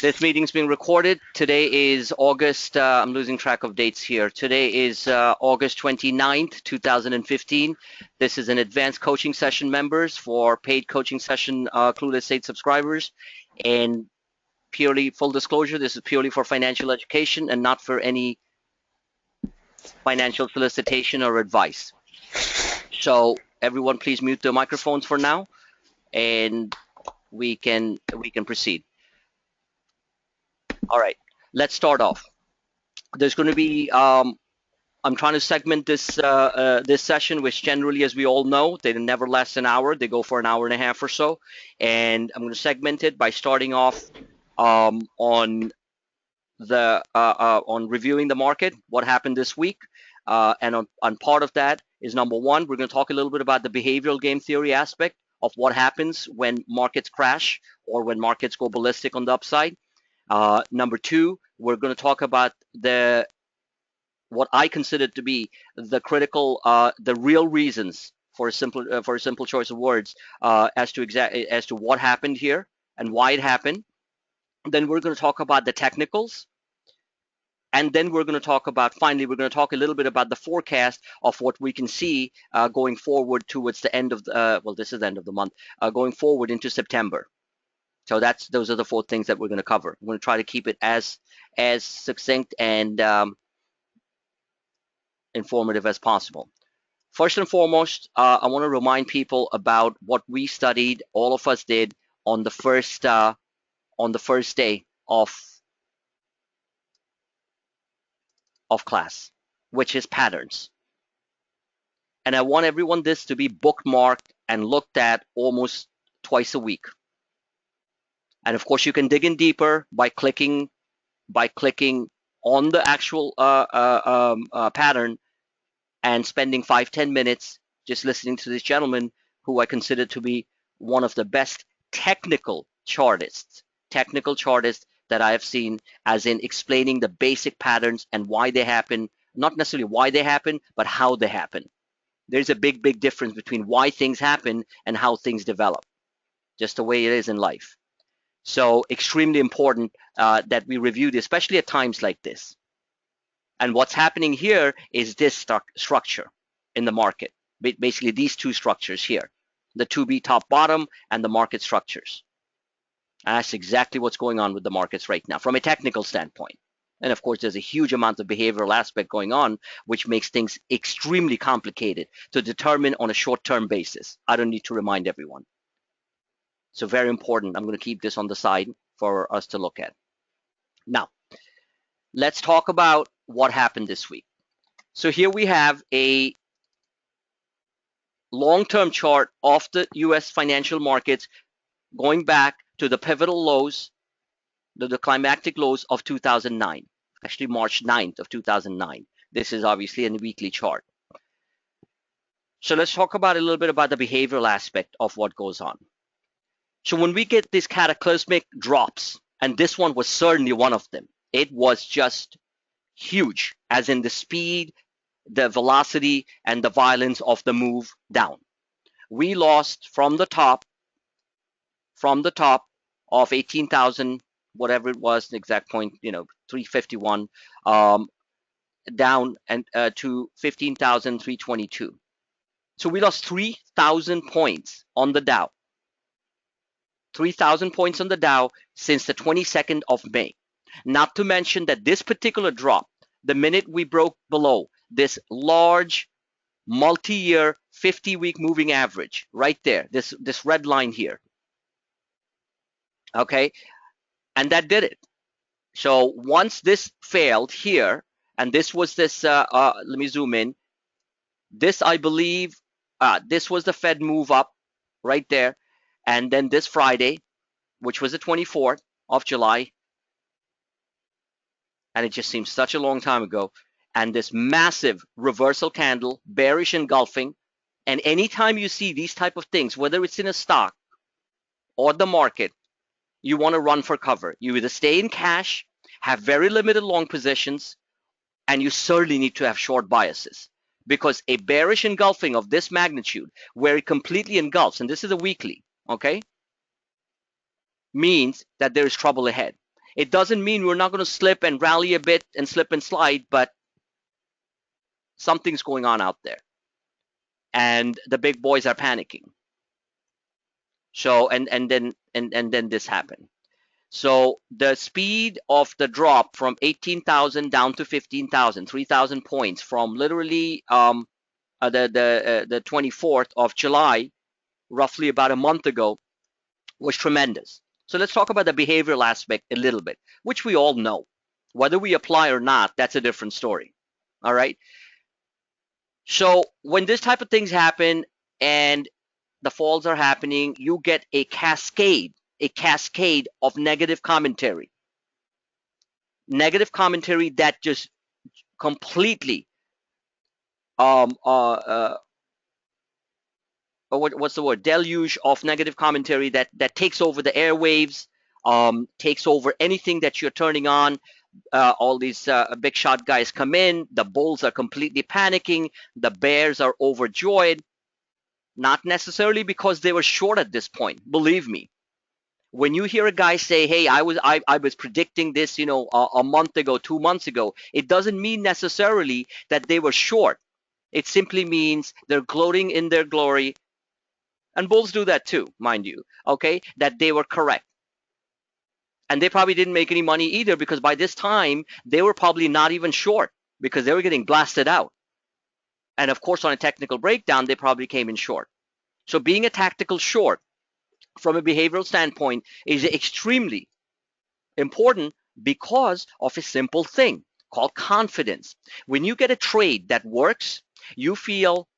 This meeting's being recorded. Today is August, I'm losing track of dates here. Today is August 29th, 2015. This is an advanced coaching session members for paid coaching session Clueless 8 subscribers. And purely, full disclosure, this is purely for financial education and not for any financial solicitation or advice. So everyone please mute their microphones for now and we can proceed. All right, let's start off. There's going to be, I'm trying to segment this this session, which generally, as we all know, they never last an hour. They go for an hour and a half or so. And I'm going to segment it by starting off on reviewing the market, what happened this week. And on part of that is, number one, we're going to talk a little bit about the behavioral game theory aspect of what happens when markets crash or when markets go ballistic on the upside. Number two, we're going to talk about what I consider to be the critical, the real reasons for a simple choice of words as to what happened here and why it happened. Then we're going to talk about the technicals. And then we're going to talk about, finally, we're going to talk a little bit about the forecast of what we can see going forward towards the end of the, well, this is the end of the month, going forward into September. So those are the four things that we're going to cover. I'm going to try to keep it as succinct and informative as possible. First and foremost, I want to remind people about what we studied, all of us did, on the first day of class, which is patterns. And I want everyone this to be bookmarked and looked at almost twice a week. And of course, you can dig in deeper by clicking on the actual pattern and spending 5-10 minutes just listening to this gentleman who I consider to be one of the best technical chartists that I have seen, as in explaining the basic patterns and why they happen, not necessarily why they happen, but how they happen. There's a big difference between why things happen and how things develop, just the way it is in life. So extremely important that we review this, especially at times like this. And what's happening here is this structure in the market, basically these two structures here, the 2B top bottom and the market structures. And that's exactly what's going on with the markets right now from a technical standpoint. And of course, there's a huge amount of behavioral aspect going on, which makes things extremely complicated to determine on a short-term basis. I don't need to remind everyone. So very important. I'm going to keep this on the side for us to look at. Now, let's talk about what happened this week. So here we have a long-term chart of the US financial markets going back to the pivotal lows, the climactic lows of 2009, actually March 9th of 2009. This is obviously a weekly chart. So let's talk about a little bit about the behavioral aspect of what goes on. So when we get these cataclysmic drops, and this one was certainly one of them, it was just huge, as in the speed, the velocity, and the violence of the move down. We lost from the top of 18,000, whatever it was, the exact point, 351, down and to 15,322. So we lost 3,000 points on the Dow. 3,000 points on the Dow since the 22nd of May. Not to mention that this particular drop, the minute we broke below this large multi-year 50-week moving average right there, this red line here, okay, and that did it. So once this failed here, and this was this, let me zoom in, this, I believe, this was the Fed move up right there. And then this Friday, which was the 24th of July, and it just seems such a long time ago, and this massive reversal candle, bearish engulfing. And anytime you see these type of things, whether it's in a stock or the market, you want to run for cover. You either stay in cash, have very limited long positions, and you certainly need to have short biases, because a bearish engulfing of this magnitude, where it completely engulfs, and this is a weekly, okay, means that there is trouble ahead. It doesn't mean we're not going to slip and rally a bit and slip and slide, but something's going on out there. And the big boys are panicking. So and then this happened. So the speed of the drop from 18,000 down to 15,000, 3,000 points from literally the 24th of July, roughly about a month ago, was tremendous. So let's talk about the behavioral aspect a little bit, which we all know. Whether we apply or not, that's a different story. All right. So when this type of things happen and the falls are happening, you get a cascade of negative commentary that just completely what's the word, deluge of negative commentary that takes over the airwaves, takes over anything that you're turning on. All these big shot guys come in, the bulls are completely panicking, the bears are overjoyed, not necessarily because they were short at this point. Believe me, when you hear a guy say, hey, I was predicting this, a month ago, 2 months ago, it doesn't mean necessarily that they were short. It simply means they're gloating in their glory, and bulls do that too, mind you, okay, that they were correct. And they probably didn't make any money either, because by this time they were probably not even short, because they were getting blasted out. And of course, on a technical breakdown, they probably came in short. So being a tactical short from a behavioral standpoint is extremely important because of a simple thing called confidence. When you get a trade that works, you feel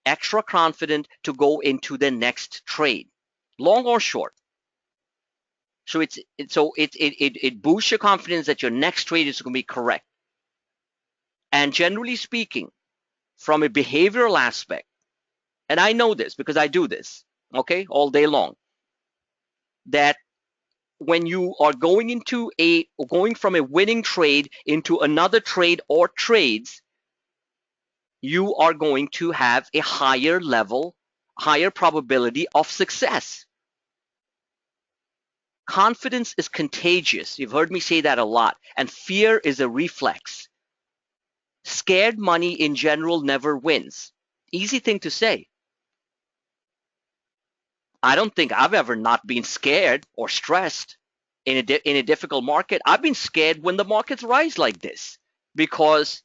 extra confident to go into the next trade, long or short. So it boosts your confidence that your next trade is going to be correct. And generally speaking, from a behavioral aspect, and I know this because I do this, okay, all day long, that when you are going from a winning trade into another trade or trades, you are going to have a higher probability of success. Confidence is contagious. You've heard me say that a lot. And fear is a reflex. Scared money in general never wins. Easy thing to say. I don't think I've ever not been scared or stressed in a difficult market. I've been scared when the markets rise like this because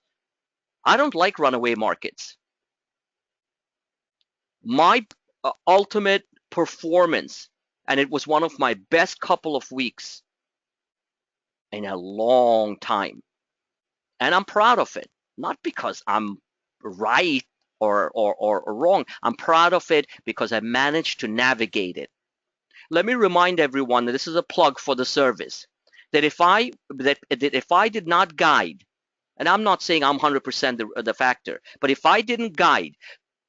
I don't like runaway markets. My ultimate performance, and it was one of my best couple of weeks in a long time, and I'm proud of it, not because I'm right or wrong. I'm proud of it because I managed to navigate it. Let me remind everyone that this is a plug for the service, that if I did not guide, and I'm not saying I'm 100% the factor, but if I didn't guide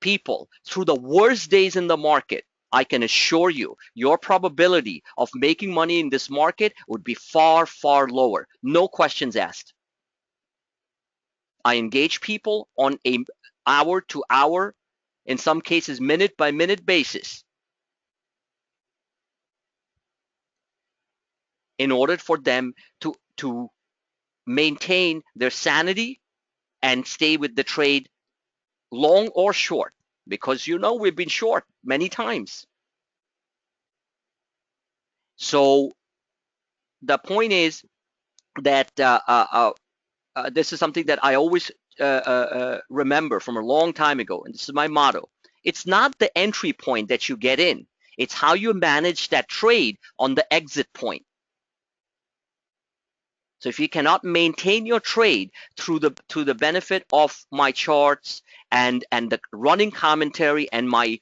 people through the worst days in the market, I can assure you your probability of making money in this market would be far, far lower. No questions asked. I engage people on a hour to hour, in some cases minute by minute basis, in order for them to maintain their sanity and stay with the trade, long or short, because we've been short many times. So the point is that this is something that I always remember from a long time ago, and this is my motto. It's not the entry point that you get in, it's how you manage that trade on the exit point. So if you cannot maintain your trade through the benefit of my charts and the running commentary and my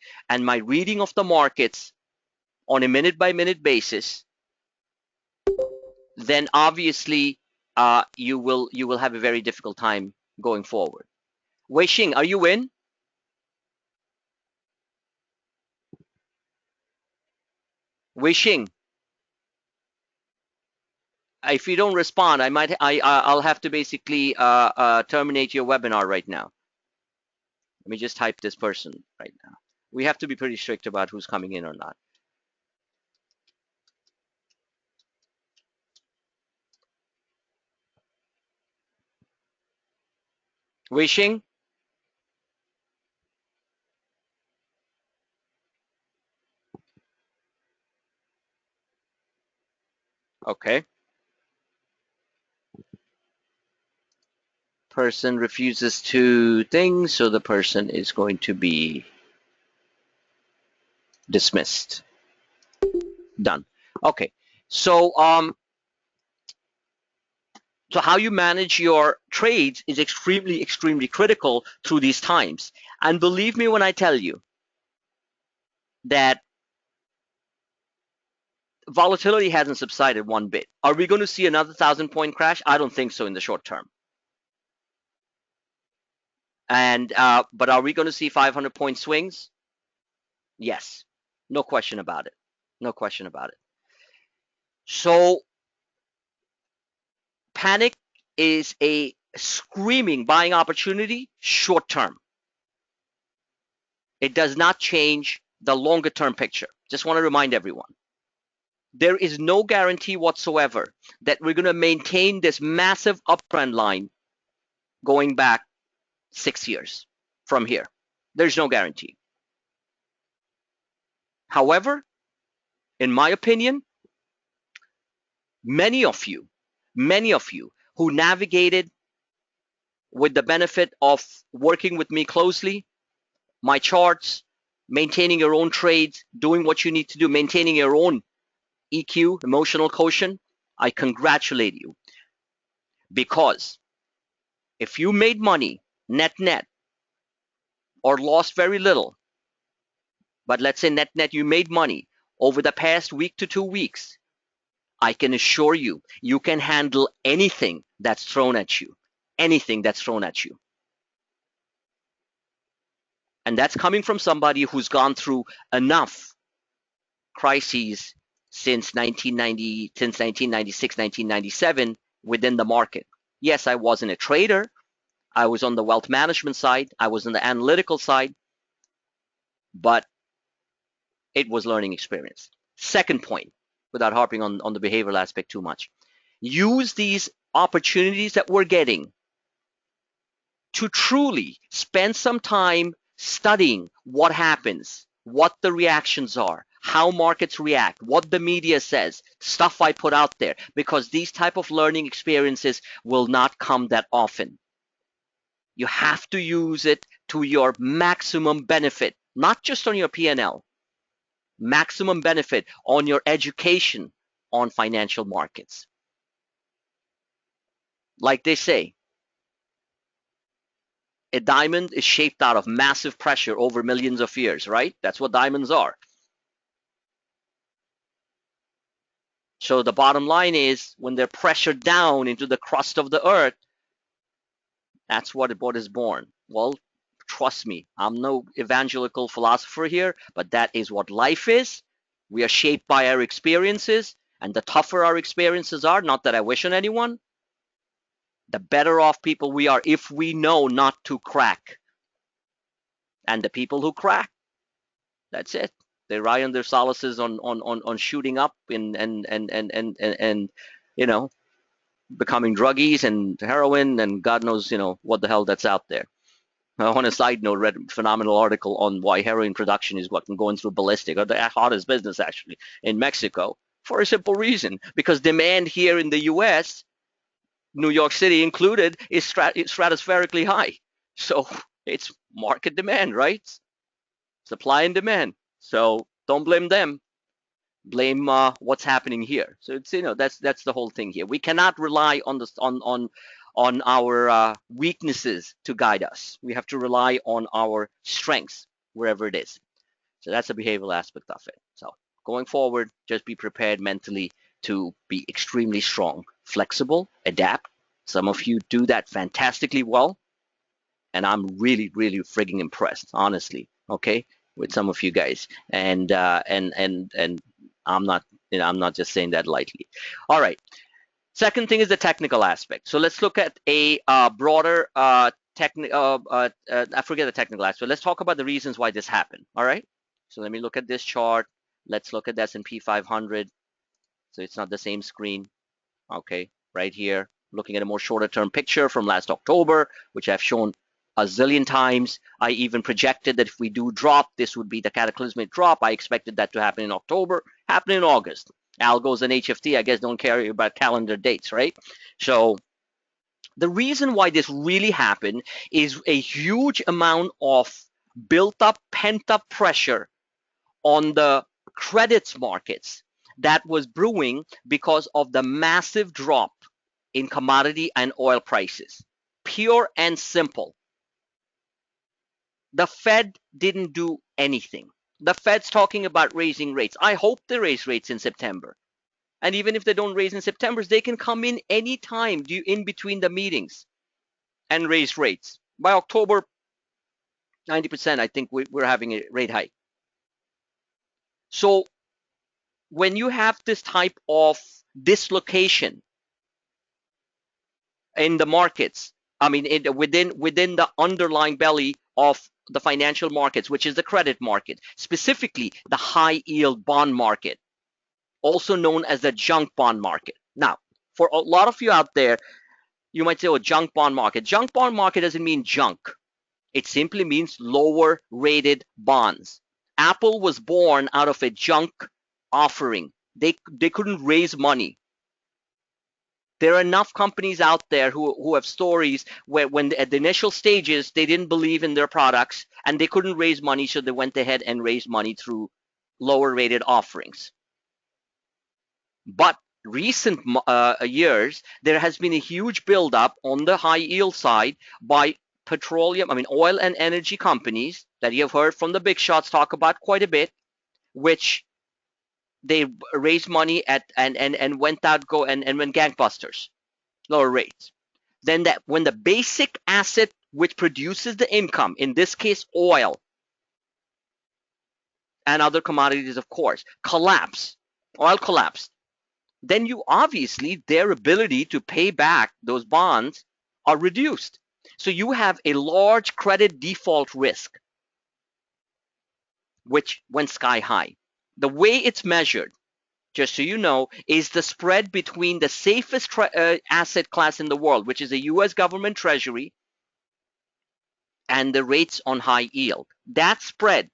reading of the markets on a minute by minute basis, then obviously you will have a very difficult time going forward. Wei Xing, are you in? Wei Xing, if you don't respond, I'll have to basically terminate your webinar right now. Let me just type this person right now. We have to be pretty strict about who's coming in or not. Wishing? Okay. Person refuses to things, so the person is going to be dismissed. Done. Okay. So so how you manage your trades is extremely critical through these times. And believe me when I tell you that volatility hasn't subsided one bit. Are we going to see another 1,000-point crash? I don't think so in the short term. And but are we going to see 500-point swings? Yes, no question about it. No question about it. So panic is a screaming buying opportunity short term. It does not change the longer term picture. Just want to remind everyone. There is no guarantee whatsoever that we're going to maintain this massive uptrend line going back 6 years from here. There's no guarantee. However, in my opinion, many of you who navigated with the benefit of working with me closely, my charts, maintaining your own trades, doing what you need to do, maintaining your own EQ, emotional quotient, I congratulate you. Because if you made money net or lost very little, but let's say net you made money over the past week to 2 weeks, I can assure you, you can handle anything that's thrown at you. Anything that's thrown at you. And that's coming from somebody who's gone through enough crises since 1996, 1997 within the market. Yes, I wasn't a trader. I was on the wealth management side. I was on the analytical side. But it was learning experience. Second point, without harping on the behavioral aspect too much, use these opportunities that we're getting to truly spend some time studying what happens, what the reactions are, how markets react, what the media says, stuff I put out there, because these type of learning experiences will not come that often. You have to use it to your maximum benefit, not just on your P&L, maximum benefit on your education on financial markets. Like they say, a diamond is shaped out of massive pressure over millions of years, right? That's what diamonds are. So the bottom line is when they're pressured down into the crust of the earth, that's what is born. Well, trust me, I'm no evangelical philosopher here, but that is what life is. We are shaped by our experiences, and the tougher our experiences are, not that I wish on anyone, the better off people we are if we know not to crack. And the people who crack, that's it. They rely on their solaces on shooting up and you know, becoming druggies and heroin and God knows, you know, what the hell that's out there. On a side note, read a phenomenal article on why heroin production is what going through ballistic, or the hottest business actually in Mexico, for a simple reason, because demand here in the US, New York City included, is stratospherically high. So it's market demand, right? Supply and demand. So don't blame them. Blame what's happening here. So it's, you know, that's the whole thing here. We cannot rely on the on our weaknesses to guide us. We have to rely on our strengths wherever it is. So that's the behavioral aspect of it. So going forward, just be prepared mentally to be extremely strong, flexible, adapt. Some of you do that fantastically well, and I'm really frigging impressed, honestly. Okay, with some of you guys, and I'm not, you know, I'm not just saying that lightly. All right. Second thing is the technical aspect. So let's look at a broader I forget the technical aspect. Let's talk about the reasons why this happened. All right. So let me look at this chart. Let's look at the S&P 500. So it's not the same screen. Okay, right here, looking at a more shorter term picture from last October, which I've shown a zillion times. I even projected that if we do drop, this would be the cataclysmic drop. I expected that to happen in October, happen in August. Algos and HFT, I guess, don't care about calendar dates, right? So the reason why this really happened is a huge amount of built up, pent up pressure on the credits markets that was brewing because of the massive drop in commodity and oil prices. Pure and simple. The Fed didn't do anything. The Fed's talking about raising rates. I hope they raise rates in September. And even if they don't raise in September, they can come in any time in between the meetings and raise rates. By October, 90%, I think we're having a rate hike. So when you have this type of dislocation in the markets, I mean, within the underlying belly of the financial markets, which is the credit market, specifically the high yield bond market, also known as the junk bond market. Now, for a lot of you out there, you might say, oh, junk bond market. Junk bond market doesn't mean junk. It simply means lower rated bonds. Apple was born out of a junk offering. They couldn't raise money. There are enough companies out there who have stories where when at the initial stages they didn't believe in their products and they couldn't raise money, so they went ahead and raised money through lower rated offerings. But recent years, there has been a huge buildup on the high yield side by oil and energy companies that you have heard from the big shots talk about quite a bit, which they raised money at and went out and went gangbusters, lower rates. Then that when the basic asset which produces the income, in this case oil and other commodities, of course, oil collapsed, then you obviously their ability to pay back those bonds are reduced. So you have a large credit default risk, which went sky high. The way it's measured, just so you know, is the spread between the safest asset class in the world, which is a US government treasury, and the rates on high yield. That spread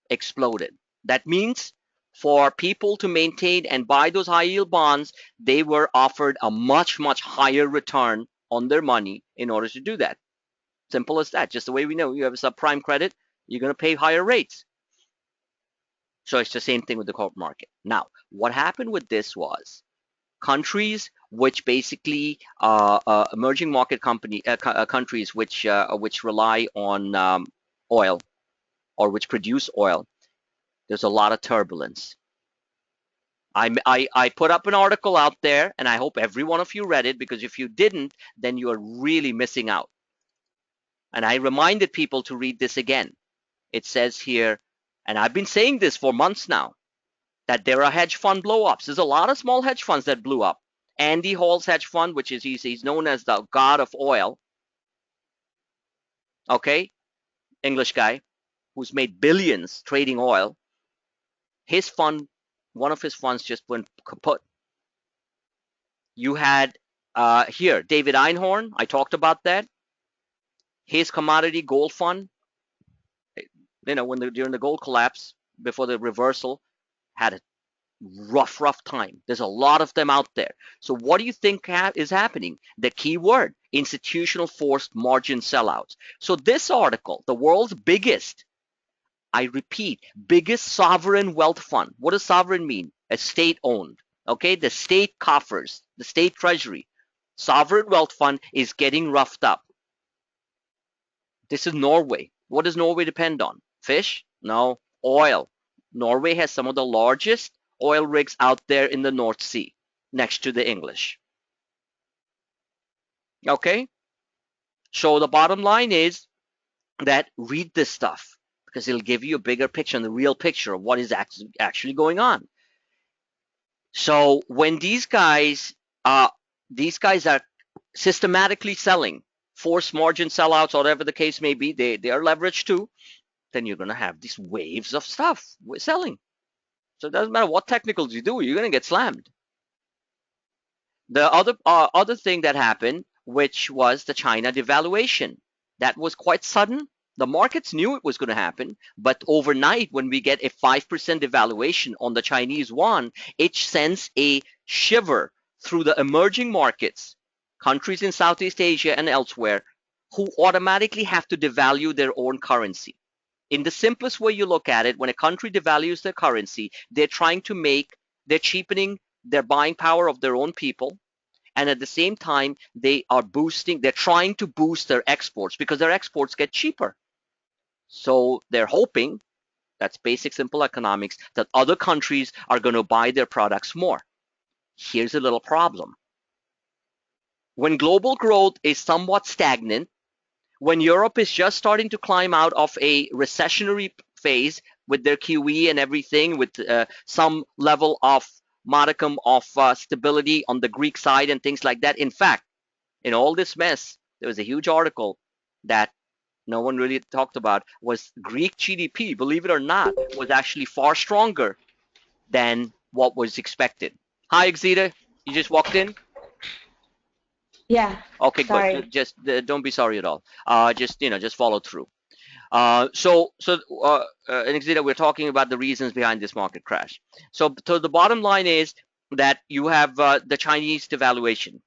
exploded. That means for people to maintain and buy those high yield bonds, they were offered a much, much higher return on their money in order to do that. Simple as that. Just the way we know you have a subprime credit, you're going to pay higher rates. So it's the same thing with the corporate market. Now, what happened with this was countries which basically emerging market countries which rely on oil or which produce oil, there's a lot of turbulence. I put up an article out there, and I hope every one of you read it, because if you didn't, then you are really missing out. And I reminded people to read this again. It says here, and I've been saying this for months now, that there are hedge fund blow-ups. There's a lot of small hedge funds that blew up. Andy Hall's hedge fund, which is he's known as the god of oil. Okay, English guy who's made billions trading oil. His fund, one of his funds just went kaput. You had here David Einhorn. I talked about that. His commodity gold fund, you know, during the gold collapse before the reversal, had a rough time. There's a lot of them out there. So what do you think is happening? The key word: institutional forced margin sellouts. So this article, the world's biggest, I repeat, biggest sovereign wealth fund. What does sovereign mean? A state owned. Okay, the state coffers, the state treasury. Sovereign wealth fund is getting roughed up. This is Norway. What does Norway depend on? Fish? No. Oil. Norway has some of the largest oil rigs out there in the North Sea, next to the English. Okay? So the bottom line is that read this stuff, because it'll give you a bigger picture and the real picture of what is actually going on. So when these guys are systematically selling, forced margin sellouts, whatever the case may be, they are leveraged too, then you're going to have these waves of stuff selling. So it doesn't matter what technicals you do, you're going to get slammed. The other thing that happened, which was the China devaluation. That was quite sudden. The markets knew it was going to happen, but overnight, when we get a 5% devaluation on the Chinese yuan, it sends a shiver through the emerging markets, countries in Southeast Asia and elsewhere, who automatically have to devalue their own currency. In the simplest way you look at it, when a country devalues their currency, they're cheapening their buying power of their own people. And at the same time, they're trying to boost their exports because their exports get cheaper. So they're hoping, that's basic simple economics, that other countries are going to buy their products more. Here's a little problem. When global growth is somewhat stagnant, when Europe is just starting to climb out of a recessionary phase with their QE and everything, with some level of modicum of stability on the Greek side and things like that. In fact, in all this mess, there was a huge article that no one really talked about, was Greek GDP, believe it or not, was actually far stronger than what was expected. Hi, Exita. You just walked in? Yeah, Okay, sorry. good. Just don't be sorry at all. Just follow through. And Exita, we're talking about the reasons behind this market crash. So the bottom line is that you have the Chinese devaluation.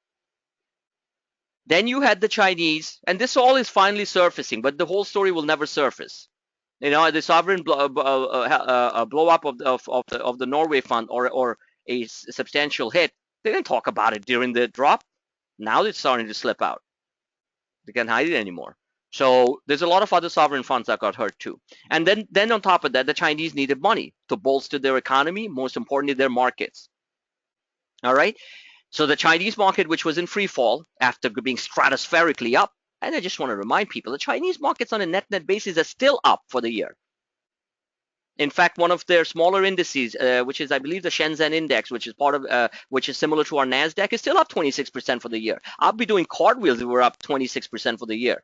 Then you had the Chinese, and this all is finally surfacing, but the whole story will never surface. The sovereign blow up of the Norway fund, or a substantial hit. They didn't talk about it during the drop. Now it's starting to slip out. They can't hide it anymore. So there's a lot of other sovereign funds that got hurt too. And then on top of that, the Chinese needed money to bolster their economy, most importantly, their markets. All right. So the Chinese market, which was in free fall after being stratospherically up, and I just want to remind people, the Chinese markets on a net basis are still up for the year. In fact, one of their smaller indices, which is, I believe, the Shenzhen Index, which is similar to our Nasdaq, is still up 26% for the year. I'll be doing cartwheels if we're up 26% for the year.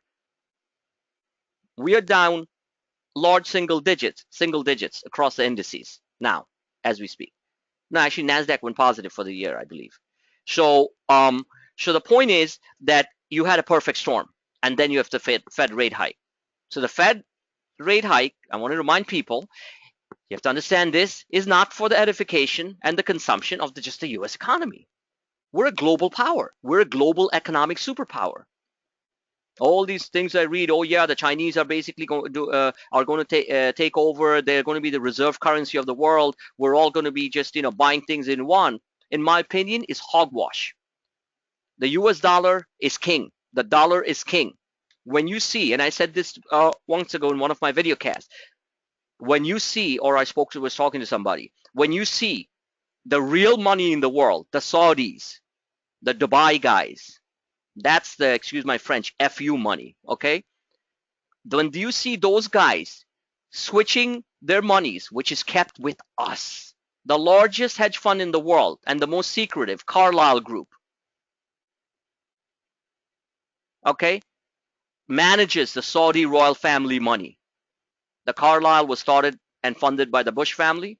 We are down large single digits across the indices now, as we speak. No, actually, Nasdaq went positive for the year, I believe. So the point is that you had a perfect storm, and then you have the Fed rate hike. So the Fed rate hike, I want to remind people, you have to understand, this is not for the edification and the consumption of just the U.S. economy. We're a global power. We're a global economic superpower. All these things I read, oh yeah, the Chinese are basically going to take over. They're going to be the reserve currency of the world. We're all going to be just buying things in one. In my opinion, is hogwash. The U.S. dollar is king. The dollar is king. When you see, and I said this once ago in one of my video casts, when you see, or was talking to somebody, when you see the real money in the world, the Saudis, the Dubai guys, that's the, excuse my French, FU money, okay? When you see those guys switching their monies, which is kept with us, the largest hedge fund in the world and the most secretive, Carlyle Group, okay, manages the Saudi royal family money. The Carlyle was started and funded by the Bush family,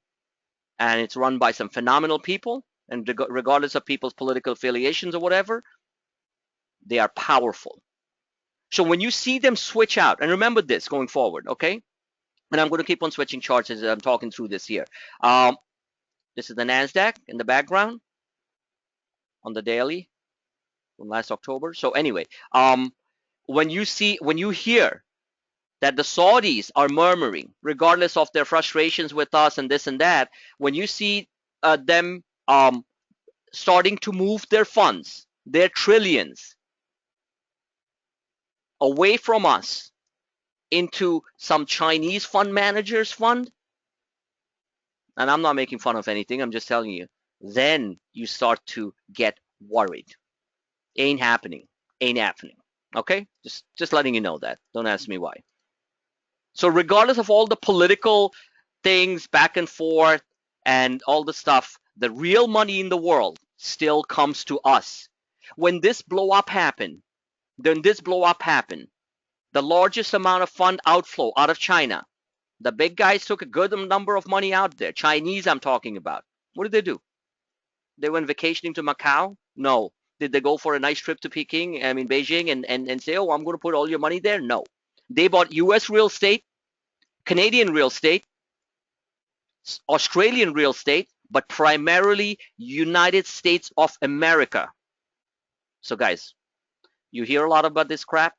and it's run by some phenomenal people, and regardless of people's political affiliations or whatever, they are powerful. So when you see them switch out, and remember this going forward, okay? And I'm going to keep on switching charts as I'm talking through this here. This is the NASDAQ in the background on the daily from last October. So anyway, when you hear that the Saudis are murmuring, regardless of their frustrations with us and this and that, when you see them starting to move their funds, their trillions, away from us into some Chinese fund manager's fund, and I'm not making fun of anything, I'm just telling you, then you start to get worried. Ain't happening. Okay? Just letting you know that. Don't ask me why. So regardless of all the political things back and forth and all the stuff, the real money in the world still comes to us. When this blow up happened, the largest amount of fund outflow out of China, the big guys took a good number of money out there. Chinese, I'm talking about. What did they do? They went vacationing to Macau? No. Did they go for a nice trip to Peking, I mean Beijing, and say, oh, I'm going to put all your money there? No. They bought US real estate, Canadian real estate, Australian real estate, but primarily United States of America. So guys, you hear a lot about this crap.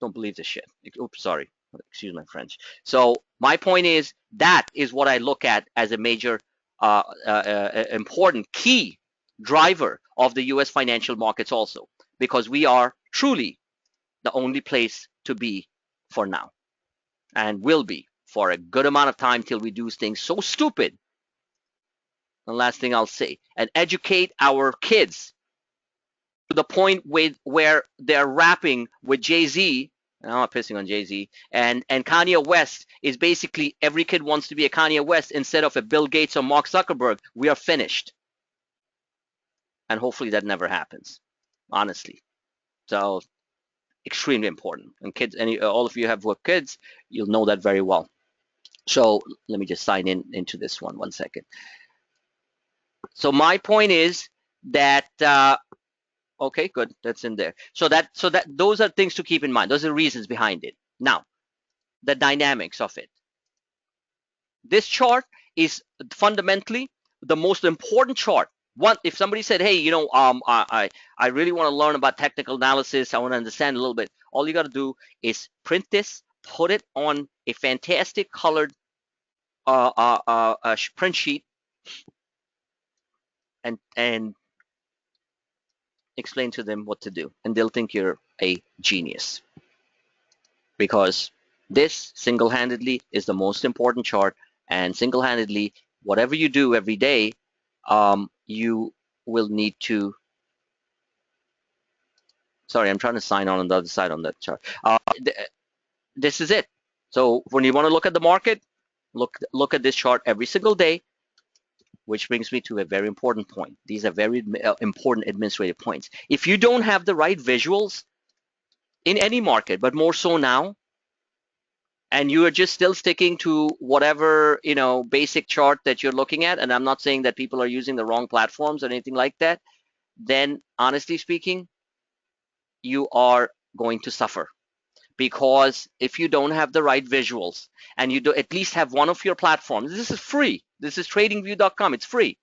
Don't believe this shit. Oops, sorry. Excuse my French. So my point is, that is what I look at as a major, important key driver of the U.S. financial markets also, because we are truly the only place to be for now, and will be for a good amount of time till we do things so stupid. The last thing I'll say, and educate our kids to the point where they're rapping with Jay-Z. I'm not pissing on Jay-Z, and Kanye West is basically, every kid wants to be a Kanye West instead of a Bill Gates or Mark Zuckerberg. We are finished, and hopefully that never happens, honestly. So extremely important. And kids, all of you have kids, you'll know that very well. So let me just sign into this one second. So my point is that okay, good. That's in there. So that those are things to keep in mind. Those are reasons behind it. Now, the dynamics of it. This chart is fundamentally the most important chart. If somebody said, hey, I really want to learn about technical analysis, I want to understand a little bit, all you got to do is print this, put it on a fantastic colored print sheet, and explain to them what to do, and they'll think you're a genius, because this single-handedly is the most important chart, and single-handedly, whatever you do every day, you will need to, sorry, I'm trying to sign on the other side on that chart. This is it. So when you want to look at the market, look at this chart every single day, which brings me to a very important point. These are very important administrative points. If you don't have the right visuals in any market, but more so now, and you are just still sticking to whatever, basic chart that you're looking at, and I'm not saying that people are using the wrong platforms or anything like that, then honestly speaking, you are going to suffer. Because if you don't have the right visuals, and you do at least have one of your platforms, this is free. This is tradingview.com. It's free.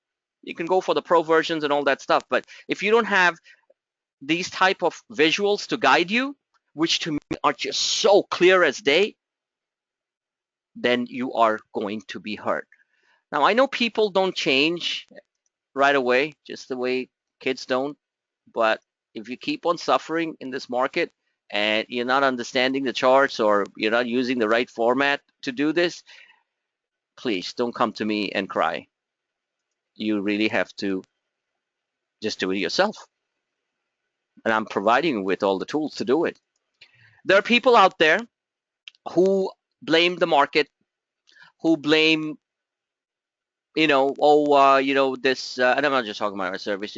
You can go for the pro versions and all that stuff. But if you don't have these type of visuals to guide you, which to me are just so clear as day, then you are going to be hurt. Now, I know people don't change right away, just the way kids don't. But if you keep on suffering in this market, and you're not understanding the charts, or you're not using the right format to do this, please don't come to me and cry. You really have to just do it yourself. And I'm providing you with all the tools to do it. There are people out there who blame the market, who blame, this, and I'm not just talking about our service,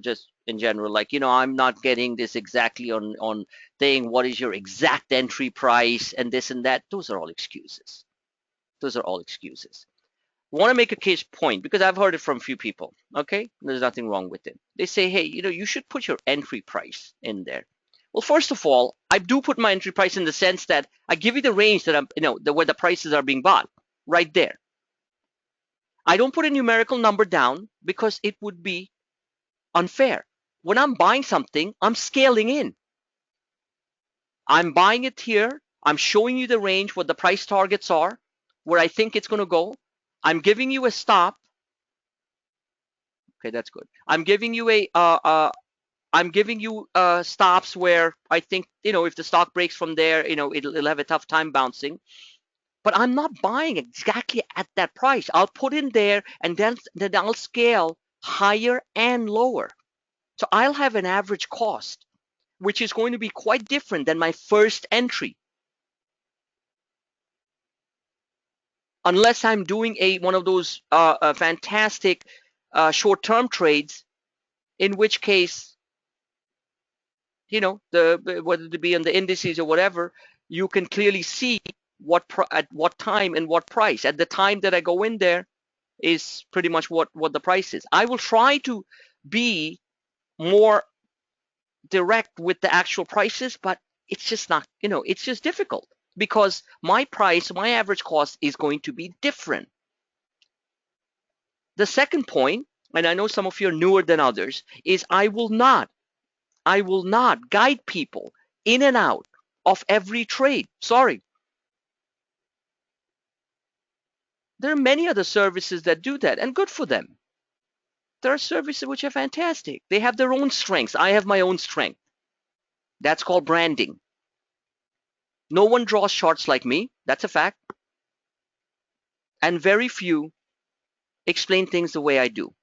just in general, like, I'm not getting this exactly on thing. What is your exact entry price and this and that? Those are all excuses. Those are all excuses. I want to make a case point, because I've heard it from a few people. Okay, there's nothing wrong with it. They say, hey, you should put your entry price in there. Well, first of all, I do put my entry price in the sense that I give you the range that I'm, where the prices are being bought, right there. I don't put a numerical number down because it would be unfair. When I'm buying something, I'm scaling in. I'm buying it here. I'm showing you the range, what the price targets are, where I think it's going to go. I'm giving you a stop. Okay, that's good. I'm giving you stops where I think, if the stock breaks from there, it'll have a tough time bouncing. But I'm not buying exactly at that price. I'll put in there, and then I'll scale higher and lower. So I'll have an average cost, which is going to be quite different than my first entry. Unless I'm doing one of those fantastic short-term trades, in which case, whether it be on the indices or whatever, you can clearly see at what time and what price. At the time that I go in there is pretty much what the price is. I will try to be more direct with the actual prices, but it's just not, it's just difficult because my price, my average cost is going to be different. The second point, and I know some of you are newer than others, is I will not guide people in and out of every trade. Sorry. There are many other services that do that, and good for them. There are services which are fantastic. They have their own strengths. I have my own strength. That's called branding. No one draws charts like me. That's a fact. And very few explain things the way I do.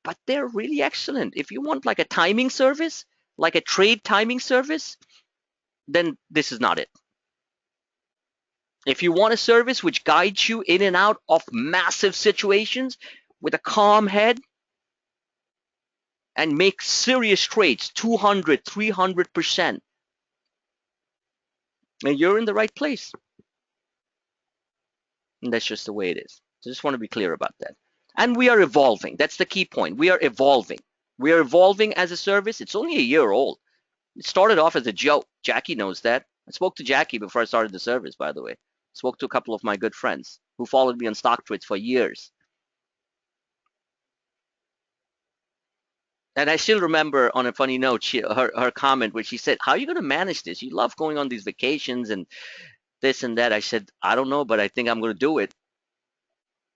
But they're really excellent. If you want like a timing service, like a trade timing service, then this is not it. If you want a service which guides you in and out of massive situations with a calm head and make serious trades, 200, 300%, and you're in the right place. And that's just the way it is. So I just want to be clear about that. And we are evolving. That's the key point. We are evolving. We are evolving as a service. It's only a year old. It started off as a joke. Jackie knows that. I spoke to Jackie before I started the service, by the way. Spoke to a couple of my good friends who followed me on stock trades for years. And I still remember, on a funny note, her comment where she said, how are you going to manage this? You love going on these vacations and this and that. I said, I don't know, but I think I'm going to do it.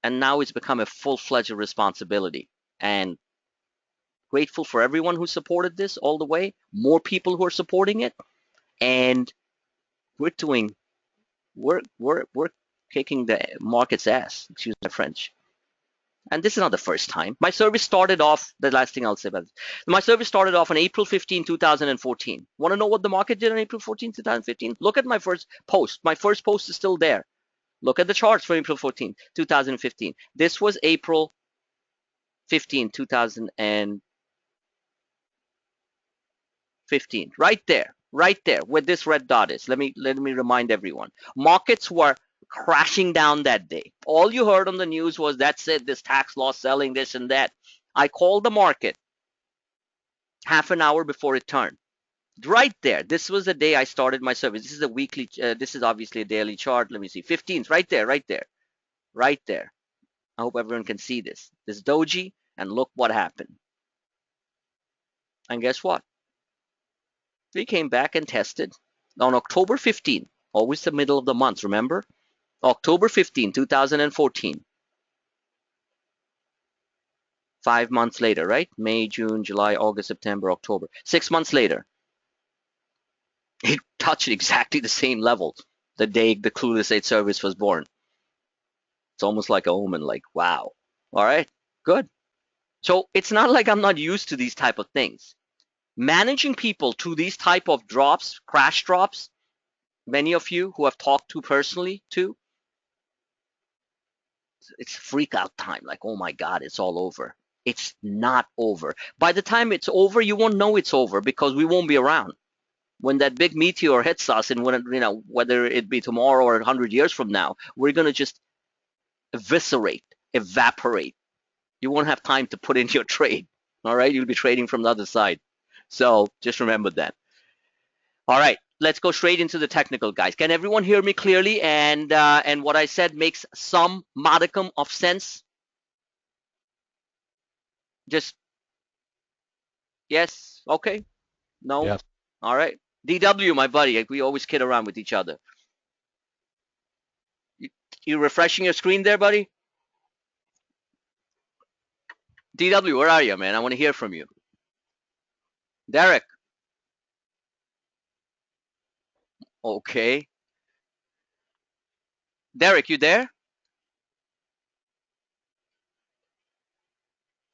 And now it's become a full-fledged responsibility. And grateful for everyone who supported this all the way. More people who are supporting it. And we're kicking the market's ass, excuse my French. And this is not the first time. My service started off, the last thing I'll say about this, my service started off on April 15, 2014. Want to know what the market did on April 14, 2015? Look at my first post. My first post is still there. Look at the charts for April 14, 2015. This was April 15, 2015. Right there, where this red dot is. Let me remind everyone. Markets were crashing down that day. All you heard on the news was, that's it, this tax law selling, this and that. I called the market half an hour before it turned. Right there. This was the day I started my service. This is a weekly, this is obviously a daily chart. Let me see. 15th, right there. I hope everyone can see this. This doji, and look what happened. And guess what? We came back and tested on October 15, always the middle of the month, remember? October 15, 2014. 5 months later, right? May, June, July, August, September, October. 6 months later, it touched exactly the same level the day the Clueless 8 service was born. It's almost like an omen, like, wow. All right, good. So it's not like I'm not used to these type of things. Managing people to these type of drops, crash drops, many of you who have talked to personally too, it's freak out time. Like, oh my God, it's all over. It's not over. By the time it's over, you won't know it's over because we won't be around. When that big meteor hits us, and when whether it be tomorrow or 100 years from now, we're gonna just evaporate. You won't have time to put in your trade. All right, you'll be trading from the other side. So just remember that. All right, let's go straight into the technical, guys. Can everyone hear me clearly? And what I said makes some modicum of sense? Just yes, okay, no, Yes. all right. DW, my buddy, we always kid around with each other. You refreshing your screen there, buddy? DW, where are you, man? I want to hear from you. Derek. Okay. Derek, you there?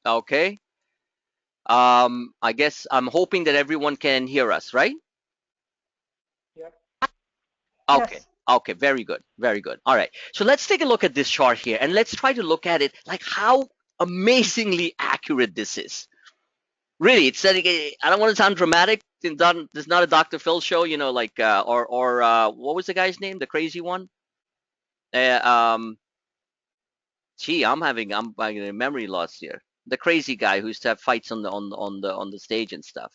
Okay. I guess I'm hoping that everyone can hear us, right? Yep. Okay. Yes. Okay, very good. Very good. All right. So let's take a look at this chart here, and let's try to look at it like how amazingly accurate this is. Really, it's like, I don't want to sound dramatic. This is not a Dr. Phil show, like or what was the guy's name? The crazy one? Gee, I'm having a memory loss here. The crazy guy who used to have fights on the stage and stuff.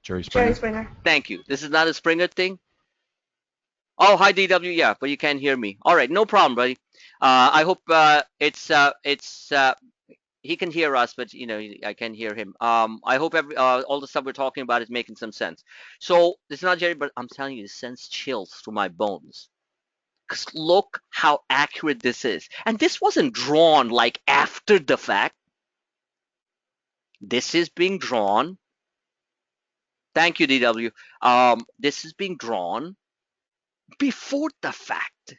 Jerry Springer. Jerry Springer. Thank you. This is not a Springer thing. Oh, hi DW. Yeah, but you can't hear me. All right, no problem, buddy. I hope he can hear us, but I can't hear him. I hope all the stuff we're talking about is making some sense. So this is not Jerry, but I'm telling you, this sends chills through my bones. Because look how accurate this is. And this wasn't drawn like after the fact. This is being drawn. Thank you, DW. This is being drawn before the fact.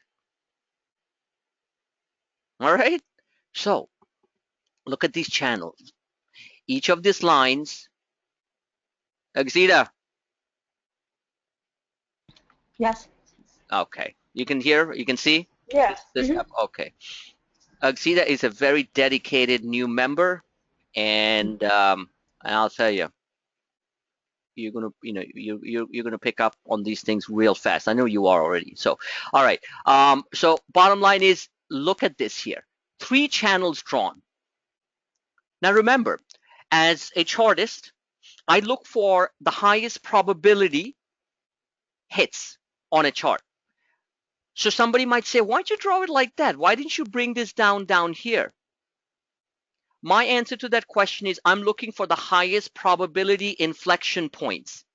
All right. So look at these channels. Each of these lines. Exida. Yes. Okay. You can hear. You can see. Yes. Okay. Exida is a very dedicated new member, and I'll tell you, you're gonna you're gonna pick up on these things real fast. I know you are already. So all right. So bottom line is, look at this here. 3 channels drawn. Now remember, as a chartist, I look for the highest probability hits on a chart. So somebody might say, why'd you draw it like that? Why didn't you bring this down here? My answer to that question is, I'm looking for the highest probability inflection points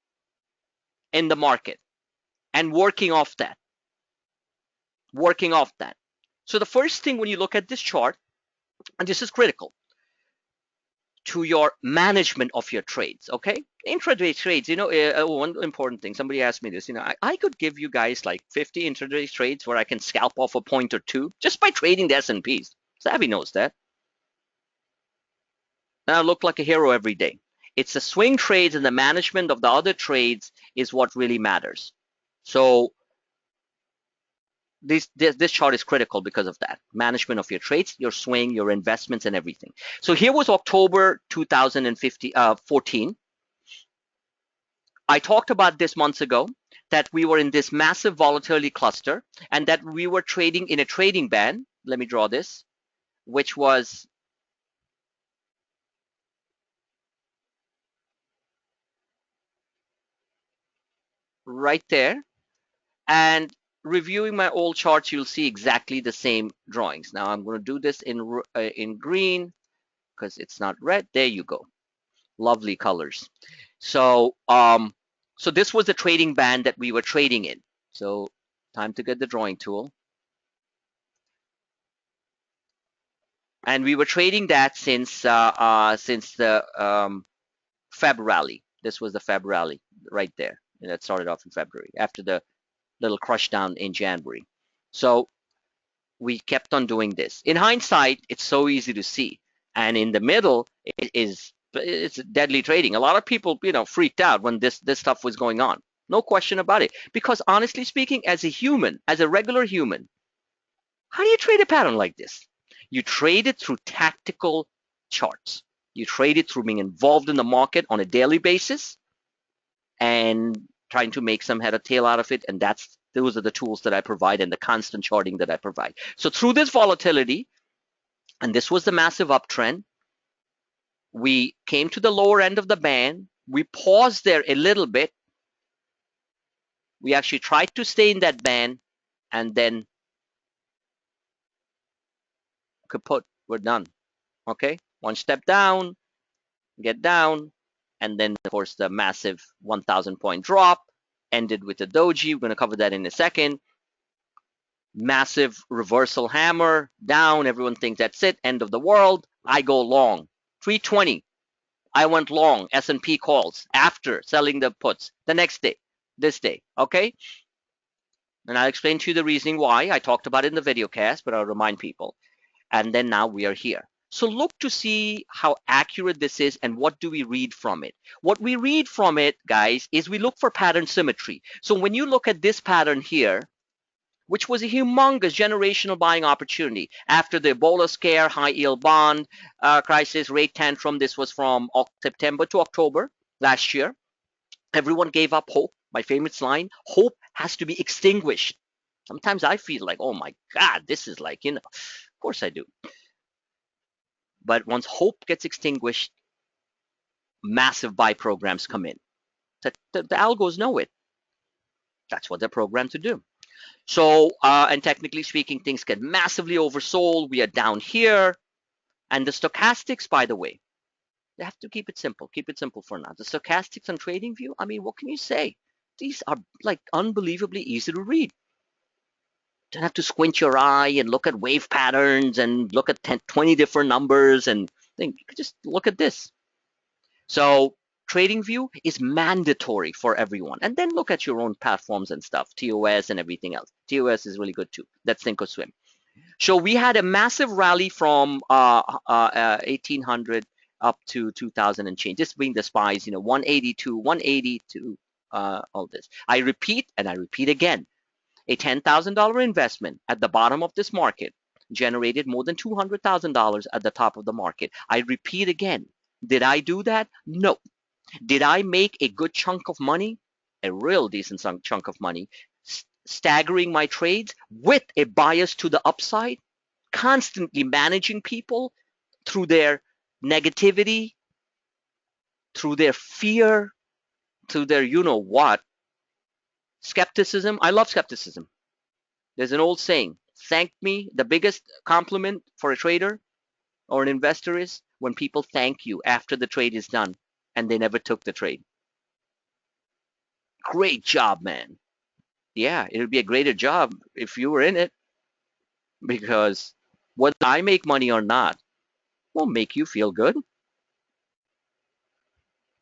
in the market and working off that. So the first thing when you look at this chart, and this is critical to your management of your trades, okay? Intraday trades, one important thing, somebody asked me this, I could give you guys like 50 intraday trades where I can scalp off a point or two just by trading the S&Ps. Savvy knows that. And I look like a hero every day. It's the swing trades and the management of the other trades is what really matters. So this chart is critical because of that. Management of your trades, your swing, your investments, and everything. So here was October 2014. I talked about this months ago, that we were in this massive volatility cluster and that we were trading in a trading band. Let me draw this, which was right there. And reviewing my old charts, you'll see exactly the same drawings. Now I'm going to do this in green because it's not red. There you go. Lovely colors. So so this was the trading band that we were trading in. So time to get the drawing tool. And we were trading that since the Feb rally. This was the Feb rally right there. And that started off in February after the little crush down in January. So we kept on doing this. In hindsight, it's so easy to see. And in the middle, it's deadly trading. A lot of people, freaked out when this stuff was going on. No question about it. Because honestly speaking, as a human, as a regular human, how do you trade a pattern like this? You trade it through tactical charts. You trade it through being involved in the market on a daily basis and trying to make some head or tail out of it. And those are the tools that I provide and the constant charting that I provide. So through this volatility, and this was the massive uptrend, we came to the lower end of the band. We paused there a little bit. We actually tried to stay in that band, and then kaput, we're done. Okay, one step down, get down, and then of course the massive 1,000 point drop ended with the doji. We're going to cover that in a second. Massive reversal hammer down. Everyone thinks that's it, end of the world. I go long. 320. I went long. S&P calls after selling the puts the next day, this day. Okay. And I'll explain to you the reasoning why. I talked about it in the video cast, but I'll remind people. And then now we are here. So look to see how accurate this is and what do we read from it. What we read from it, guys, is we look for pattern symmetry. So when you look at this pattern here, which was a humongous generational buying opportunity after the Ebola scare, high yield bond crisis, rate tantrum. This was from September to October last year. Everyone gave up hope. My famous line, hope has to be extinguished. Sometimes I feel like, oh my God, this is like, of course I do. But once hope gets extinguished, massive buy programs come in. The algos know it. That's what they're programmed to do. So, and technically speaking, things get massively oversold. We are down here. And the stochastics, by the way, they have to keep it simple. Keep it simple for now. The stochastics on TradingView, I mean, what can you say? These are like unbelievably easy to read. Don't have to squint your eye and look at wave patterns and look at 10, 20 different numbers and think. You could just look at this. So TradingView is mandatory for everyone. And then look at your own platforms and stuff, TOS and everything else. TOS is really good too. That's Thinkorswim. So we had a massive rally from 1800 up to 2000 and change. This being the SPYs, 182, 182, all this. I repeat and I repeat again. A $10,000 investment at the bottom of this market generated more than $200,000 at the top of the market. I repeat again. Did I do that? No. Did I make a good chunk of money? A real decent chunk of money, staggering my trades with a bias to the upside, constantly managing people through their negativity, through their fear, through their you-know-what, skepticism. I love skepticism. There's an old saying, thank me. The biggest compliment for a trader or an investor is when people thank you after the trade is done and they never took the trade. Great job, man. Yeah, it would be a greater job if you were in it, because whether I make money or not won't make you feel good.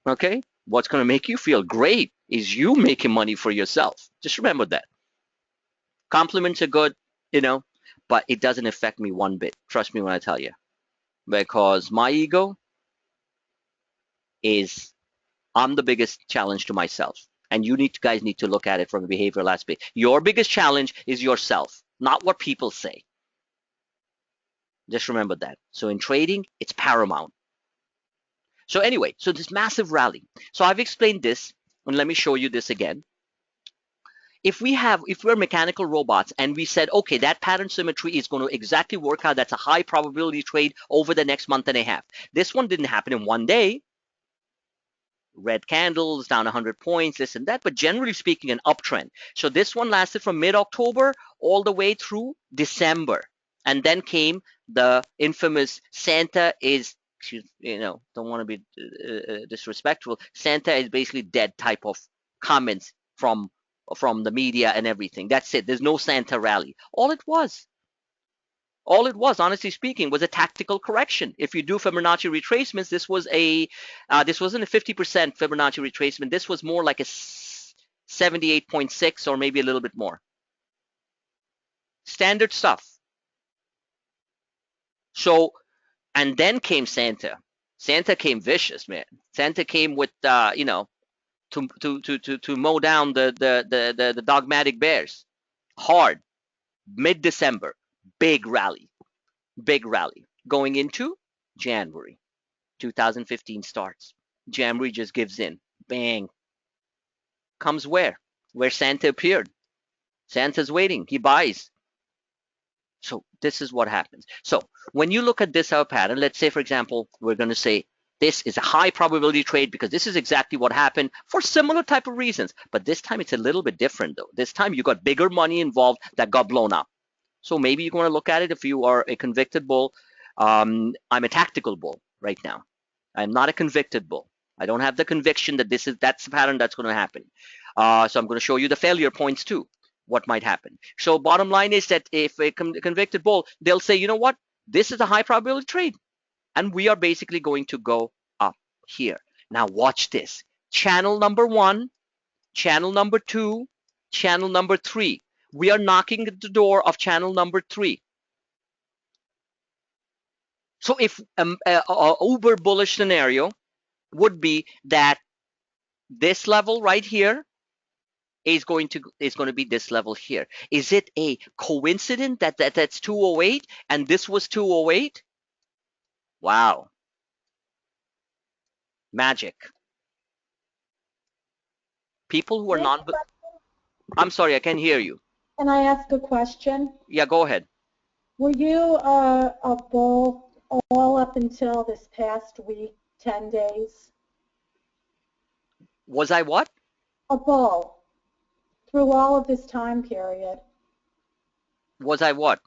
Okay? What's going to make you feel great is you making money for yourself. Just remember that. Compliments are good, but it doesn't affect me one bit. Trust me when I tell you. Because my ego is, I'm the biggest challenge to myself. And you guys need to look at it from a behavioral aspect. Your biggest challenge is yourself, not what people say. Just remember that. So in trading, it's paramount. So anyway, so this massive rally. So I've explained this, and let me show you this again. If we're mechanical robots and we said, okay, that pattern symmetry is going to exactly work out, that's a high probability trade over the next month and a half. This one didn't happen in one day. Red candles, down 100 points, this and that, but generally speaking, an uptrend. So this one lasted from mid-October all the way through December. And then came the infamous Santa is, don't want to be disrespectful, Santa is basically dead type of comments from the media and everything. That's it. There's no Santa rally. All it was, honestly speaking, was a tactical correction. If you do Fibonacci retracements, this wasn't a 50% Fibonacci retracement. This was more like a 78.6 or maybe a little bit more. Standard stuff. So, and then came Santa. Santa came vicious, man. Santa came with, to mow down the dogmatic bears. Hard. Mid-December, big rally. Going into January. 2015 starts. January just gives in. Bang. Comes where? Where Santa appeared. Santa's waiting. He buys. So this is what happens. So when you look at this pattern, let's say, for example, we're going to say this is a high probability trade because this is exactly what happened for similar type of reasons. But this time it's a little bit different, though. This time you got bigger money involved that got blown up. So maybe you're going to look at it if you are a convicted bull. I'm a tactical bull right now. I'm not a convicted bull. I don't have the conviction that that's the pattern that's going to happen. So I'm going to show you the failure points too, what might happen. So bottom line is that if a convicted bull, they'll say, you know what, this is a high probability trade. And we are basically going to go up here. Now watch this. Channel number 1, channel number 2, channel number 3. We are knocking at the door of channel number 3. So if a uber bullish scenario would be that this level right here is going to be this level here. Is it a coincidence that's 208 and this was 208? Wow. Magic. People who are non. I'm sorry, I can't hear you. Can I ask a question? Yeah, go ahead. Were you a bull all up until this past week, 10 days? Was I what? A bull through all of this time period. Was I what?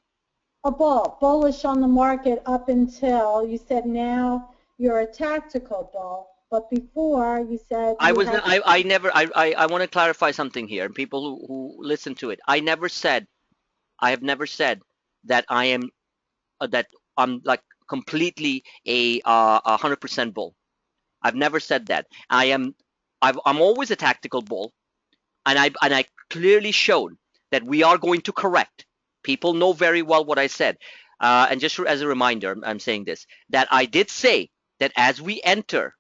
A bull, bullish on the market up until you said now you're a tactical bull. But before you said I you was had. I never I want to clarify something here, and people who listen to it. I have never said that I am that I'm like completely a 100% bull. I've never said that. I'm always a tactical bull, and I clearly showed that we are going to correct. People know very well what I said, and just as a reminder, I'm saying this, that I did say that as we enter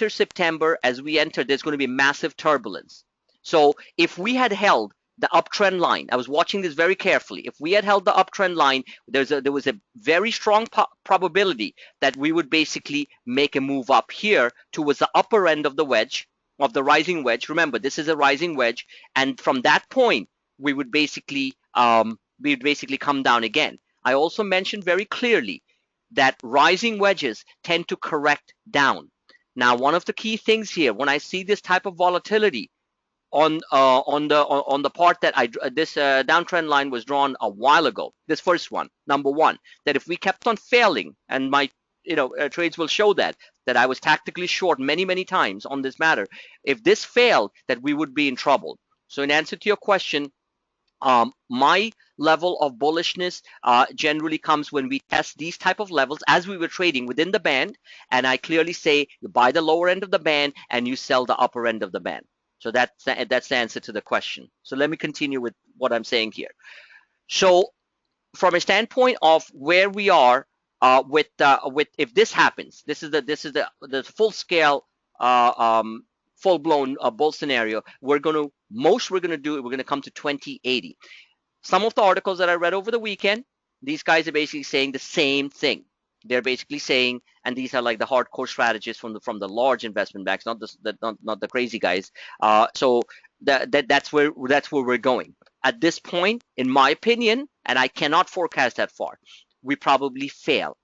September, as we enter, there's going to be massive turbulence. So if we had held the uptrend line, I was watching this very carefully. If we had held the uptrend line, there was a very strong probability that we would basically make a move up here towards the upper end of the wedge, of the rising wedge. Remember, this is a rising wedge, and from that point, we would basically come down again. I also mentioned very clearly that rising wedges tend to correct down. Now, one of the key things here, when I see this type of volatility on the part that this downtrend line was drawn a while ago, this first one, number one, that if we kept on failing, and my trades will show that I was tactically short many times on this matter. If this failed, that we would be in trouble. So in answer to your question, my level of bullishness generally comes when we test these type of levels as we were trading within the band, and I clearly say you buy the lower end of the band and you sell the upper end of the band. So that's the answer to the question. So let me continue with what I'm saying here. So from a standpoint of where we are with if this happens, this is the full scale full-blown bull scenario. We're going to come to 2080. Some of the articles that I read over the weekend, these guys are basically saying the same thing. They're basically saying, and these are like the hardcore strategists from the large investment banks, not the crazy guys. So that's where we're going at this point, in my opinion, and I cannot forecast that far. We probably fail.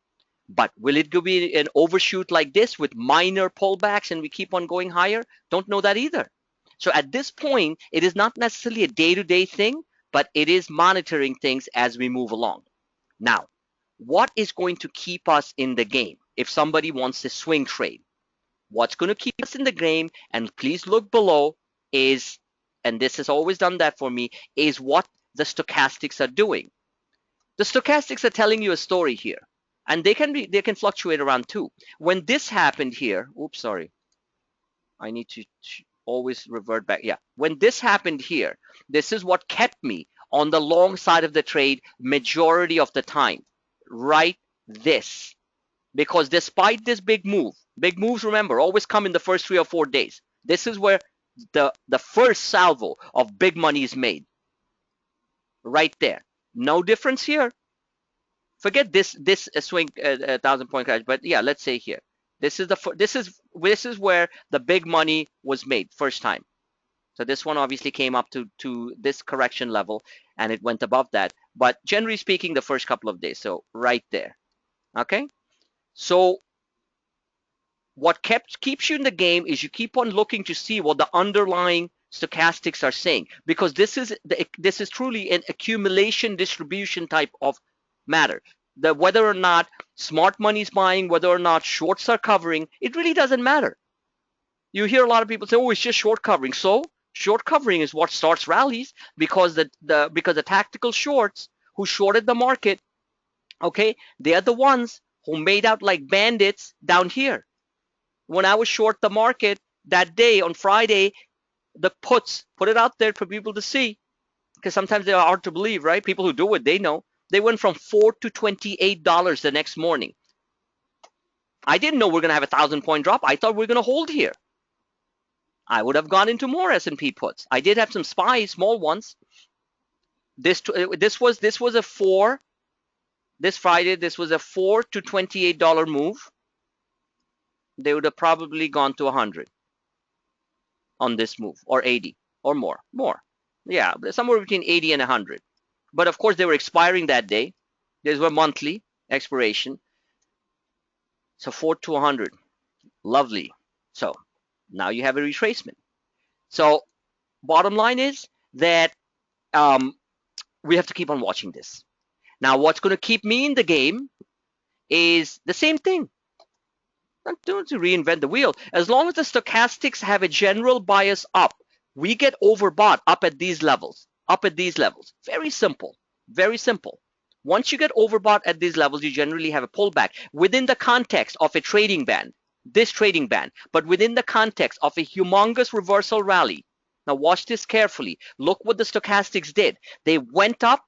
But will it be an overshoot like this with minor pullbacks and we keep on going higher? Don't know that either. So at this point, it is not necessarily a day-to-day thing, but it is monitoring things as we move along. Now, what is going to keep us in the game if somebody wants to swing trade? What's going to keep us in the game, and please look below, is, and this has always done that for me, is what the stochastics are doing. The stochastics are telling you a story here, and they can fluctuate around too. When this happened here, oops, sorry, I need to always revert back. Yeah, when this happened here, this is what kept me on the long side of the trade majority of the time. Right, this, because despite this big moves, remember, always come in the first 3 or 4 days. This is where the first salvo of big money is made. Right there. No difference here. Forget this swing 1,000-point crash, but yeah, let's say here. This is where the big money was made first time. So this one obviously came up to this correction level, and it went above that. But generally speaking, the first couple of days. So right there. Okay. So what keeps you in the game is you keep on looking to see what the underlying stochastics are saying, because this is truly an accumulation distribution type of matter. Whether or not smart money is buying, whether or not shorts are covering, it really doesn't matter. You hear a lot of people say, "Oh, it's just short covering." So short covering is what starts rallies, because the tactical shorts who shorted the market, okay, they are the ones who made out like bandits down here. When I was short the market that day on Friday, the puts, put it out there for people to see, because sometimes they're hard to believe, right? People who do it, they know. They went from $4 to $28 the next morning. I didn't know we're going to have a 1,000-point drop. I thought we were going to hold here. I would have gone into more S&P puts. I did have some SPY, small ones. This was a 4. This Friday, this was a $4 to $28 move. They would have probably gone to 100 on this move, or 80 or more. Yeah, somewhere between 80 and 100. But of course, they were expiring that day. These were monthly expiration. So 4 to 100. Lovely. So Now you have a retracement. So bottom line is that we have to keep on watching this. Now, what's going to keep me in the game is the same thing. Not doing to reinvent the wheel. As long as the stochastics have a general bias up, we get overbought up at these levels. Up at these levels. Very simple. Very simple. Once you get overbought at these levels, you generally have a pullback within the context of a trading band, this trading band, but within the context of a humongous reversal rally. Now watch this carefully. Look what the stochastics did. They went up,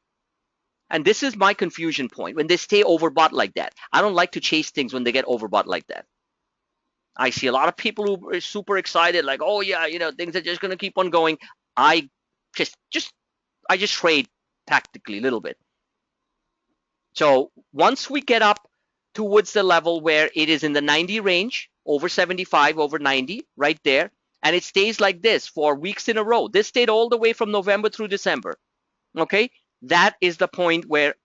and this is my confusion point, when they stay overbought like that. I don't like to chase things when they get overbought like that. I see a lot of people who are super excited, like, oh yeah, you know, things are just going to keep on going. I just trade tactically a little bit. So once we get up towards the level where it is in the 90 range, over 75, over 90, right there, and it stays like this for weeks in a row. This stayed all the way from November through December. Okay, that is the point where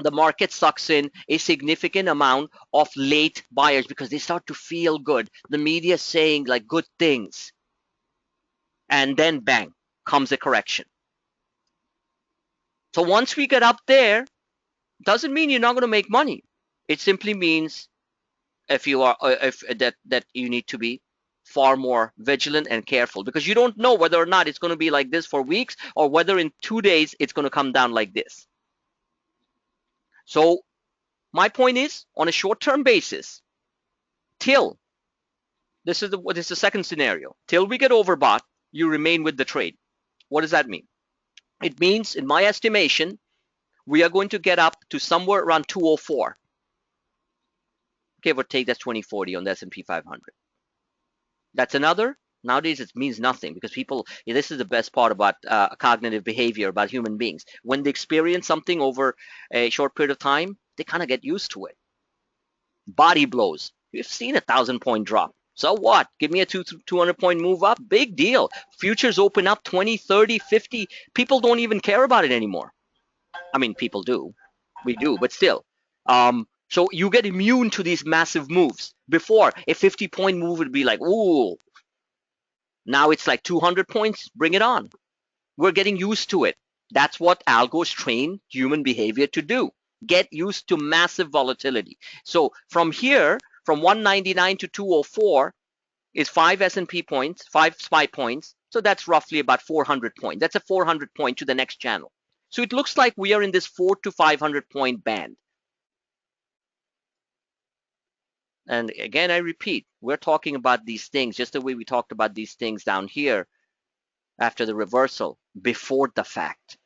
the market sucks in a significant amount of late buyers because they start to feel good. The media is saying like good things. And then bang, comes a correction. So once we get up there, doesn't mean you're not going to make money. It simply means if you are that you need to be far more vigilant and careful, because you don't know whether or not it's going to be like this for weeks or whether in 2 days it's going to come down like this. So my point is, on a short-term basis, till this is the second scenario, till we get overbought, you remain with the trade. What does that mean? It means, in my estimation, we are going to get up to somewhere around 204. Give or take, that's 2040 on the S&P 500. That's another. Nowadays, it means nothing because people, this is the best part about cognitive behavior, about human beings. When they experience something over a short period of time, they kind of get used to it. Body blows. We've seen a 1,000-point drop. So what? Give me a 200-point move up. Big deal. Futures open up 20, 30, 50. People don't even care about it anymore. I mean, people do. We do, but still. So you get immune to these massive moves. Before, a 50-point move would be like, ooh. Now it's like 200 points. Bring it on. We're getting used to it. That's what algos train human behavior to do. Get used to massive volatility. So from here, from 199 to 204 is 5 S&P points, 5 SPY points. So that's roughly about 400 points. That's a 400 point to the next channel. So it looks like we are in this 400 to 500 point band. And again, I repeat, we're talking about these things just the way we talked about these things down here after the reversal, before the fact.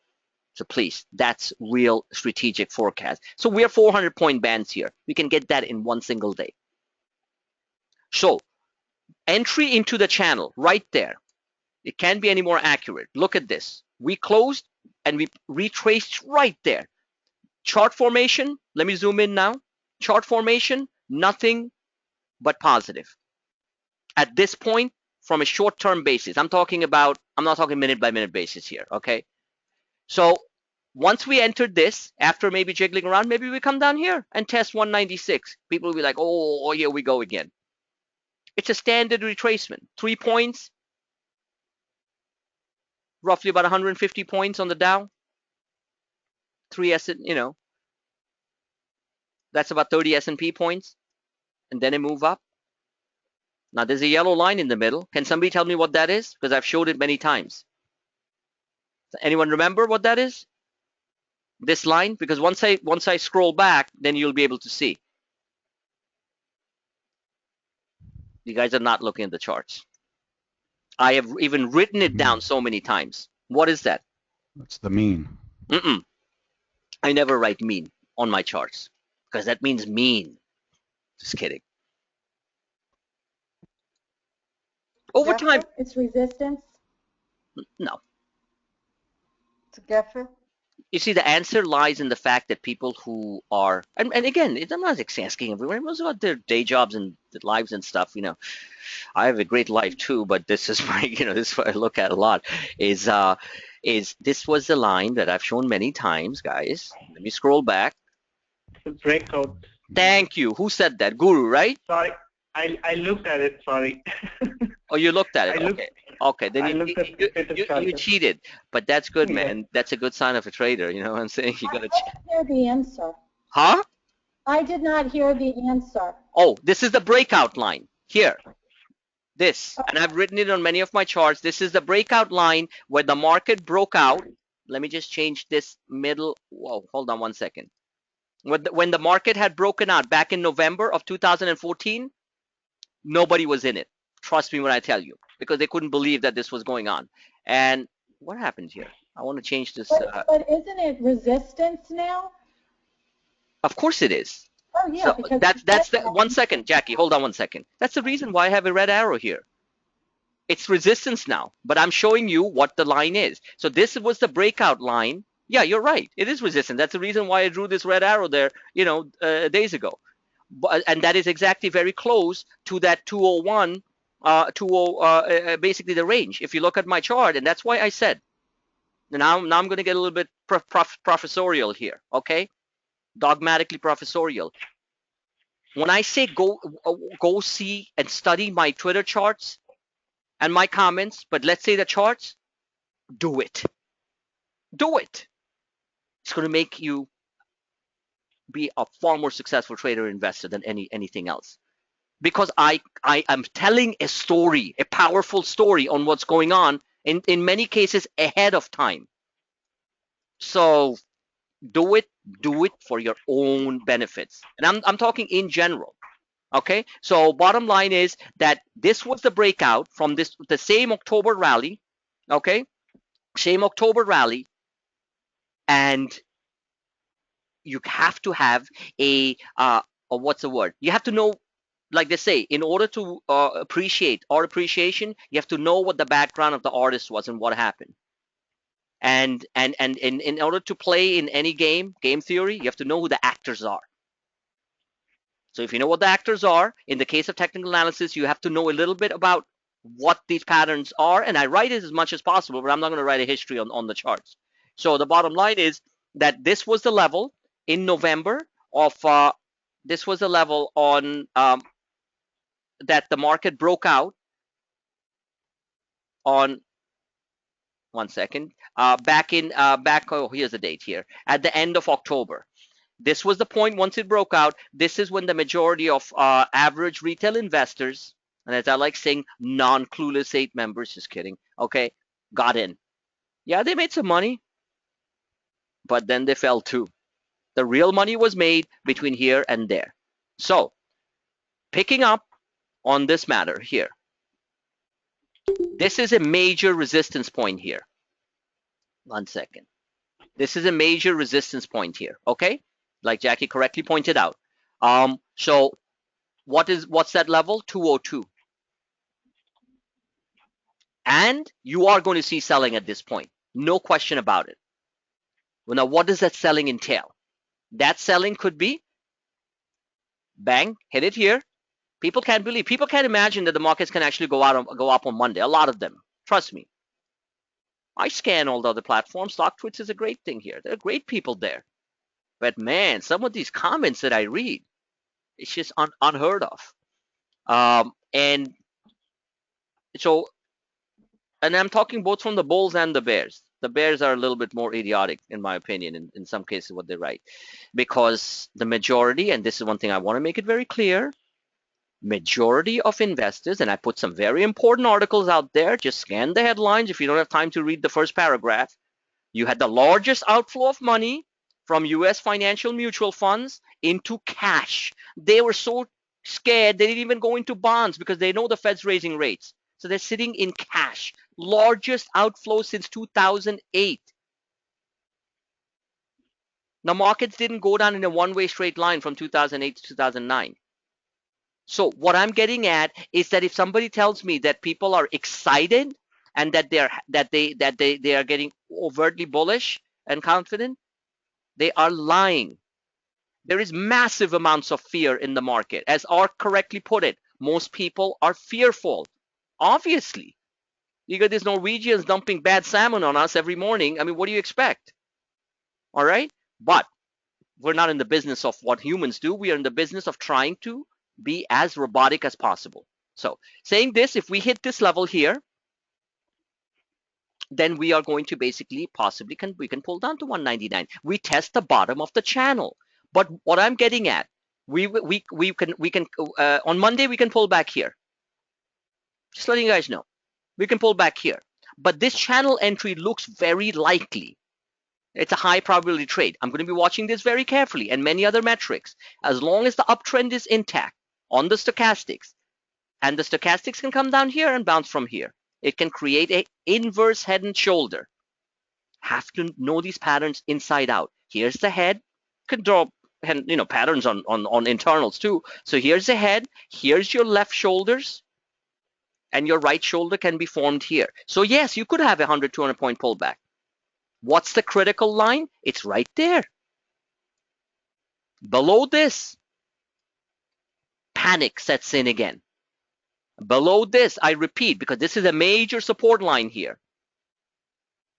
So please, that's real strategic forecast. So we are 400-point bands here. We can get that in one single day. So entry into the channel right there. It can't be any more accurate. Look at this. We closed and we retraced right there. Chart formation, let me zoom in now. Chart formation, nothing but positive. At this point, from a short-term basis, I'm not talking minute-by-minute basis here, okay? So once we entered this, after maybe jiggling around, maybe we come down here and test 196. People will be like, oh, here we go again. It's a standard retracement. 3 points, roughly about 150 points on the Dow. 3 that's about 30 S&P points, and then a move up. Now there's a yellow line in the middle. Can somebody tell me what that is? Because I've showed it many times. Anyone remember what that is? This line? Because once I scroll back, then you'll be able to see. You guys are not looking at the charts. I have even written it down so many times. What is that? That's the mean. I never write mean on my charts because that means mean. Just kidding. Over time. It's resistance? No. It's a gaffer. You see, the answer lies in the fact that people who are, and again, I'm not asking everyone, it's about their day jobs and lives and stuff, you know. I have a great life too, but this is my, this is what I look at a lot, is this was the line that I've shown many times, guys. Let me scroll back. The breakout. Thank you. Who said that? Guru, right? Sorry, I looked at it, sorry. Oh, you looked at it. I looked. Okay. Okay. Then I you looked at the status you chart. cheated, but that's good, Yeah. man. That's a good sign of a trader. You know what I'm saying? You I gotta. didn't hear the answer. Huh? I did not hear the answer. Oh, this is the breakout line here. This, and I've written it on many of my charts. This is the breakout line where the market broke out. Let me just change this middle. Whoa, hold on one second. When the market had broken out back in November of 2014, nobody was in it. Trust me when I tell you, because they couldn't believe that this was going on. And what happened here? I want to change this. But isn't it resistance now? Of course it is. Oh, yeah, So because that's the 1 second, Jackie. Hold on 1 second. That's the reason why I have a red arrow here. It's resistance now, but I'm showing you what the line is. So this was the breakout line. Yeah, you're right. It is resistance. That's the reason why I drew this red arrow there, days ago. And that is exactly very close to that 201, basically the range. If you look at my chart, and that's why I said. Now I'm going to get a little bit professorial here, okay? Dogmatically professorial. When I say go see and study my Twitter charts and my comments, but let's say the charts, do it. Do it. It's going to make you be a far more successful trader investor than anything else. Because I am telling a story, a powerful story on what's going on in many cases ahead of time. So do it for your own benefits. And I'm talking in general. Okay, so bottom line is that this was the breakout from the same October rally. Okay, same October rally, and you have to have a what's the word? You have to know, like they say, in order to appreciate art appreciation, you have to know what the background of the artist was and what happened. And in order to play in any game theory, you have to know who the actors are. So if you know what the actors are, in the case of technical analysis, you have to know a little bit about what these patterns are. And I write it as much as possible, but I'm not going to write a history on the charts. So the bottom line is that this was the level in November of, this was the level on that the market broke out on, 1 second, oh, here's the date here, at the end of October. This was the point. Once it broke out, this is when the majority of average retail investors, and as I like saying, non-clueless 8 members, just kidding, okay, got in. Yeah, they made some money, but then they fell too. The real money was made between here and there. So picking up on this matter here, this is a major resistance point here. 1 second. This is a major resistance point here, okay? Like Jackie correctly pointed out. So what's that level? 202. And you are going to see selling at this point. No question about it. Well, now what does that selling entail? That selling could be bang, hit it here. People can't imagine that the markets can actually go up on Monday. A lot of them. Trust me. I scan all the other platforms. StockTwits is a great thing here. There are great people there. But man, some of these comments that I read, it's just unheard of. And so, and I'm talking both from the bulls and the bears. The bears are a little bit more idiotic, in my opinion, in some cases, what they write. Because the majority, and this is one thing I want to make it very clear, majority of investors, and I put some very important articles out there, just scan the headlines if you don't have time to read the first paragraph. You had the largest outflow of money from US financial mutual funds into cash. They were so scared they didn't even go into bonds because they know the Fed's raising rates. So they're sitting in cash. Largest outflow since 2008. The markets didn't go down in a one-way straight line from 2008 to 2009. So what I'm getting at is that if somebody tells me that people are excited and that they are getting overtly bullish and confident, they are lying. There is massive amounts of fear in the market. As Art correctly put it, most people are fearful. Obviously, you got these Norwegians dumping bad salmon on us every morning. I mean, what do you expect? All right, but we're not in the business of what humans do. We are in the business of trying to be as robotic as possible. So saying this, if we hit this level here, then we are going to basically possibly we can pull down to 199. We test the bottom of the channel. But what I'm getting at, we can on Monday we can pull back here. Just letting you guys know, we can pull back here. But this channel entry looks very likely. It's a high probability trade. I'm going to be watching this very carefully and many other metrics. As long as the uptrend is intact on the stochastics, and the stochastics can come down here and bounce from here. It can create an inverse head and shoulder. Have to know these patterns inside out. Here's the head. Could draw patterns on internals too. So here's the head. Here's your left shoulders. And your right shoulder can be formed here. So yes, you could have a 100, 200 point pullback. What's the critical line? It's right there. Below this, panic sets in again. Below this, I repeat, because this is a major support line here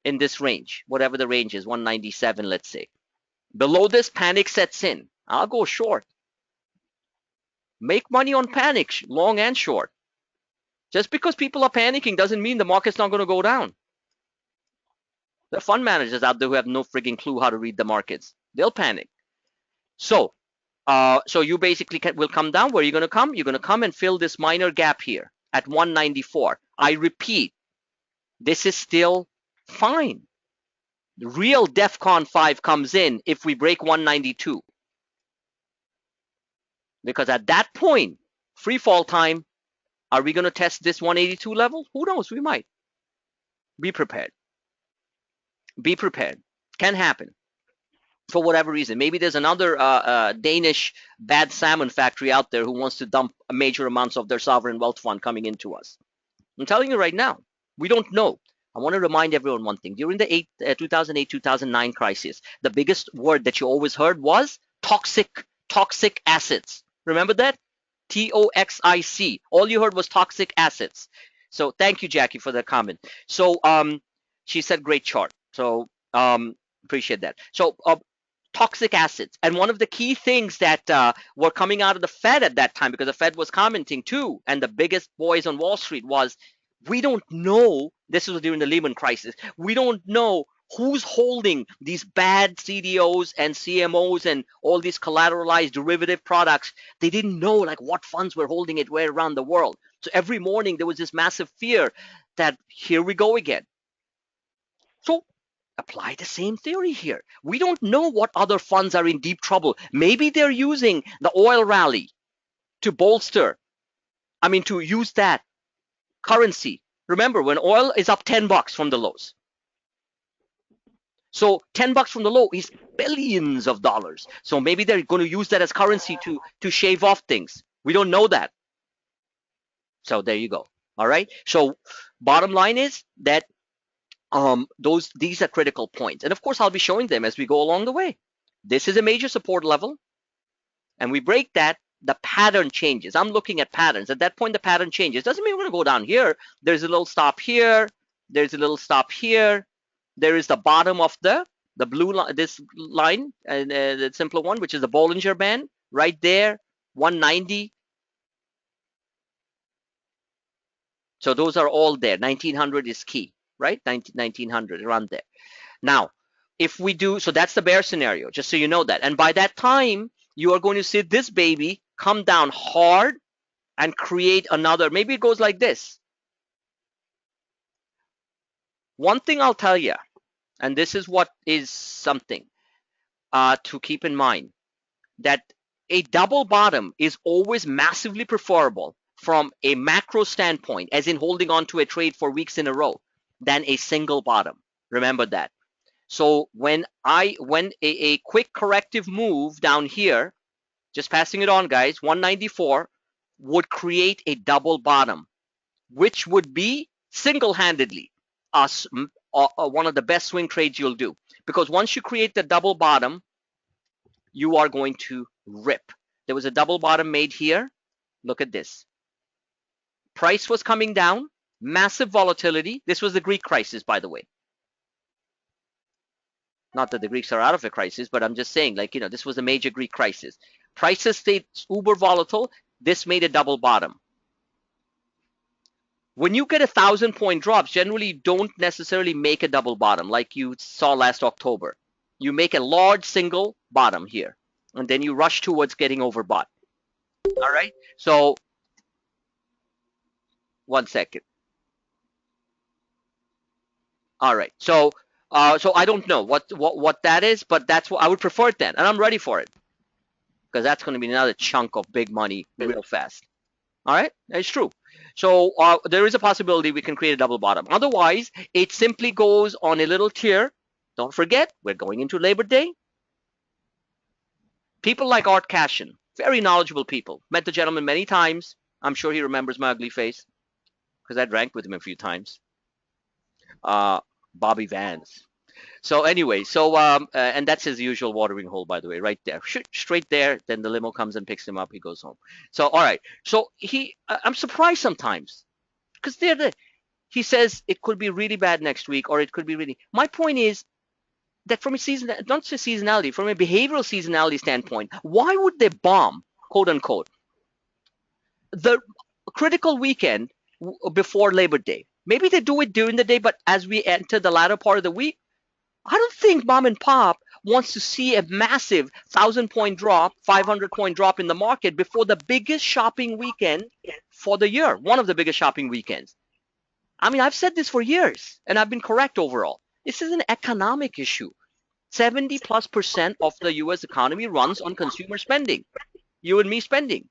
in this range, whatever the range is, 197, let's say. Below this, panic sets in. I'll go short. Make money on panic, long and short. Just because people are panicking doesn't mean the market's not going to go down. There are fund managers out there who have no frigging clue how to read the markets. They'll panic. So you basically will come down. Where are you going to come? You're going to come and fill this minor gap here at 194. I repeat, this is still fine. The real DEFCON 5 comes in if we break 192. Because at that point, free fall time, are we going to test this 182 level? Who knows? We might. Be prepared. Be prepared. Can happen. For whatever reason. Maybe there's another Danish bad salmon factory out there who wants to dump major amounts of their sovereign wealth fund coming into us. I'm telling you right now, we don't know. I want to remind everyone one thing. During the 2008-2009 crisis, the biggest word that you always heard was toxic assets. Remember that? TOXIC. All you heard was toxic assets. So thank you, Jackie, for the comment. So she said great chart. So appreciate that. So toxic assets. And one of the key things that were coming out of the Fed at that time, because the Fed was commenting too, and the biggest boys on Wall Street was, we don't know, this was during the Lehman crisis, we don't know who's holding these bad CDOs and CMOs and all these collateralized derivative products. They didn't know like what funds were holding it where around the world. So every morning there was this massive fear that here we go again. So apply the same theory here. We don't know what other funds are in deep trouble. Maybe they're using the oil rally to to use that currency. Remember, when oil is up $10 from the lows. So $10 from the low is billions of dollars. So maybe they're going to use that as currency to shave off things. We don't know that. So there you go. All right. So bottom line is that these are critical points. And of course, I'll be showing them as we go along the way. This is a major support level. And we break that, the pattern changes. I'm looking at patterns. At that point, the pattern changes. Doesn't mean we're going to go down here. There's a little stop here. There's a little stop here. There is the bottom of the blue line, this line, and the simpler one, which is the Bollinger Band, right there, 190. So those are all there. 1900 is key, right? 1900, around there. Now, if we do, so that's the bear scenario, just so you know that. And by that time, you are going to see this baby come down hard and create another, maybe it goes like this. One thing I'll tell you, and this is what is something to keep in mind, that a double bottom is always massively preferable from a macro standpoint, as in holding on to a trade for weeks in a row, than a single bottom. Remember that. So when a quick corrective move down here, just passing it on, guys, 194 would create a double bottom, which would be single-handedly one of the best swing trades you'll do. Because once you create the double bottom, you are going to rip. There was a double bottom made here. Look at this. Price was coming down, massive volatility. This was the Greek crisis, by the way. Not that the Greeks are out of a crisis, but I'm just saying, like, this was a major Greek crisis. Prices stayed uber volatile. This made a double bottom. When you get 1,000-point drops, generally don't necessarily make a double bottom like you saw last October. You make a large single bottom here, and then you rush towards getting overbought. All right. So 1 second. All right. So so I don't know what that is, but that's what I would prefer it then, and I'm ready for it because that's going to be another chunk of big money real fast. All right, it's true. So there is a possibility we can create a double bottom. Otherwise, it simply goes on a little tier. Don't forget, we're going into Labor Day. People like Art Cashin, very knowledgeable people. Met the gentleman many times. I'm sure he remembers my ugly face because I drank with him a few times. Bobby Vance. So anyway, so and that's his usual watering hole, by the way, right there, straight there. Then the limo comes and picks him up. He goes home. So all right. So I'm surprised sometimes because he says it could be really bad next week, or it could be really. My point is that from a season, not just seasonality, from a behavioral seasonality standpoint, why would they bomb, quote unquote, the critical weekend before Labor Day? Maybe they do it during the day, but as we enter the latter part of the week, I don't think mom and pop wants to see a massive 1,000-point drop, 500-point drop in the market before the biggest shopping weekend for the year, one of the biggest shopping weekends. I mean, I've said this for years, and I've been correct overall. This is an economic issue. 70+% of the U.S. economy runs on consumer spending, you and me spending.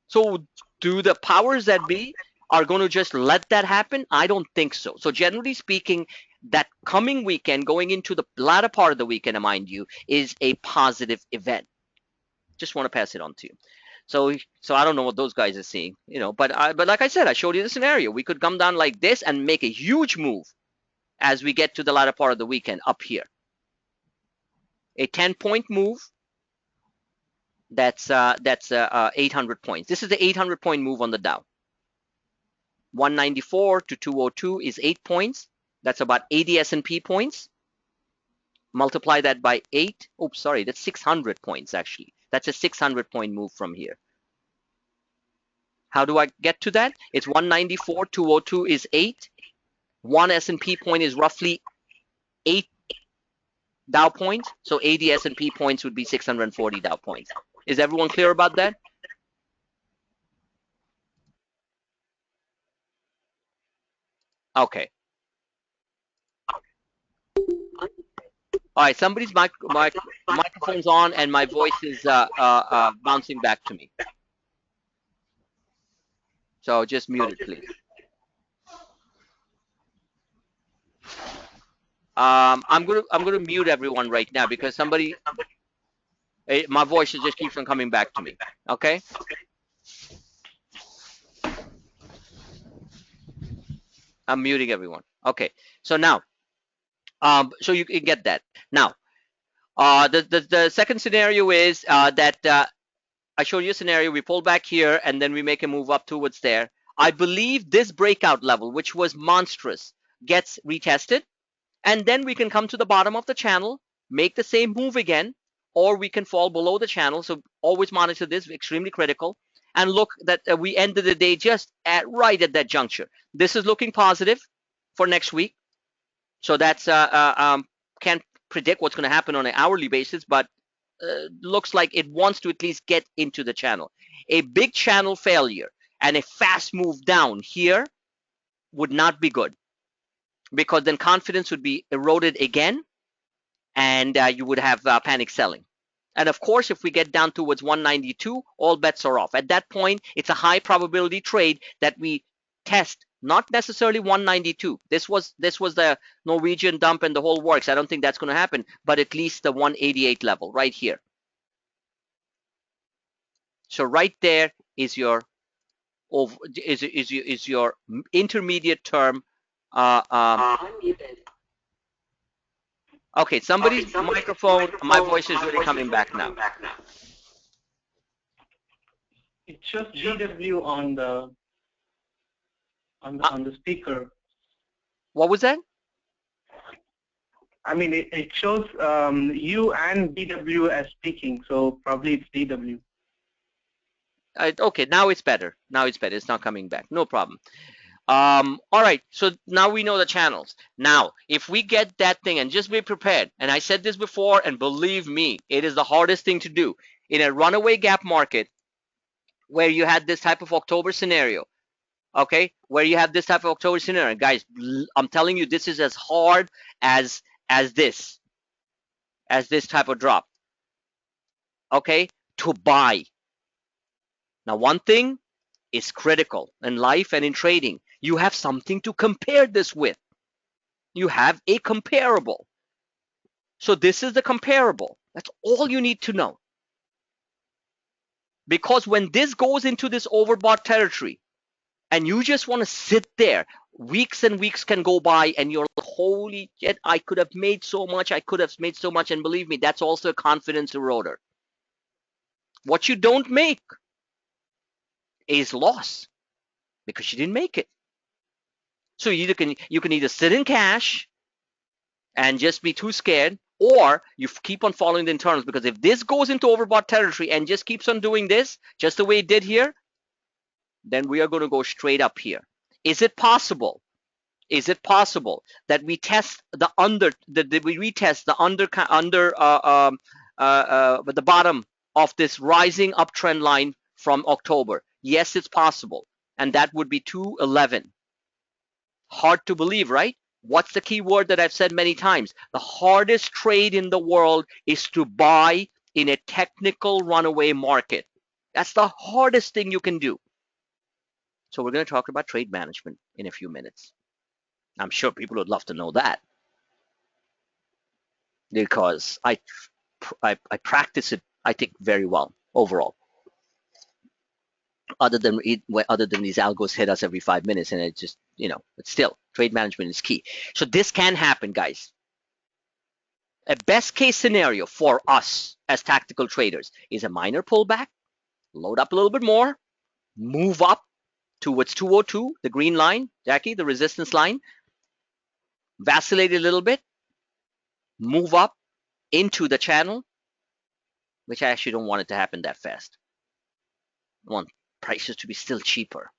So do the powers that be are going to just let that happen? I don't think so. So generally speaking, that coming weekend, going into the latter part of the weekend, mind you, is a positive event. Just want to pass it on to you. So I don't know what those guys are seeing, but like I said, I showed you the scenario. We could come down like this and make a huge move as we get to the latter part of the weekend up here. A 10-point move. That's 800 points. This is the 800-point move on the Dow. 194 to 202 is 8 points. That's about 80 S&P points. Multiply that by 8. Oops, sorry, that's 600 points actually. That's a 600-point move from here. How do I get to that? It's 194, 202 is 8. 1 S&P point is roughly 8 Dow points. So 80 S&P points would be 640 Dow points. Is everyone clear about that? Okay. All right, somebody's microphone's on and my voice is bouncing back to me. So just mute it, please. I'm gonna mute everyone right now because my voice just keeps on coming back to me. Okay. I'm muting everyone. Okay. So now, so you can get that. Now, the second scenario is that I showed you a scenario. We pull back here and then we make a move up towards there. I believe this breakout level, which was monstrous, gets retested, and then we can come to the bottom of the channel, make the same move again, or we can fall below the channel. So always monitor this, extremely critical, and look that we ended the day just right at that juncture. This is looking positive for next week. So that's can't predict what's going to happen on an hourly basis, but looks like it wants to at least get into the channel. A big channel failure and a fast move down here would not be good, because then confidence would be eroded again, and you would have panic selling. And of course, if we get down towards 192, all bets are off. At that point, it's a high probability trade that we test, not necessarily 192. This was the Norwegian dump and the whole works. I don't think that's going to happen, but at least the 188 level right here. So right there is your your intermediate term. Okay, somebody's microphone. My voice is really coming back now. It shows GW on the speaker. What was that? I mean, it shows you and DW as speaking, so probably it's DW. Okay, now it's better. Now it's better. It's not coming back. No problem. All right, so now we know the channels. Now, if we get that thing, and just be prepared, and I said this before, and believe me, it is the hardest thing to do. In a runaway gap market where you had this type of October scenario, okay, where you have this type of October scenario, guys, I'm telling you, this is as hard as this type of drop, okay, to buy. Now, one thing is critical in life and in trading. You have something to compare this with. You have a comparable. So this is the comparable. That's all you need to know. Because when this goes into this overbought territory and you just want to sit there, weeks and weeks can go by and you're like, holy shit, I could have made so much, I could have made so much. And believe me, that's also a confidence eroder. What you don't make is loss because you didn't make it. So you can either sit in cash and just be too scared, or you keep on following the internals, because if this goes into overbought territory and just keeps on doing this just the way it did here, then we are going to go straight up here. Is it possible? Is it possible that we test the under, that we retest the the bottom of this rising uptrend line from October? Yes, it's possible, and that would be 211. Hard to believe, right? What's the key word that I've said many times? The hardest trade in the world is to buy in a technical runaway market. That's the hardest thing you can do. So we're going to talk about trade management in a few minutes. I'm sure people would love to know that, because I practice it, I think, very well overall. Other than these algos hit us every 5 minutes, and it just, but still, trade management is key. So this can happen, guys. A best case scenario for us as tactical traders is a minor pullback, load up a little bit more, move up towards 202, the green line, Jackie, the resistance line, vacillate a little bit, move up into the channel, which I actually don't want it to happen that fast. I want prices to be still cheaper.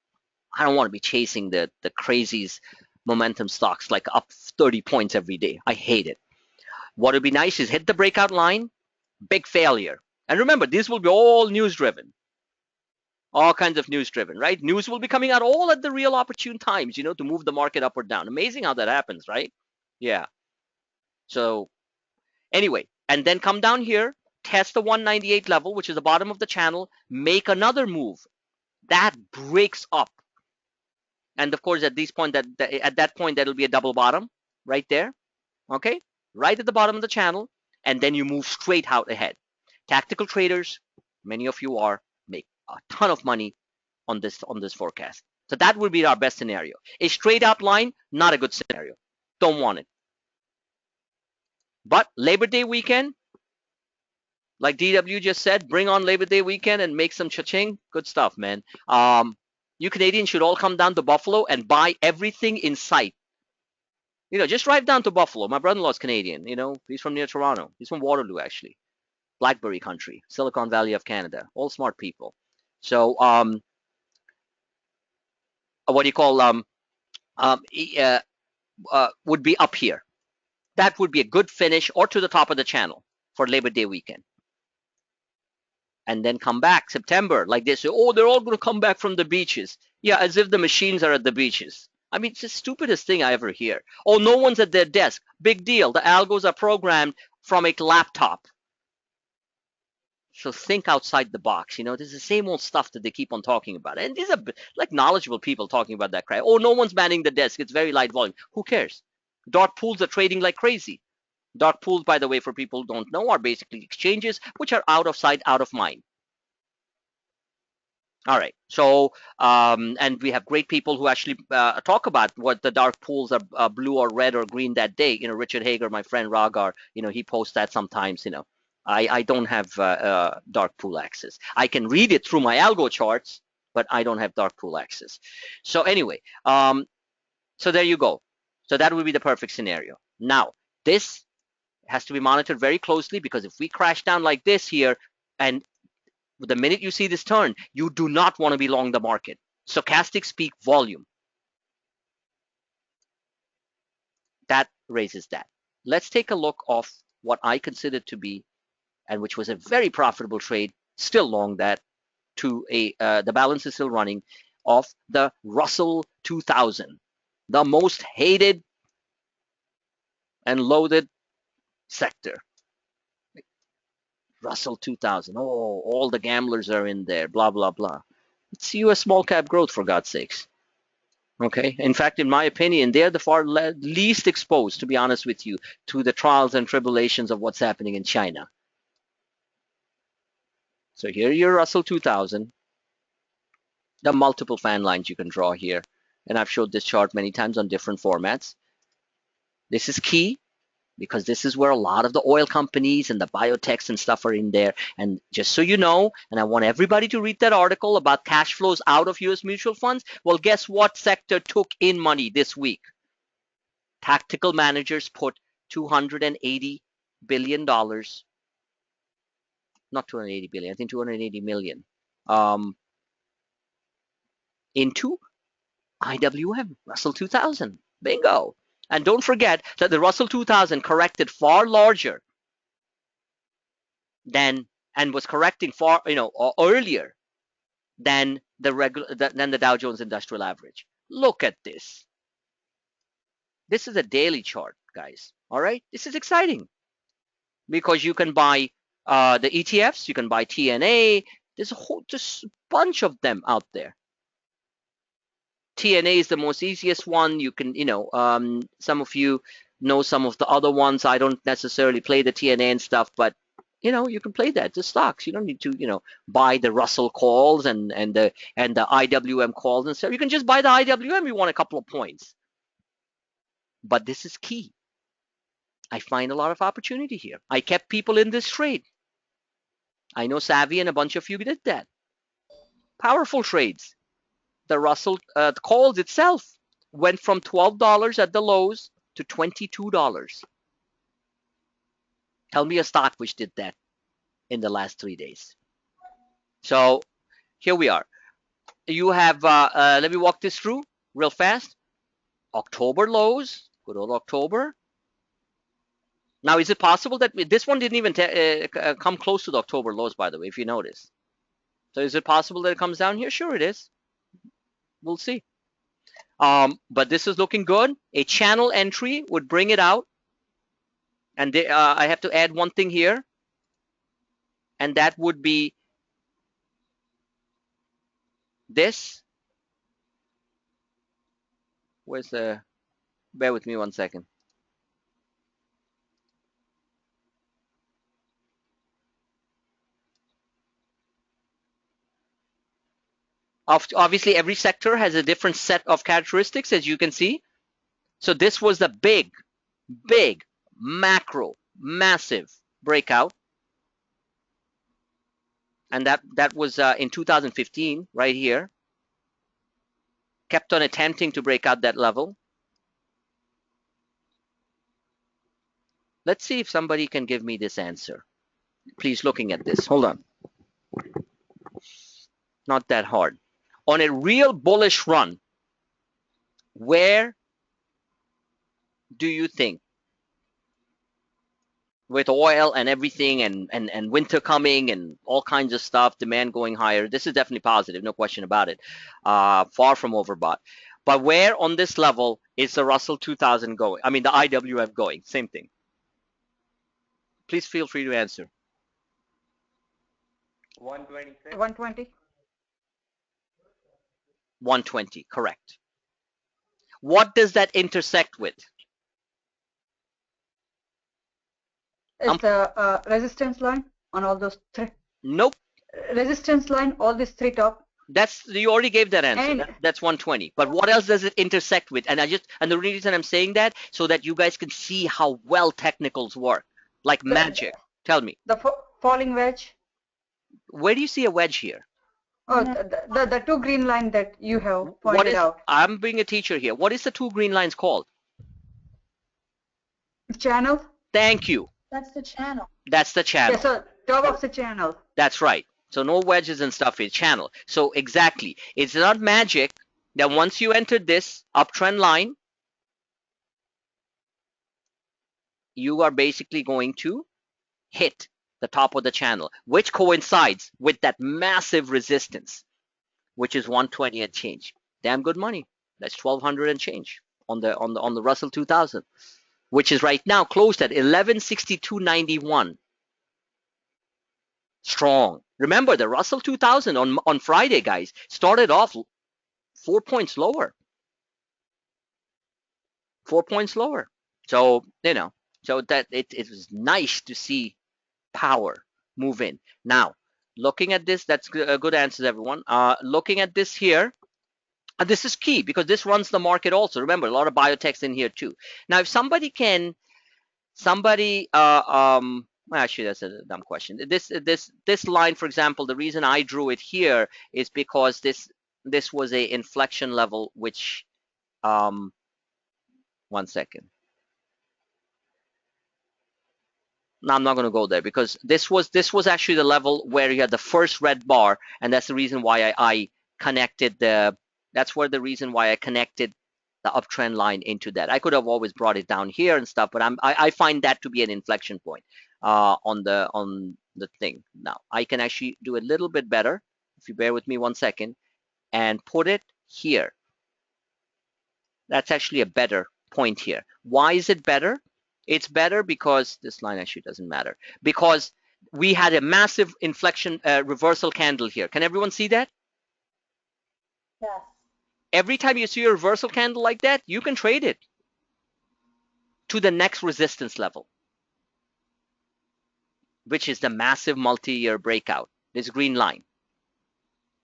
I don't want to be chasing the crazies momentum stocks like up 30 points every day. I hate it. What would be nice is hit the breakout line, big failure. And remember, this will be all news driven. All kinds of news driven, right? News will be coming out all at the real opportune times, to move the market up or down. Amazing how that happens, right? Yeah. So anyway, and then come down here, test the 198 level, which is the bottom of the channel, make another move. That breaks up. And of course, at that point, that'll be a double bottom right there. Okay, right at the bottom of the channel, and then you move straight out ahead. Tactical traders, many of you make a ton of money on this forecast. So that would be our best scenario. A straight out line, not a good scenario. Don't want it. But Labor Day weekend, like DW just said, bring on Labor Day weekend and make some cha-ching. Good stuff, man. You Canadians should all come down to Buffalo and buy everything in sight. Just drive down to Buffalo. My brother-in-law's Canadian. He's from near Toronto. He's from Waterloo, actually. Blackberry country, Silicon Valley of Canada. All smart people. So, what do you call, would be up here. That would be a good finish, or to the top of the channel for Labor Day weekend. And then come back September, like they say, oh, they're all going to come back from the beaches. Yeah, as if the machines are at the beaches. I mean, it's the stupidest thing I ever hear. Oh, no one's at their desk. Big deal. The algos are programmed from a laptop. So think outside the box. This is the same old stuff that they keep on talking about. And these are like knowledgeable people talking about that crap. Oh, no one's manning the desk. It's very light volume. Who cares? Dark pools are trading like crazy. Dark pools, by the way, for people who don't know, are basically exchanges which are out of sight, out of mind. All right. So, and we have great people who actually talk about what the dark pools are, blue or red or green that day. Richard Hager, my friend Ragar, he posts that sometimes. I don't have dark pool access. I can read it through my algo charts, but I don't have dark pool access. So anyway, so there you go. So that would be the perfect scenario. Now, this has to be monitored very closely, because if we crash down like this here, and the minute you see this turn, you do not want to be long the market. Stochastics speak volume. raises that. Let's take a look of what I consider to be, and which was a very profitable trade, still long that, to the balance is still running, of the Russell 2000, the most hated and loathed sector. Russell 2000. Oh, all the gamblers are in there, blah, blah, blah. It's US small cap growth, for God's sakes. Okay. In fact, in my opinion, they're the far least exposed, to be honest with you, to the trials and tribulations of what's happening in China. So here your Russell 2000. The multiple fan lines you can draw here. And I've showed this chart many times on different formats. This is key because this is where a lot of the oil companies and the biotechs and stuff are in there. And just so you know, and I want everybody to read that article about cash flows out of US mutual funds. Well, guess what sector took in money this week? Tactical managers put $280 billion, not 280 billion, I think 280 million, into IWM, Russell 2000. Bingo. And don't forget that the Russell 2000 corrected far larger than, and was correcting far, earlier than the Dow Jones Industrial Average. Look at this. This is a daily chart, guys. All right. This is exciting because you can buy the ETFs, you can buy TNA. There's just a bunch of them out there. TNA is the most easiest one. You can, some of you know some of the other ones. I don't necessarily play the TNA and stuff, but you can play that. The stocks. You don't need to, buy the Russell calls and the IWM calls and stuff. You can just buy the IWM. You want a couple of points. But this is key. I find a lot of opportunity here. I kept people in this trade. I know Savvy and a bunch of you did that. Powerful trades. The Russell calls itself went from $12 at the lows to $22. Tell me a stock which did that in the last 3 days. So here we are. You have, let me walk this through real fast. October lows, good old October. Now, is it possible that this one didn't even come close to the October lows, by the way, if you notice? So is it possible that it comes down here? Sure it is. We'll see. But this is looking good. A channel entry would bring it out. And I have to add one thing here. And that would be this. Where's the, bear with me 1 second. Obviously, every sector has a different set of characteristics, as you can see. So this was the big, macro, massive breakout. And that was in 2015, right here. Kept on attempting to break out that level. Let's see if somebody can give me this answer. Please, looking at this. Hold on. Not that hard. On a real bullish run, where do you think, with oil and everything and winter coming and all kinds of stuff, demand going higher, this is definitely positive, no question about it. Far from overbought. But where on this level is the Russell 2000 going? I mean, the IWF going? Same thing. Please feel free to answer. 126. 120. 120, correct. What does that intersect with? Is the resistance line on all those three? Nope. Resistance line, all these three top. You already gave that answer. And that's 120. But what else does it intersect with? And the reason I'm saying that, so that you guys can see how well technicals work, like magic. Tell me. The falling wedge. Where do you see a wedge here? Oh, the two green line that you have pointed out. I'm being a teacher here. What is the two green lines called? Channel. Thank you. That's the channel. That's the channel. Yeah, so top of the channel. That's right. So no wedges and stuff, it's channel. So exactly. It's not magic that once you entered this uptrend line, you are basically going to hit the top of the channel, which coincides with that massive resistance, which is 120 and change. Damn good money. That's 1200 and change on the Russell 2000, which is right now closed at 1162.91. Strong. Remember, the Russell 2000 on Friday, guys, started off 4 points lower. 4 points lower. So, so that it was nice to see power move in. Now, looking at this, that's a good answer, everyone. Looking at this here, this is key because this runs the market also. Remember, a lot of biotechs in here too. Now, if somebody well, actually, that's a dumb question. This line, for example, the reason I drew it here is because this was a inflection level, which, 1 second. No, I'm not going to go there because this was actually the level where you had the first red bar, and that's the reason why I connected the uptrend line into that. I could have always brought it down here and stuff, but I find that to be an inflection point on the thing. Now I can actually do a little bit better if you bear with me 1 second and put it here. That's actually a better point here. Why is it better? It's better because this line actually doesn't matter, because we had a massive inflection reversal candle here. Can everyone see that? Yes. Every time you see a reversal candle like that, you can trade it to the next resistance level, which is the massive multi-year breakout, this green line.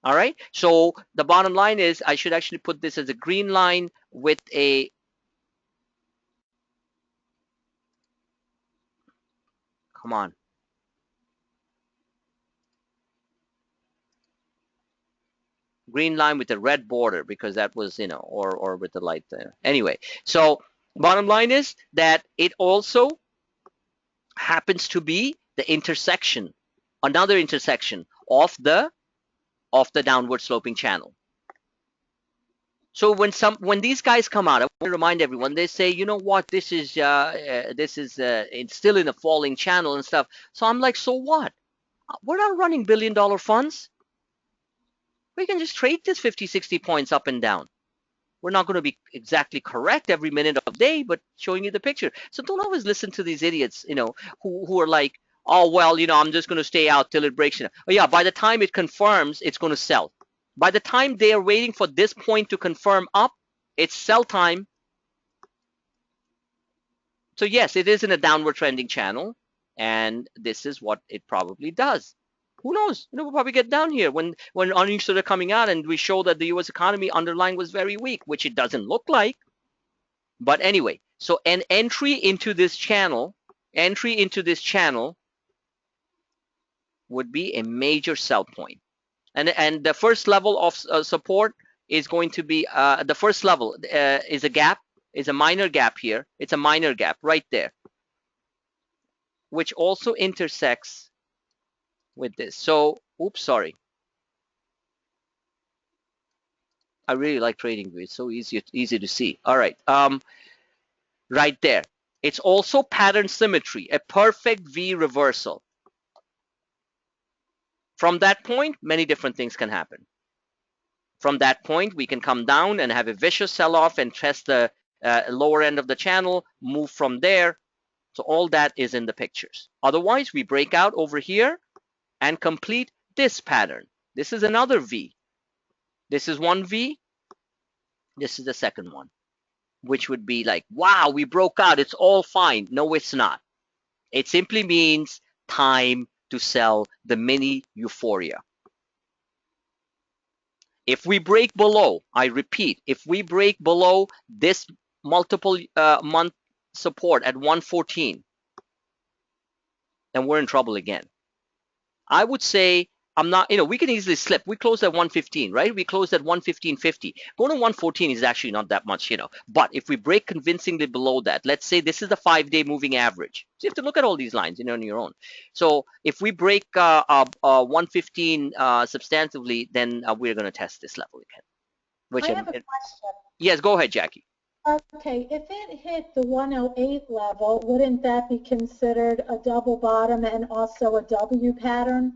All right, so the bottom line is I should actually put this as a green line with a come on. Green line with a red border, because that was, or with the light there. Anyway, so bottom line is that it also happens to be the intersection, another intersection of the downward sloping channel. So when these guys come out, I want to remind everyone, they say, you know what, this is it's still in a falling channel and stuff. So I'm like, so what? We're not running billion-dollar funds. We can just trade this 50, 60 points up and down. We're not going to be exactly correct every minute of the day, but showing you the picture. So don't always listen to these idiots, who are like, oh, well, I'm just going to stay out till it breaks. Oh, yeah, by the time it confirms, it's going to sell. By the time they are waiting for this point to confirm up, it's sell time. So yes, it is in a downward trending channel, and this is what it probably does. Who knows? We'll probably get down here when earnings started coming out and we show that the U.S. economy underlying was very weak, which it doesn't look like. But anyway, so an entry into this channel would be a major sell point. And the first level of support is going to be the first level is a gap, is a minor gap here. It's a minor gap right there, which also intersects with this. So, oops, sorry. I really like TradingView. It's so easy to see. All right, right there. It's also pattern symmetry, a perfect V reversal. From that point, many different things can happen. From that point, we can come down and have a vicious sell-off and test the lower end of the channel, move from there. So all that is in the pictures. Otherwise, we break out over here and complete this pattern. This is another V. This is one V. This is the second one, which would be like, wow, we broke out. It's all fine. No, it's not. It simply means time to sell the mini euphoria. If we break below, I repeat, if we break below this multiple month support at 114, then we're in trouble again. I would say I'm not, we can easily slip. We closed at 115, right? We closed at 115.50. Going to 114 is actually not that much, But if we break convincingly below that, let's say this is the 5-day moving average. So you have to look at all these lines, on your own. So if we break 115 substantively, then we're going to test this level again. I have a question. Yes, go ahead, Jackie. Okay, if it hit the 108 level, wouldn't that be considered a double bottom and also a W pattern?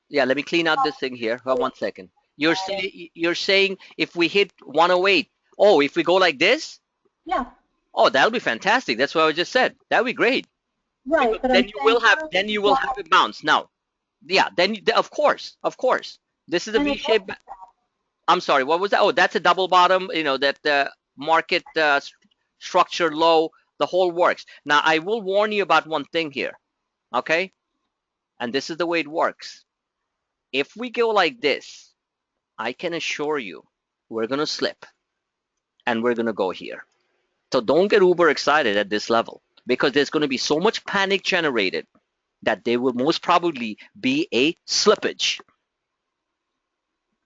Yeah, let me clean out this thing here. Hold on 1 second. You're saying if we hit 108, oh, if we go like this, Yeah, oh, that'll be fantastic. That's what I just said. That'll be great. right, Because but I'm saying how then you will why have it bounce. Now, yeah, then of course. This is a and V it shape. I'm sorry, what was that? Oh, that's a double bottom, that the market structure low, the whole works. Now, I will warn you about one thing here, okay? And this is the way it works. If we go like this, I can assure you we're going to slip and we're going to go here. So don't get uber excited at this level because there's going to be so much panic generated that there will most probably be a slippage.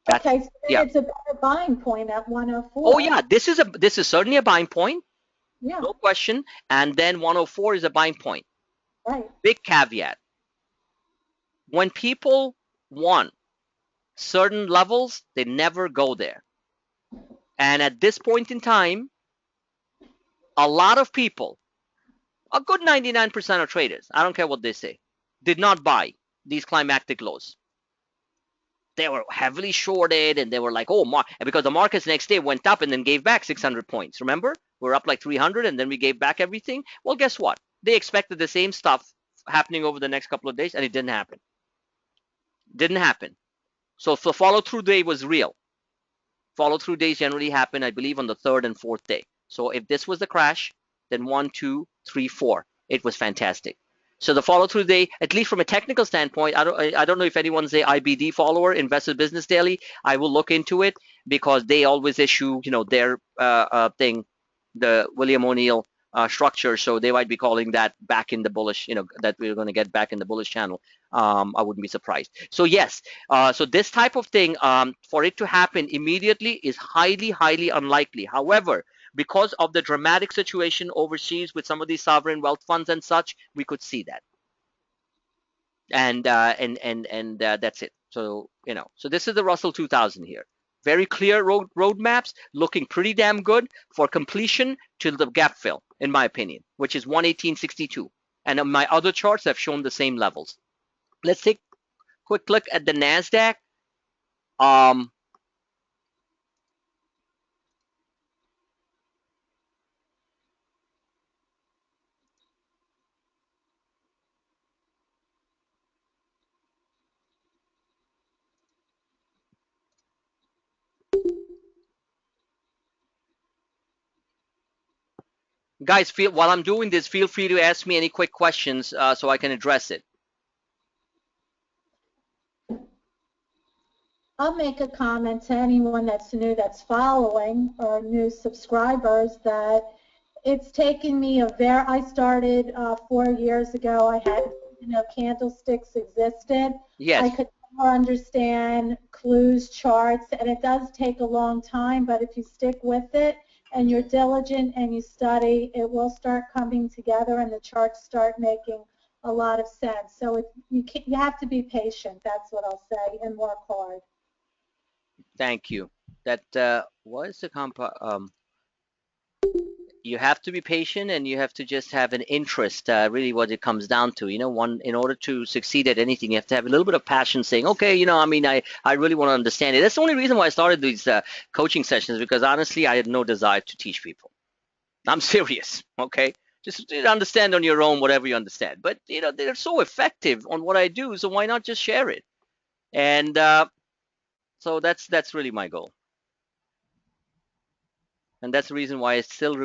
Okay, so then Yeah. it's a better buying point at 104. Oh yeah, this is certainly a buying point, Yeah, no question. And then 104 is a buying point. right. Big caveat. When people want certain levels, they never go there. And at this point in time, a lot of people, a good 99% of traders, I don't care what they say, did not buy these climactic lows. They were heavily shorted and they were like, oh, because the markets next day went up and then gave back 600 points. Remember? We're up like 300 and then we gave back everything. Well, guess what? They expected the same stuff happening over the next couple of days and it didn't happen. Didn't happen. So the follow through day was real. Follow through days generally happen, I believe, on the third and fourth day. So if this was the crash, then 1, 2, 3, 4. It was fantastic. So the follow through day, at least from a technical standpoint, I don't know if anyone's a IBD follower, Investor Business Daily. I will look into it because they always issue, their thing, the William O'Neill structure. So they might be calling that back in the bullish, that we're going to get back in the bullish channel. I wouldn't be surprised. So yes, so this type of thing, for it to happen immediately is highly, highly unlikely. However, because of the dramatic situation overseas with some of these sovereign wealth funds and such, we could see that. And that's it. So so this is the Russell 2000 here. Very clear roadmaps, looking pretty damn good for completion to the gap fill, in my opinion, which is 118.62. And my other charts have shown the same levels. Let's take a quick look at the NASDAQ. Guys, while I'm doing this, feel free to ask me any quick questions so I can address it. I'll make a comment to anyone that's new that's following or new subscribers that it's taken me I started 4 years ago. I had candlesticks existed. Yes. I could never understand clues, charts, and it does take a long time, but if you stick with it and you're diligent and you study, it will start coming together and the charts start making a lot of sense. So you have to be patient, that's what I'll say, and work hard. Thank you. That what is the you have to be patient and you have to just have an interest, really what it comes down to. In order to succeed at anything, you have to have a little bit of passion saying, okay, I really want to understand it. That's the only reason why I started these coaching sessions, because honestly, I had no desire to teach people. I'm serious, okay? Just understand on your own whatever you understand. But, they're so effective on what I do, so why not just share it? And so that's really my goal. And that's the reason why I still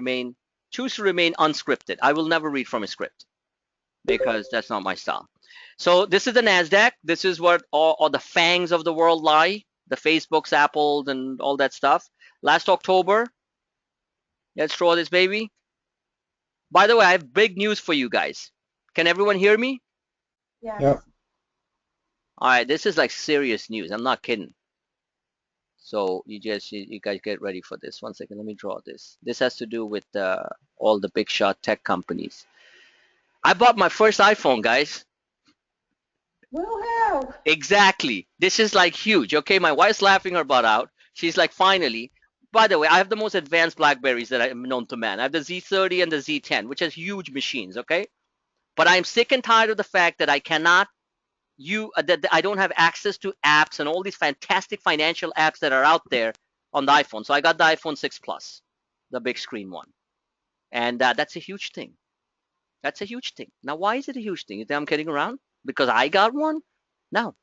choose to remain unscripted. I will never read from a script because that's not my style. So this is the NASDAQ. This is what all the fangs of the world lie, the Facebooks, Apples, and all that stuff. Last October, let's draw this baby. By the way, I have big news for you guys. Can everyone hear me? Yeah. Yep. All right, this is like serious news. I'm not kidding. So you guys get ready for this. 1 second, let me draw this. This has to do with all the big shot tech companies. I bought my first iPhone, guys. Woohoo! Exactly. This is like huge. Okay, my wife's laughing her butt out. She's like, finally. By the way, I have the most advanced Blackberries that I am known to man. I have the Z30 and the Z10, which has huge machines, okay? But I'm sick and tired of the fact that I cannot that I don't have access to apps and all these fantastic financial apps that are out there on the iPhone. So I got the iPhone 6 Plus, the big screen one. And that's a huge thing. That's a huge thing. Now, why is it a huge thing? You think I'm kidding around? Because I got one? No.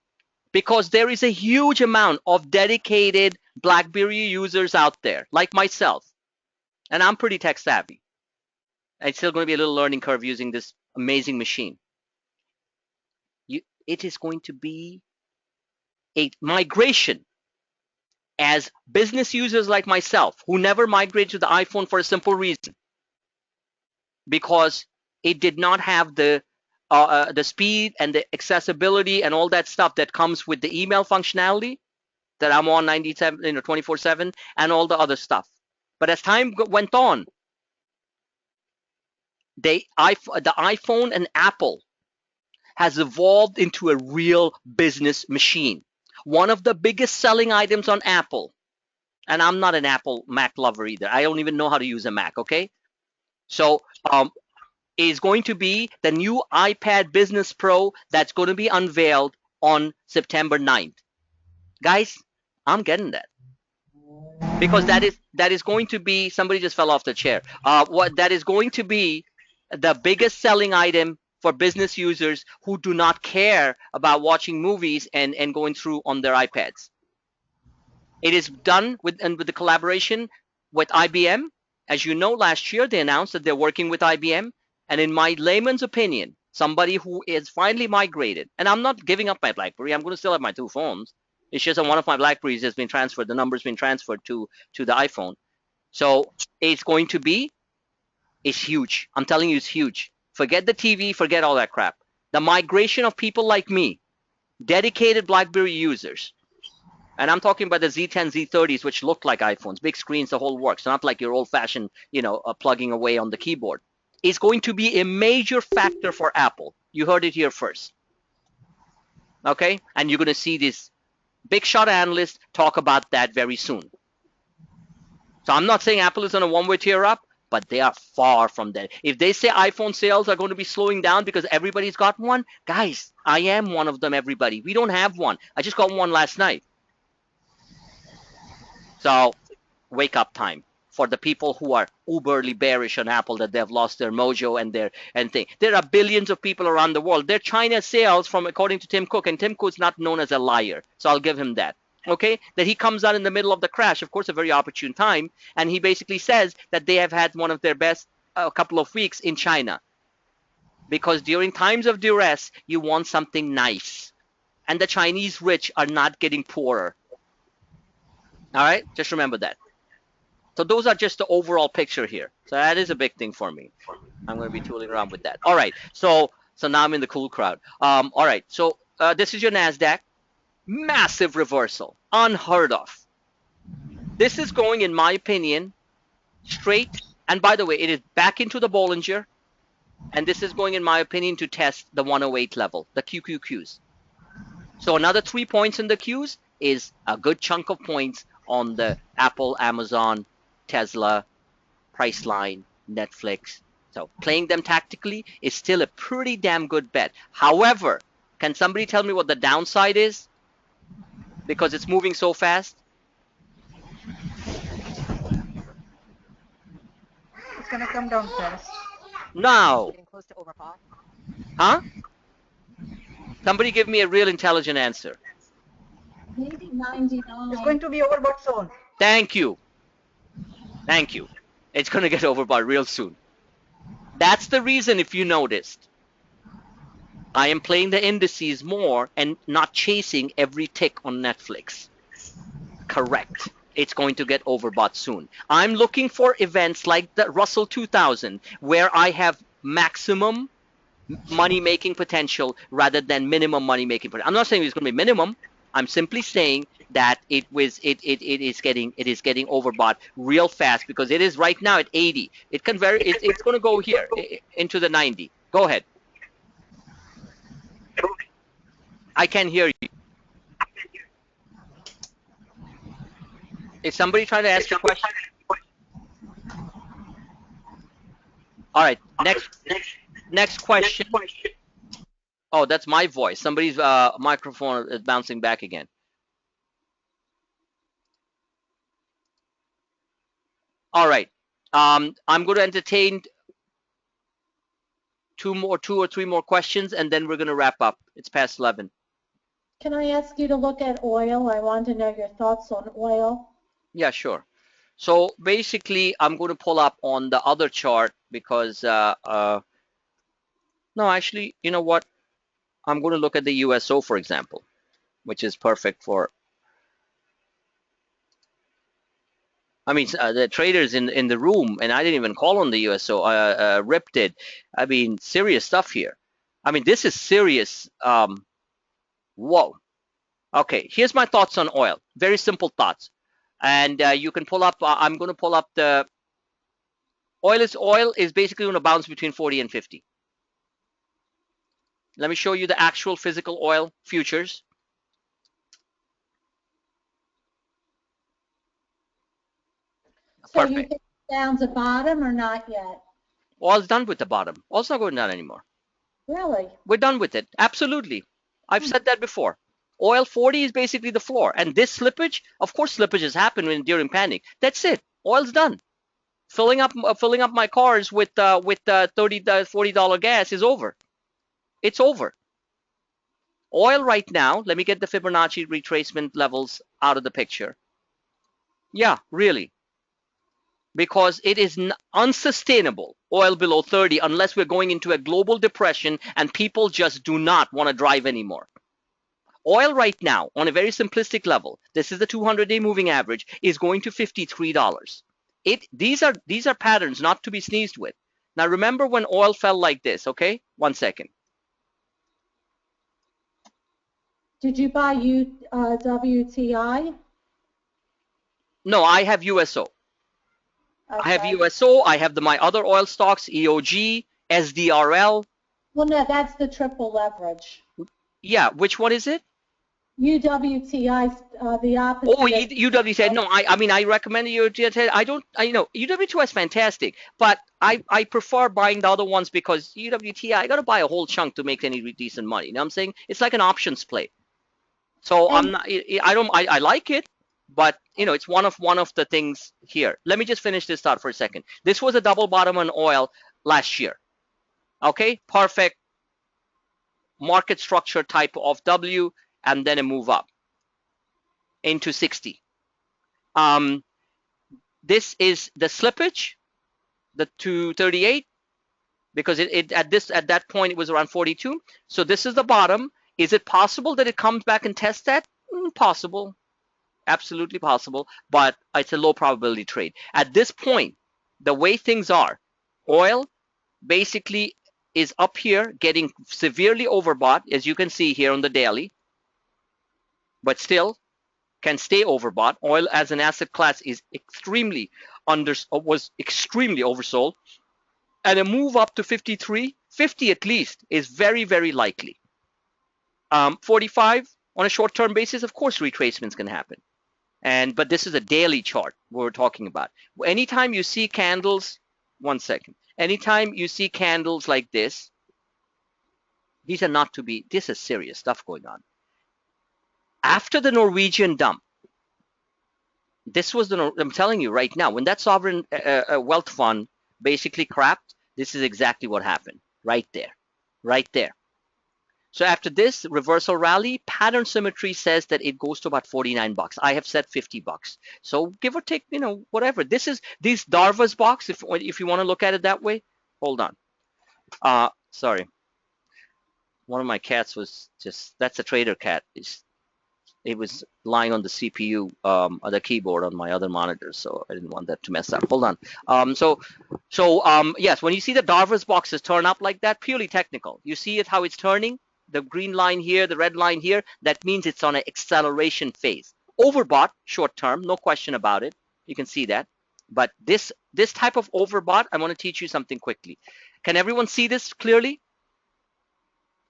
Because there is a huge amount of dedicated BlackBerry users out there, like myself. And I'm pretty tech savvy. It's still going to be a little learning curve using this amazing machine. It is going to be a migration as business users like myself who never migrated to the iPhone for a simple reason. Because it did not have the speed and the accessibility and all that stuff that comes with the email functionality that I'm on 24/7 and all the other stuff. But as time went on, the iPhone and Apple has evolved into a real business machine. One of the biggest selling items on Apple, and I'm not an Apple Mac lover either. I don't even know how to use a Mac, okay? So is going to be the new iPad Business Pro that's going to be unveiled on September 9th. Guys, I'm getting that. Because that is going to be, somebody just fell off the chair. What that is going to be the biggest selling item for business users who do not care about watching movies and going through on their iPads. It is done with the collaboration with IBM. As you know, last year they announced that they're working with IBM. And in my layman's opinion, somebody who is finally migrated, and I'm not giving up my BlackBerry, I'm going to still have my two phones. It's just that one of my BlackBerries has been transferred, the number's been transferred to the iPhone. So it's going to be, it's huge. I'm telling you, it's huge. Forget the TV, forget all that crap. The migration of people like me, dedicated BlackBerry users, and I'm talking about the Z10, Z30s, which look like iPhones, big screens, the whole works, not like your old-fashioned, plugging away on the keyboard, is going to be a major factor for Apple. You heard it here first. Okay? And you're going to see this big shot analyst talk about that very soon. So I'm not saying Apple is on a one-way tear up, but they are far from that. If they say iPhone sales are going to be slowing down because everybody's got one, guys, I am one of them, everybody. We don't have one. I just got one last night. So wake up time for the people who are uberly bearish on Apple that they've lost their mojo and thing. There are billions of people around the world. Their China sales, from according to Tim Cook, and Tim Cook's not known as a liar, so I'll give him that. Okay, that he comes out in the middle of the crash, of course, a very opportune time, and he basically says that they have had one of their best couple of weeks in China. Because during times of duress, you want something nice. And the Chinese rich are not getting poorer. All right, just remember that. So those are just the overall picture here. So that is a big thing for me. I'm going to be tooling around with that. All right, so now I'm in the cool crowd. All right, so this is your NASDAQ. Massive reversal, unheard of. This is going, in my opinion, straight. And by the way, it is back into the Bollinger. And this is going, in my opinion, to test the 108 level, the QQQs. So another 3 points in the Qs is a good chunk of points on the Apple, Amazon, Tesla, Priceline, Netflix. So playing them tactically is still a pretty damn good bet. However, can somebody tell me what the downside is? Because it's moving so fast. It's going to come down fast. No. Getting close to overbought. Huh? Somebody give me a real intelligent answer. Maybe 99. It's going to be overbought soon. Thank you. Thank you. It's going to get overbought real soon. That's the reason, if you noticed, I am playing the indices more and not chasing every tick on Netflix. Correct. It's going to get overbought soon. I'm looking for events like the Russell 2000 where I have maximum money-making potential rather than minimum money-making potential. I'm not saying it's going to be minimum. I'm simply saying that it is getting overbought real fast because it is right now at 80. It can vary. It's going to go here into the 90. Go ahead. I can hear you. Is somebody trying to ask a question? All right, next question. Oh, that's my voice. Somebody's microphone is bouncing back again. All right. I'm going to entertain two or three more questions, and then we're going to wrap up. It's past 11. Can I ask you to look at oil? I want to know your thoughts on oil. Yeah, sure. So basically, I'm going to pull up on the other chart because, no, actually, you know what? I'm going to look at the USO, for example, which is perfect for, I mean, the traders in the room, and I didn't even call on the USO, Rip did. I mean, serious stuff here. I mean, this is serious. Whoa. Okay, here's my thoughts on oil. Very simple thoughts. And you can pull up, I'm going to pull up the, oil is basically going to bounce between 40 and 50. Let me show you the actual physical oil futures. So Perfect. you think it's down to bottom or not yet? Oil's done with the bottom. Oil's not going down anymore. Really? We're done with it. Absolutely. I've said that before. Oil 40 is basically the floor. And this slippage, of course, slippages happen during panic. That's it. Oil's done. Filling up my cars with $30, $40 gas is over. It's over. Oil right now, let me get the Fibonacci retracement levels out of the picture. Yeah, really. Because it is unsustainable, oil below 30, unless we're going into a global depression and people just do not want to drive anymore. Oil right now, on a very simplistic level, this is the 200-day moving average, is going to $53. These are patterns not to be sneezed with. Now remember when oil fell like this, okay? 1 second. Did you buy WTI? No, I have USO. Okay. I have USO. I have my other oil stocks, EOG, SDRL. Well, no, that's the triple leverage. Yeah, which one is it? UWTI, the opposite. Oh, UWTI. No, I mean, I recommend UWTI. UWTI is fantastic, but I prefer buying the other ones because UWTI, I got to buy a whole chunk to make any decent money. You know what I'm saying? It's like an options play. So I like it, but it's one of the things here. Let me just finish this thought for a second. This was a double bottom on oil last year. Okay, perfect market structure type of W, and then a move up into 60. This is the slippage, the 238, because at that point it was around 42. So this is the bottom. Is it possible that it comes back and tests that? Possible. Absolutely possible, but it's a low probability trade. At this point, the way things are, oil basically is up here getting severely overbought, as you can see here on the daily, but still can stay overbought. Oil as an asset class is was extremely oversold, and a move up to 53, 50 at least is very, very likely. 45 on a short-term basis, of course, retracements can happen. But this is a daily chart we're talking about. Anytime you see candles, 1 second. Anytime you see candles like this, these are not to be, this is serious stuff going on. After the Norwegian dump, this was I'm telling you right now, when that sovereign wealth fund basically crapped, this is exactly what happened. Right there. Right there. So after this reversal rally, pattern symmetry says that it goes to about $49. I have said $50. So give or take, whatever. This is these Darvas box, if you want to look at it that way. Hold on. Sorry. One of my cats was that's a trader cat. It was lying on the CPU, the keyboard on my other monitor, so I didn't want that to mess up. Hold on. Yes, when you see the Darvas boxes turn up like that, purely technical. You see it how it's turning. The green line here, the red line here, that means it's on an acceleration phase. Overbought, short term, no question about it. You can see that. But this type of overbought, I want to teach you something quickly. Can everyone see this clearly?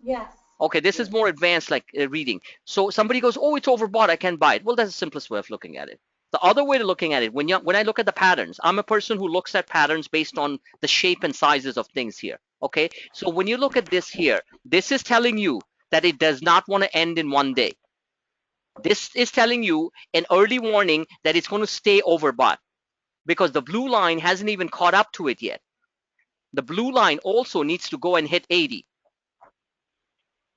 Yes. Okay, this is more advanced, like reading. So somebody goes, oh, it's overbought, I can't buy it. Well, that's the simplest way of looking at it. The other way to looking at it, when I look at the patterns, I'm a person who looks at patterns based on the shape and sizes of things here. Okay, so when you look at this here, this is telling you that it does not want to end in one day. This is telling you an early warning that it's going to stay overbought because the blue line hasn't even caught up to it yet. The blue line also needs to go and hit 80.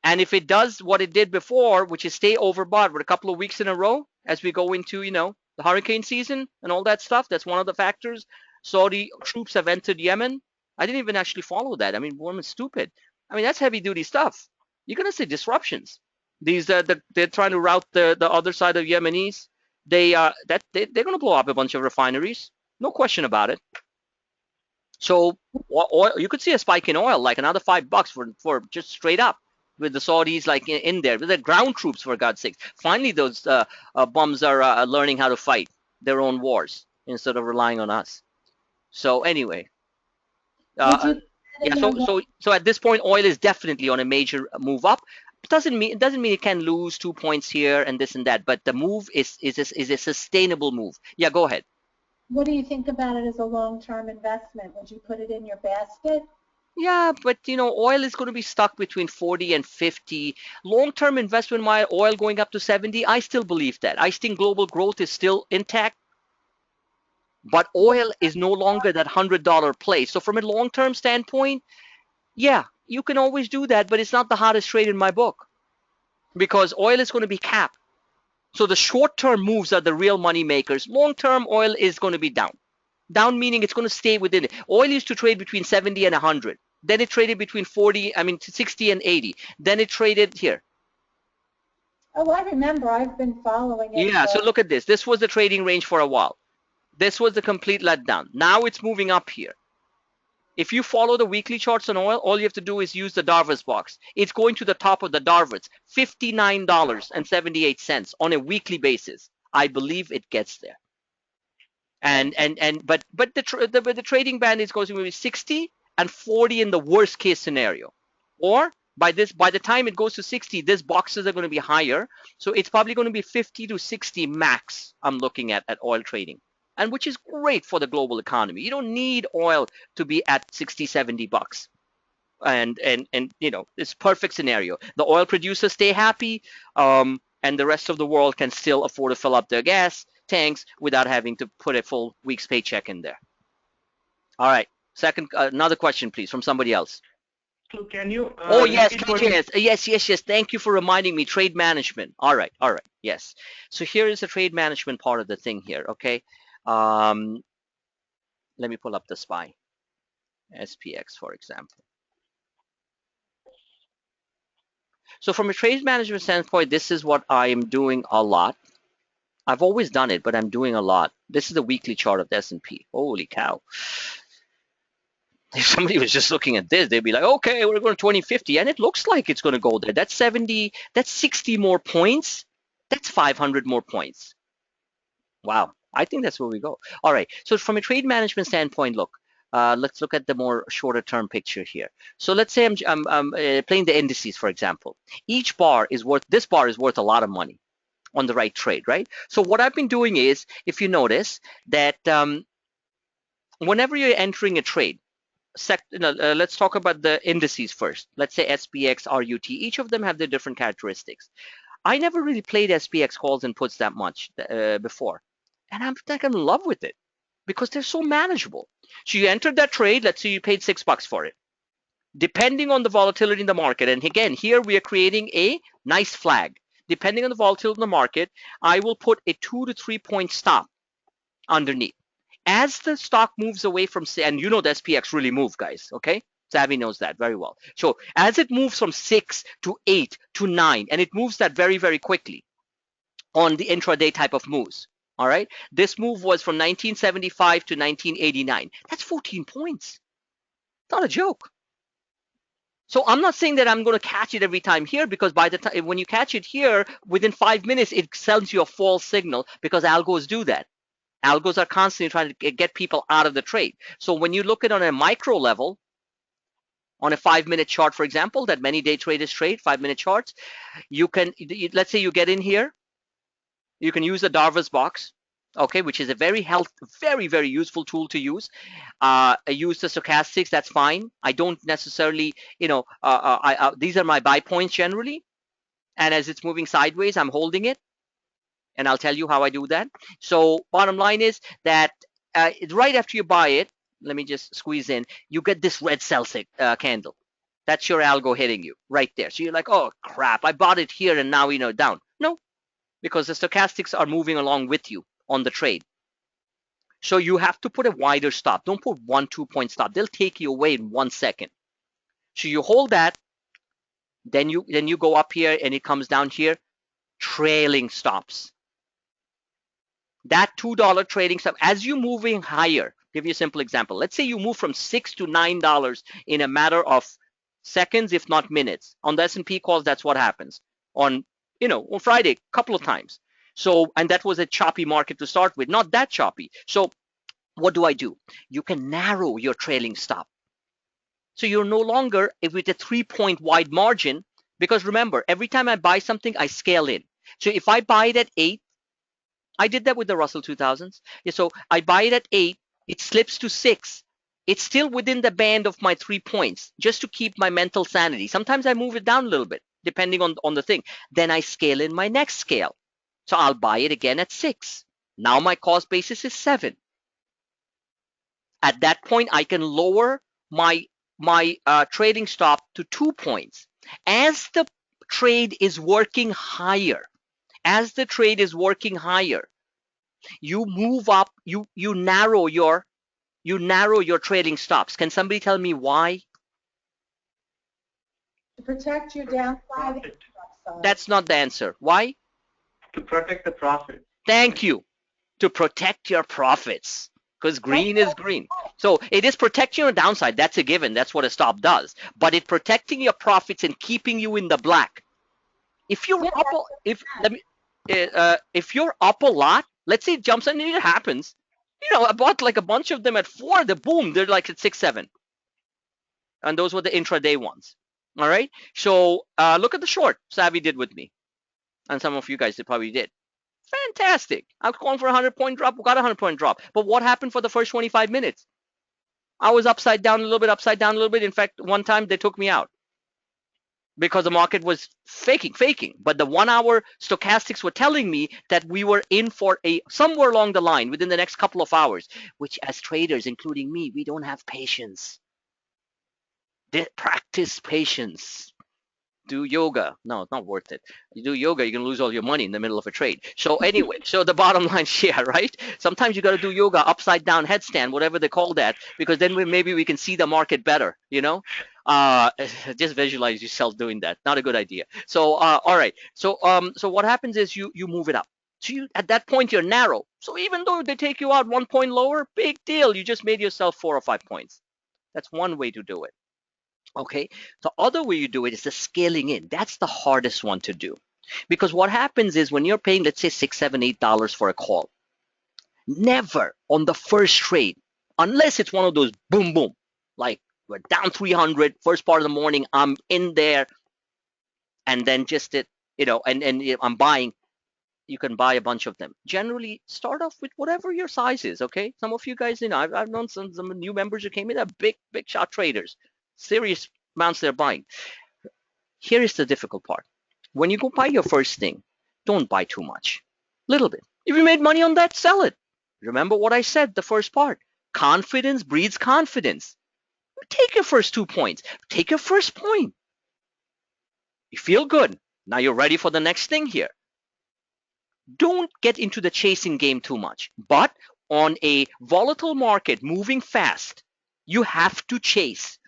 And if it does what it did before, which is stay overbought with a couple of weeks in a row as we go into, the hurricane season and all that stuff, that's one of the factors. Saudi troops have entered Yemen. I didn't even actually follow that. I mean, woman's stupid. I mean, that's heavy duty stuff. You're going to see disruptions. They're trying to route the other side of Yemenis. They're going to blow up a bunch of refineries. No question about it. So oil, you could see a spike in oil, like another $5 for just straight up, with the Saudis like in there, with the ground troops, for God's sake. Finally, those bums are learning how to fight their own wars instead of relying on us. So anyway, yeah. So at this point, oil is definitely on a major move up. It doesn't mean it can lose 2 points here and this and that, but the move is a sustainable move. Yeah, go ahead. What do you think about it as a long-term investment? Would you put it in your basket? Yeah, but oil is going to be stuck between 40 and 50. Long-term investment, my oil going up to 70, I still believe that. I think global growth is still intact, but oil is no longer that $100 play. So from a long-term standpoint, yeah, you can always do that, but it's not the hottest trade in my book because oil is going to be capped. So the short-term moves are the real money makers. Long-term, oil is going to be down. Down meaning it's going to stay within it. Oil used to trade between 70 and 100. Then it traded between 60 and 80. Then it traded here. Oh, I remember. I've been following it. Yeah, so look at this. This was the trading range for a while. This was the complete letdown. Now it's moving up here. If you follow the weekly charts on oil, all you have to do is use the Darvas box. It's going to the top of the Darvas, $59.78 on a weekly basis. I believe it gets there. But the trading band is going to be 60 and 40 in the worst case scenario. Or by the time it goes to 60, these boxes are going to be higher. So it's probably going to be 50 to 60 max I'm looking at oil trading. And which is great for the global economy. You don't need oil to be at 60, 70 bucks. And it's perfect scenario. The oil producers stay happy, and the rest of the world can still afford to fill up their gas tanks without having to put a full week's paycheck in there. All right. Second, another question, please, from somebody else. So can you? Oh yes, yes. Thank you for reminding me. Trade management. All right. Yes. So here is the trade management part of the thing here. Okay. Let me pull up the SPY, SPX, for example. So from a trade management standpoint, this is what I am doing a lot. I've always done it, but I'm doing a lot. This is the weekly chart of the S&P. Holy cow. If somebody was just looking at this, they'd be like, okay, we're going to 2050, and it looks like it's going to go there. That's 70, that's 60 more points. That's 500 more points. Wow. I think that's where we go. All right. So from a trade management standpoint, look, let's look at the more shorter term picture here. So let's say I'm playing the indices, for example. This bar is worth a lot of money on the right trade, right? So what I've been doing is, if you notice that whenever you're entering a trade, let's talk about the indices first. Let's say SPX, RUT. Each of them have their different characteristics. I never really played SPX calls and puts that much before. And I'm like in love with it because they're so manageable. So you entered that trade, let's say you paid $6 for it. Depending on the volatility in the market, and again, here we are creating a nice flag. Depending on the volatility in the market, I will put a 2 to 3 point stop underneath. As the stock moves away from, and the SPX really moved, guys, okay? Savvy knows that very well. So as it moves from 6 to 8 to 9, and it moves that very, very quickly on the intraday type of moves. All right, this move was from 1975 to 1989. That's 14 points. Not a joke. So I'm not saying that I'm going to catch it every time here, because by the time when you catch it here, within 5 minutes, it sends you a false signal because algos do that. Algos are constantly trying to get people out of the trade. So when you look at it on a micro level, on a 5-minute chart, for example, that many day traders trade, 5-minute charts, you can, let's say you get in here. You can use the Darvas box. okay, which is a very very useful tool to use. I use the stochastics, that's fine. I don't necessarily, these are my buy points generally, and as it's moving sideways, I'm holding it, and I'll tell you how I do that. So bottom line is that right after you buy it, let me just squeeze in, you get this red sell candle. That's your algo hitting you right there. So you're like, oh crap, I bought it here and now down. No, because the stochastics are moving along with you on the trade. So you have to put a wider stop. Don't put 1-2 point stop. They'll take you away in 1 second. So you hold that, then you go up here and it comes down here, trailing stops. That $2 trading stop, as you're moving higher, give you a simple example. Let's say you move from $6 to $9 in a matter of seconds, if not minutes. On the S&P calls, that's what happens. On Friday, a couple of times. So, and that was a choppy market to start with, not that choppy. So what do? You can narrow your trailing stop. So you're no longer with a 3-point wide margin, because remember, every time I buy something, I scale in. So if I buy it at 8, I did that with the Russell 2000s. Yeah, so I buy it at 8, it slips to 6. It's still within the band of my 3 points, just to keep my mental sanity. Sometimes I move it down a little bit, depending on the thing. Then I scale in my next scale. So I'll buy it again at 6. Now my cost basis is 7. At that point, I can lower my trading stop to 2 points. As the trade is working higher, you move up, you narrow your trading stops. Can somebody tell me why? To protect your downside. Profit. That's not the answer. Why? To protect the profit. Thank you. To protect your profits, because green is green. So it is protecting your downside. That's a given. That's what a stop does. But it's protecting your profits and keeping you in the black. If you're if you're up a lot, let's say it jumps and it happens. I bought like a bunch of them at 4. Boom, they're like at 6, 7. And those were the intraday ones. All right. So look at the short Savvy did with me, and some of you guys probably did. Fantastic. I was calling for a 100-point drop. We got a 100-point drop. But what happened for the first 25 minutes? I was upside down a little bit. In fact, one time they took me out because the market was faking. But the 1-hour stochastics were telling me that we were in for somewhere along the line within the next couple of hours, which as traders, including me, we don't have patience. Practice patience. Do yoga. No, it's not worth it. You do yoga, you're going to lose all your money in the middle of a trade. So anyway, so the bottom line here, right? Sometimes you got to do yoga, upside down headstand, whatever they call that, because then maybe we can see the market better, Just visualize yourself doing that. Not a good idea. So, all right. So what happens is you move it up. So at that point, you're narrow. So even though they take you out 1 point lower, big deal. You just made yourself 4 or 5 points. That's one way to do it. Okay, the other way you do it is the scaling in. That's the hardest one to do, because what happens is when you're paying, let's say $6, $7, $8 for a call, never on the first trade, unless it's one of those boom, boom, like we're down 300, first part of the morning, I'm in there, and then just and I'm buying. You can buy a bunch of them. Generally, start off with whatever your size is. Okay, some of you guys, I've known some new members who came in, are big shot traders. Serious amounts they're buying. Here is the difficult part. When you go buy your first thing, don't buy too much. Little bit. If you made money on that, sell it. Remember what I said, the first part. Confidence breeds confidence. Take your first 2 points. Take your first point. You feel good. Now you're ready for the next thing here. Don't get into the chasing game too much. But on a volatile market moving fast, you have to chase.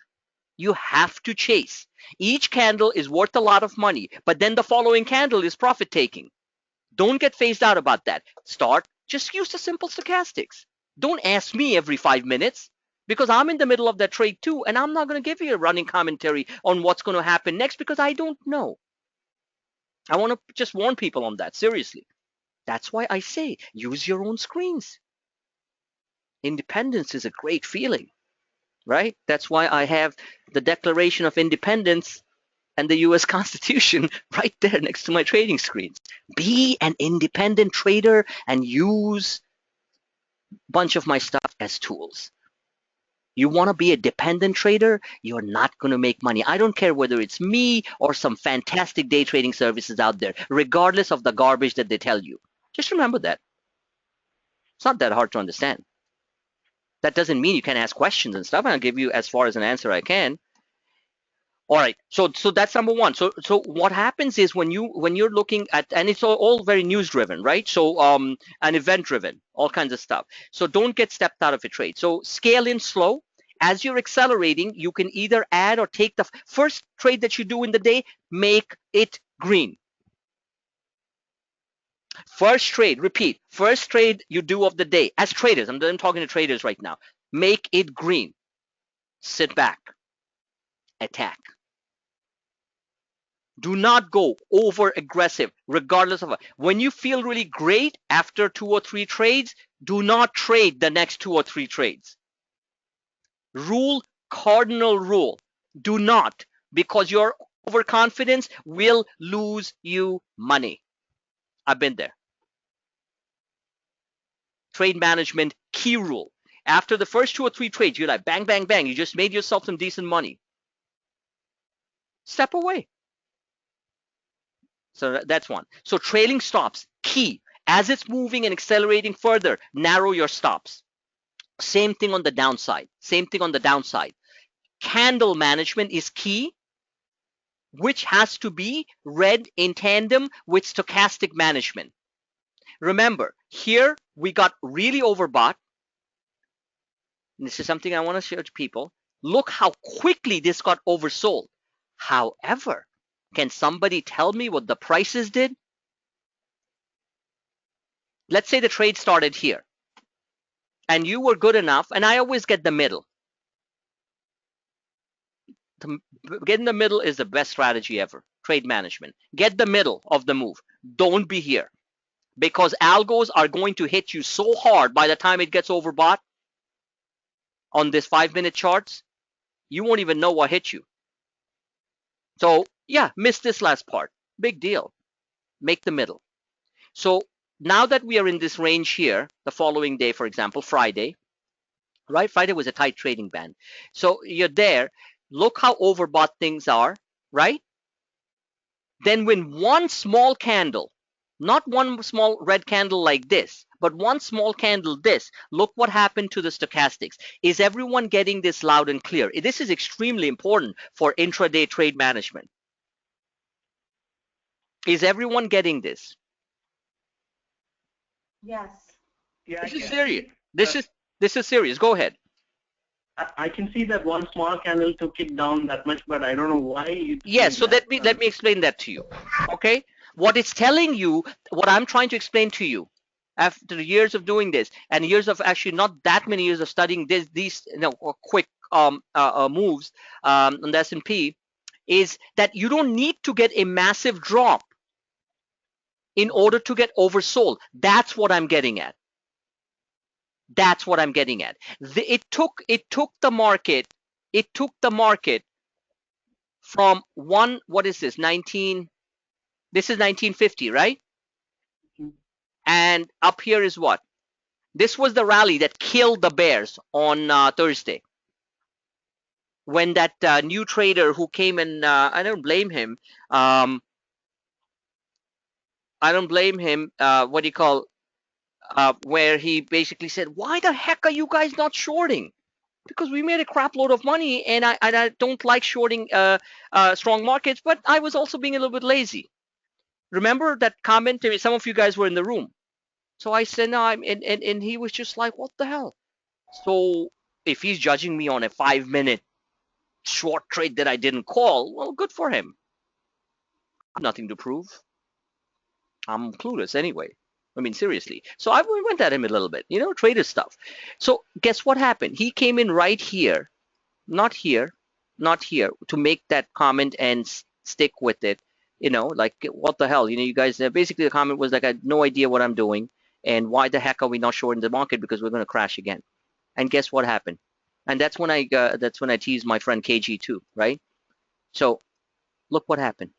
You have to chase. Each candle is worth a lot of money, but then the following candle is profit taking. Don't get phased out about that. Just use the simple stochastics. Don't ask me every 5 minutes, because I'm in the middle of that trade too, and I'm not going to give you a running commentary on what's going to happen next, because I don't know. I want to just warn people on that, seriously. That's why I say use your own screens. Independence is a great feeling. Right? That's why I have the Declaration of Independence and the U.S. Constitution right there next to my trading screens. Be an independent trader and use bunch of my stuff as tools. You want to be a dependent trader, you're not going to make money. I don't care whether it's me or some fantastic day trading services out there, regardless of the garbage that they tell you. Just remember that. It's not that hard to understand. That doesn't mean you can't ask questions and stuff, and I'll give you as far as an answer I can. All right, so that's number one. So what happens is when you're looking at, and it's all very news driven, right? So and event driven, all kinds of stuff. So don't get stepped out of a trade. So scale in slow. As you're accelerating, you can either add or take the first trade that you do in the day, make it green. First trade, repeat, first trade you do of the day as traders. I'm talking to traders right now. Make it green. Sit back. Attack. Do not go over aggressive, regardless of when you feel really great after 2 or 3 trades, do not trade the next 2 or 3 trades. Cardinal rule, do not, because your overconfidence will lose you money. I've been there. Trade management key rule. After the first 2 or 3 trades, you're like bang, bang, bang. You just made yourself some decent money. Step away. So that's one. So trailing stops, key. As it's moving and accelerating further, narrow your stops. Same thing on the downside. Same thing on the downside. Candle management is key, which has to be read in tandem with stochastic management. Remember, here we got really overbought. This is something I want to share to people. Look how quickly this got oversold. However, can somebody tell me what the prices did? Let's say the trade started here and you were good enough, and I always get the middle. Get in the middle is the best strategy ever. Trade management. Get the middle of the move. Don't be here, because algos are going to hit you so hard by the time it gets overbought on this 5-minute charts, you won't even know what hit you. So yeah, miss this last part. Big deal. Make the middle. So now that we are in this range here, the following day, for example, Friday, right? Friday was a tight trading band. So you're there. Look how overbought things are, right? Then when one small candle, not one small red candle like this, but one small candle this, look what happened to the stochastics. Is everyone getting this loud and clear? This is extremely important for intraday trade management. Is everyone getting this? Yes. Yeah, This is serious. This is serious. Go ahead. I can see that one small candle took it down that much, but I don't know why. Yes, so let me explain that to you. Okay? What it's telling you, what I'm trying to explain to you after years of doing this and years of actually not that many years of studying these quick moves on the S&P, is that you don't need to get a massive drop in order to get oversold. That's what I'm getting at. That's what I'm getting at. It took the market from what is this, 19, this is 1950, right? And up here is what? This was the rally that killed the bears on Thursday. When that new trader who came in, I don't blame him. I don't blame him. What do you call? Where he basically said, "Why the heck are you guys not shorting? Because we made a crap load of money, and I don't like shorting strong markets, but I was also being a little bit lazy." Remember that comment? I mean, some of you guys were in the room. So I said, no, and he was just like, what the hell? So if he's judging me on a 5-minute short trade that I didn't call, well, good for him. I have nothing to prove. I'm clueless anyway. I mean, seriously. So I went at him a little bit, trader stuff. So guess what happened? He came in right here, not here, to make that comment and stick with it. Like, what the hell? You guys, basically the comment was like, I had no idea what I'm doing. And why the heck are we not shorting the market? Because we're going to crash again. And guess what happened? And that's when I teased my friend KG too, right? So look what happened.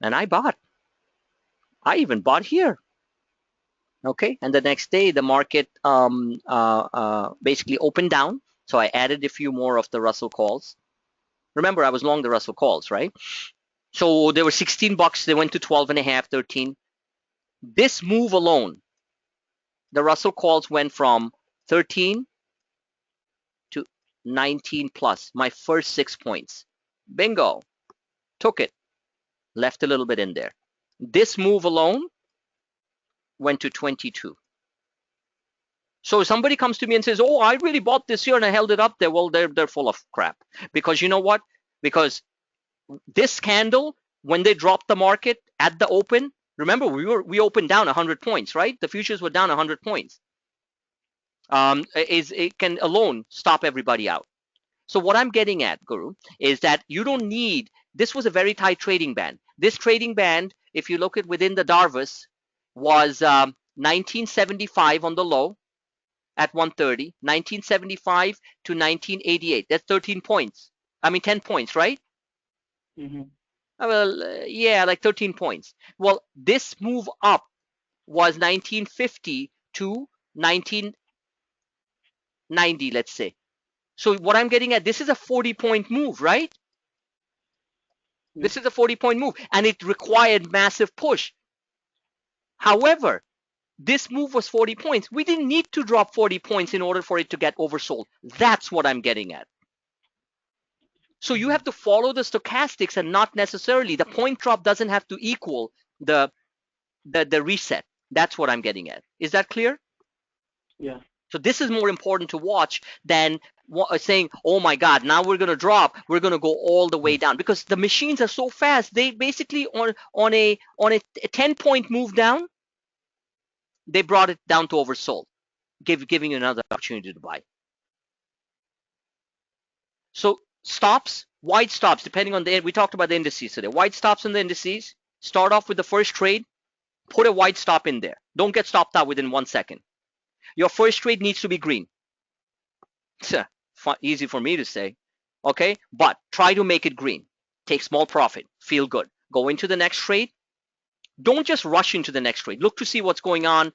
And I bought. I even bought here. Okay, and the next day the market basically opened down. So I added a few more of the Russell calls. Remember, I was long the Russell calls, right? So they were 16 bucks. They went to 12 and a half, 13. This move alone, the Russell calls went from 13 to 19 plus. My first 6 points. Bingo. Took it. Left a little bit in there. This move alone went to 22. So if somebody comes to me and says, "Oh, I really bought this here and I held it up there," well, they're full of crap. Because you know what? Because this candle, when they dropped the market at the open, remember we opened down 100 points, right? The futures were down 100 points. It can alone stop everybody out. So what I'm getting at, Guru, is that you don't need. This was a very tight trading band. This trading band, if you look at within the Darvas, was 1975 on the low at 130, 1975 to 1988. That's 13 points. I mean 10 points, right? Mm-hmm. Well, yeah, like 13 points. Well, this move up was 1950 to 1990, let's say. So what I'm getting at, this is a 40-point move, right? This is a 40-point move, and it required massive push. However, this move was 40 points. We didn't need to drop 40 points in order for it to get oversold. That's what I'm getting at. So you have to follow the stochastics and not necessarily the point drop doesn't have to equal the reset. That's what I'm getting at. Is that clear? Yeah. So this is more important to watch than saying, "Oh my God, now we're going to drop. We're going to go all the way down," because the machines are so fast. They basically on a 10-point move down, they brought it down to oversold, giving you another opportunity to buy. So stops, wide stops, depending on we talked about the indices today. Wide stops on the indices. Start off with the first trade. Put a wide stop in there. Don't get stopped out within 1 second. Your first trade needs to be green. Easy for me to say, okay? But try to make it green. Take small profit. Feel good. Go into the next trade. Don't just rush into the next trade. Look to see what's going on.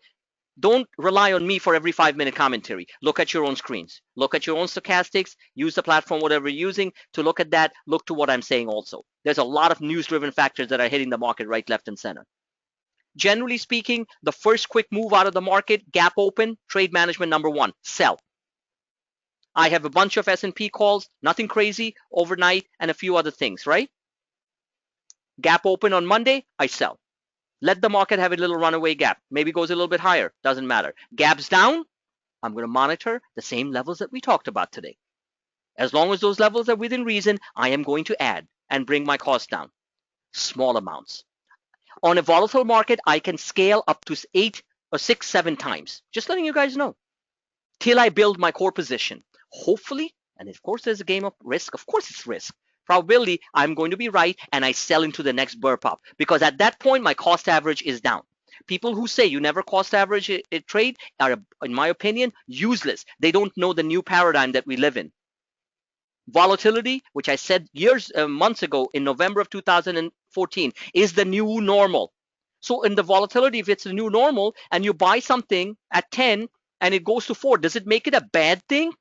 Don't rely on me for every 5-minute commentary. Look at your own screens. Look at your own stochastics. Use the platform, whatever you're using, to look at that. Look to what I'm saying also. There's a lot of news-driven factors that are hitting the market right, left, and center. Generally speaking, the first quick move out of the market, gap open, trade management number 1, sell. I have a bunch of S&P calls, nothing crazy, overnight, and a few other things, right? Gap open on Monday, I sell. Let the market have a little runaway gap. Maybe goes a little bit higher, doesn't matter. Gaps down, I'm going to monitor the same levels that we talked about today. As long as those levels are within reason, I am going to add and bring my cost down. Small amounts. On a volatile market, I can scale up to 8 or 6, 7 times. Just letting you guys know. Till I build my core position. Hopefully, and of course there's a game of risk. Of course it's risk. Probability, I'm going to be right and I sell into the next burp up. Because at that point, my cost average is down. People who say you never cost average a trade are, in my opinion, useless. They don't know the new paradigm that we live in. Volatility, which I said months ago in November of 2014, is the new normal. So in the volatility, if it's the new normal and you buy something at 10 and it goes to 4, does it make it a bad thing?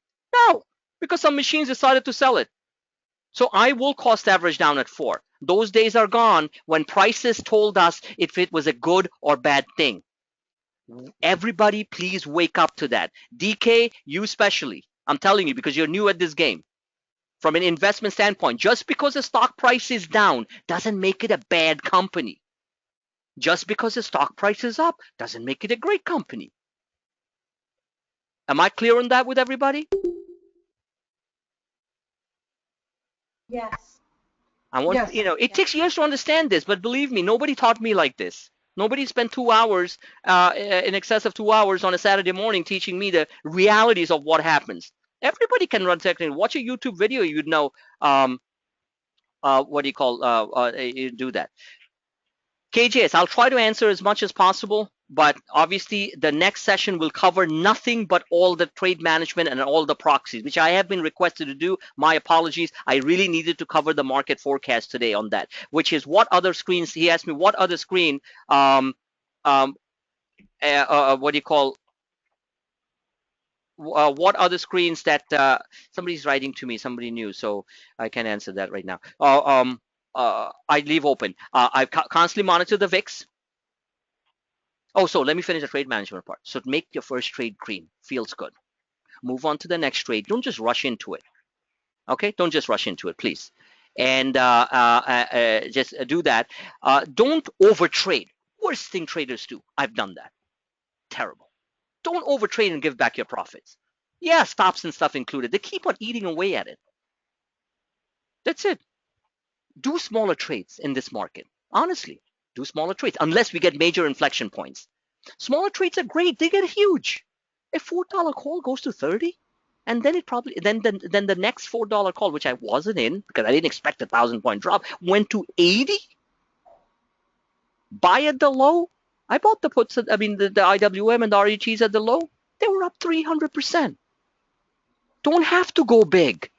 No, because some machines decided to sell it. So I will cost average down at 4. Those days are gone when prices told us if it was a good or bad thing. Everybody, please wake up to that. DK, you especially. I'm telling you because you're new at this game. From an investment standpoint, just because the stock price is down doesn't make it a bad company. Just because the stock price is up doesn't make it a great company. Am I clear on that with everybody? Yes. Yes. It takes years to understand this, but believe me, nobody taught me like this. Nobody spent 2 hours, in excess of 2 hours on a Saturday morning teaching me the realities of what happens. Everybody can run technically. Watch a YouTube video, you'd know what do you call you do that. KJS, I'll try to answer as much as possible, but obviously the next session will cover nothing but all the trade management and all the proxies, which I have been requested to do. My apologies. I really needed to cover the market forecast today on that, which is what other screens, he asked me what other screen, what do you call, what other screens that somebody's writing to me, somebody new, so I can't answer that right now. I leave open. I constantly monitor the VIX. Oh, so let me finish the trade management part. So make your first trade green. Feels good. Move on to the next trade. Don't just rush into it. Okay? Don't just rush into it, please. And just do that. Don't overtrade. Worst thing traders do. I've done that. Terrible. Don't overtrade and give back your profits. Yeah, stops and stuff included. They keep on eating away at it. That's it. Do smaller trades in this market. Honestly, do smaller trades unless we get major inflection points. Smaller trades are great. They get huge. A $4 call goes to 30, and then it probably then the next $4 call, which I wasn't in because I didn't expect a 1,000-point drop, went to 80. Buy at the low. I bought the puts. I mean the IWM and the RETs at the low. They were up 300%. Don't have to go big.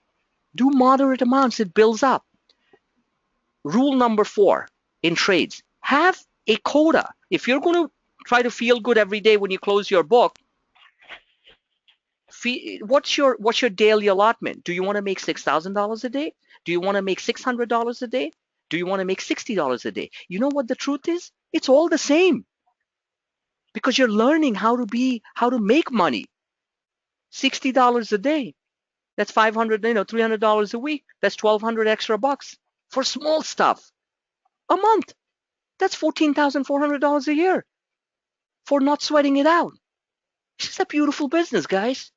Do moderate amounts. It builds up. Rule number 4 in trades, have a quota. If you're going to try to feel good every day when you close your book, what's your daily allotment? Do you want to make $6,000 a day? Do you want to make $600 a day? Do you want to make $60 a day? You know what the truth is? It's all the same, because you're learning how to make money. $60 a day, that's $500, $300 a week. That's 1,200 extra bucks for small stuff. A month, that's $14,400 a year for not sweating it out. It's just a beautiful business, guys.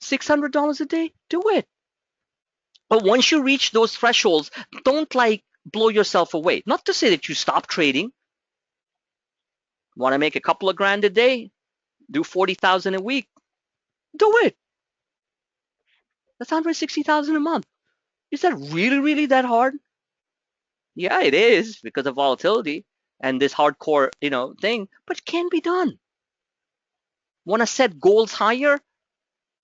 $600 a day, do it. But once you reach those thresholds, don't blow yourself away. Not to say that you stop trading. Want to make a couple of grand a day? Do 40,000 a week? Do it. That's 160,000 a month. Is that really, really that hard? Yeah, it is, because of volatility and this hardcore, thing, but it can be done. Want to set goals higher?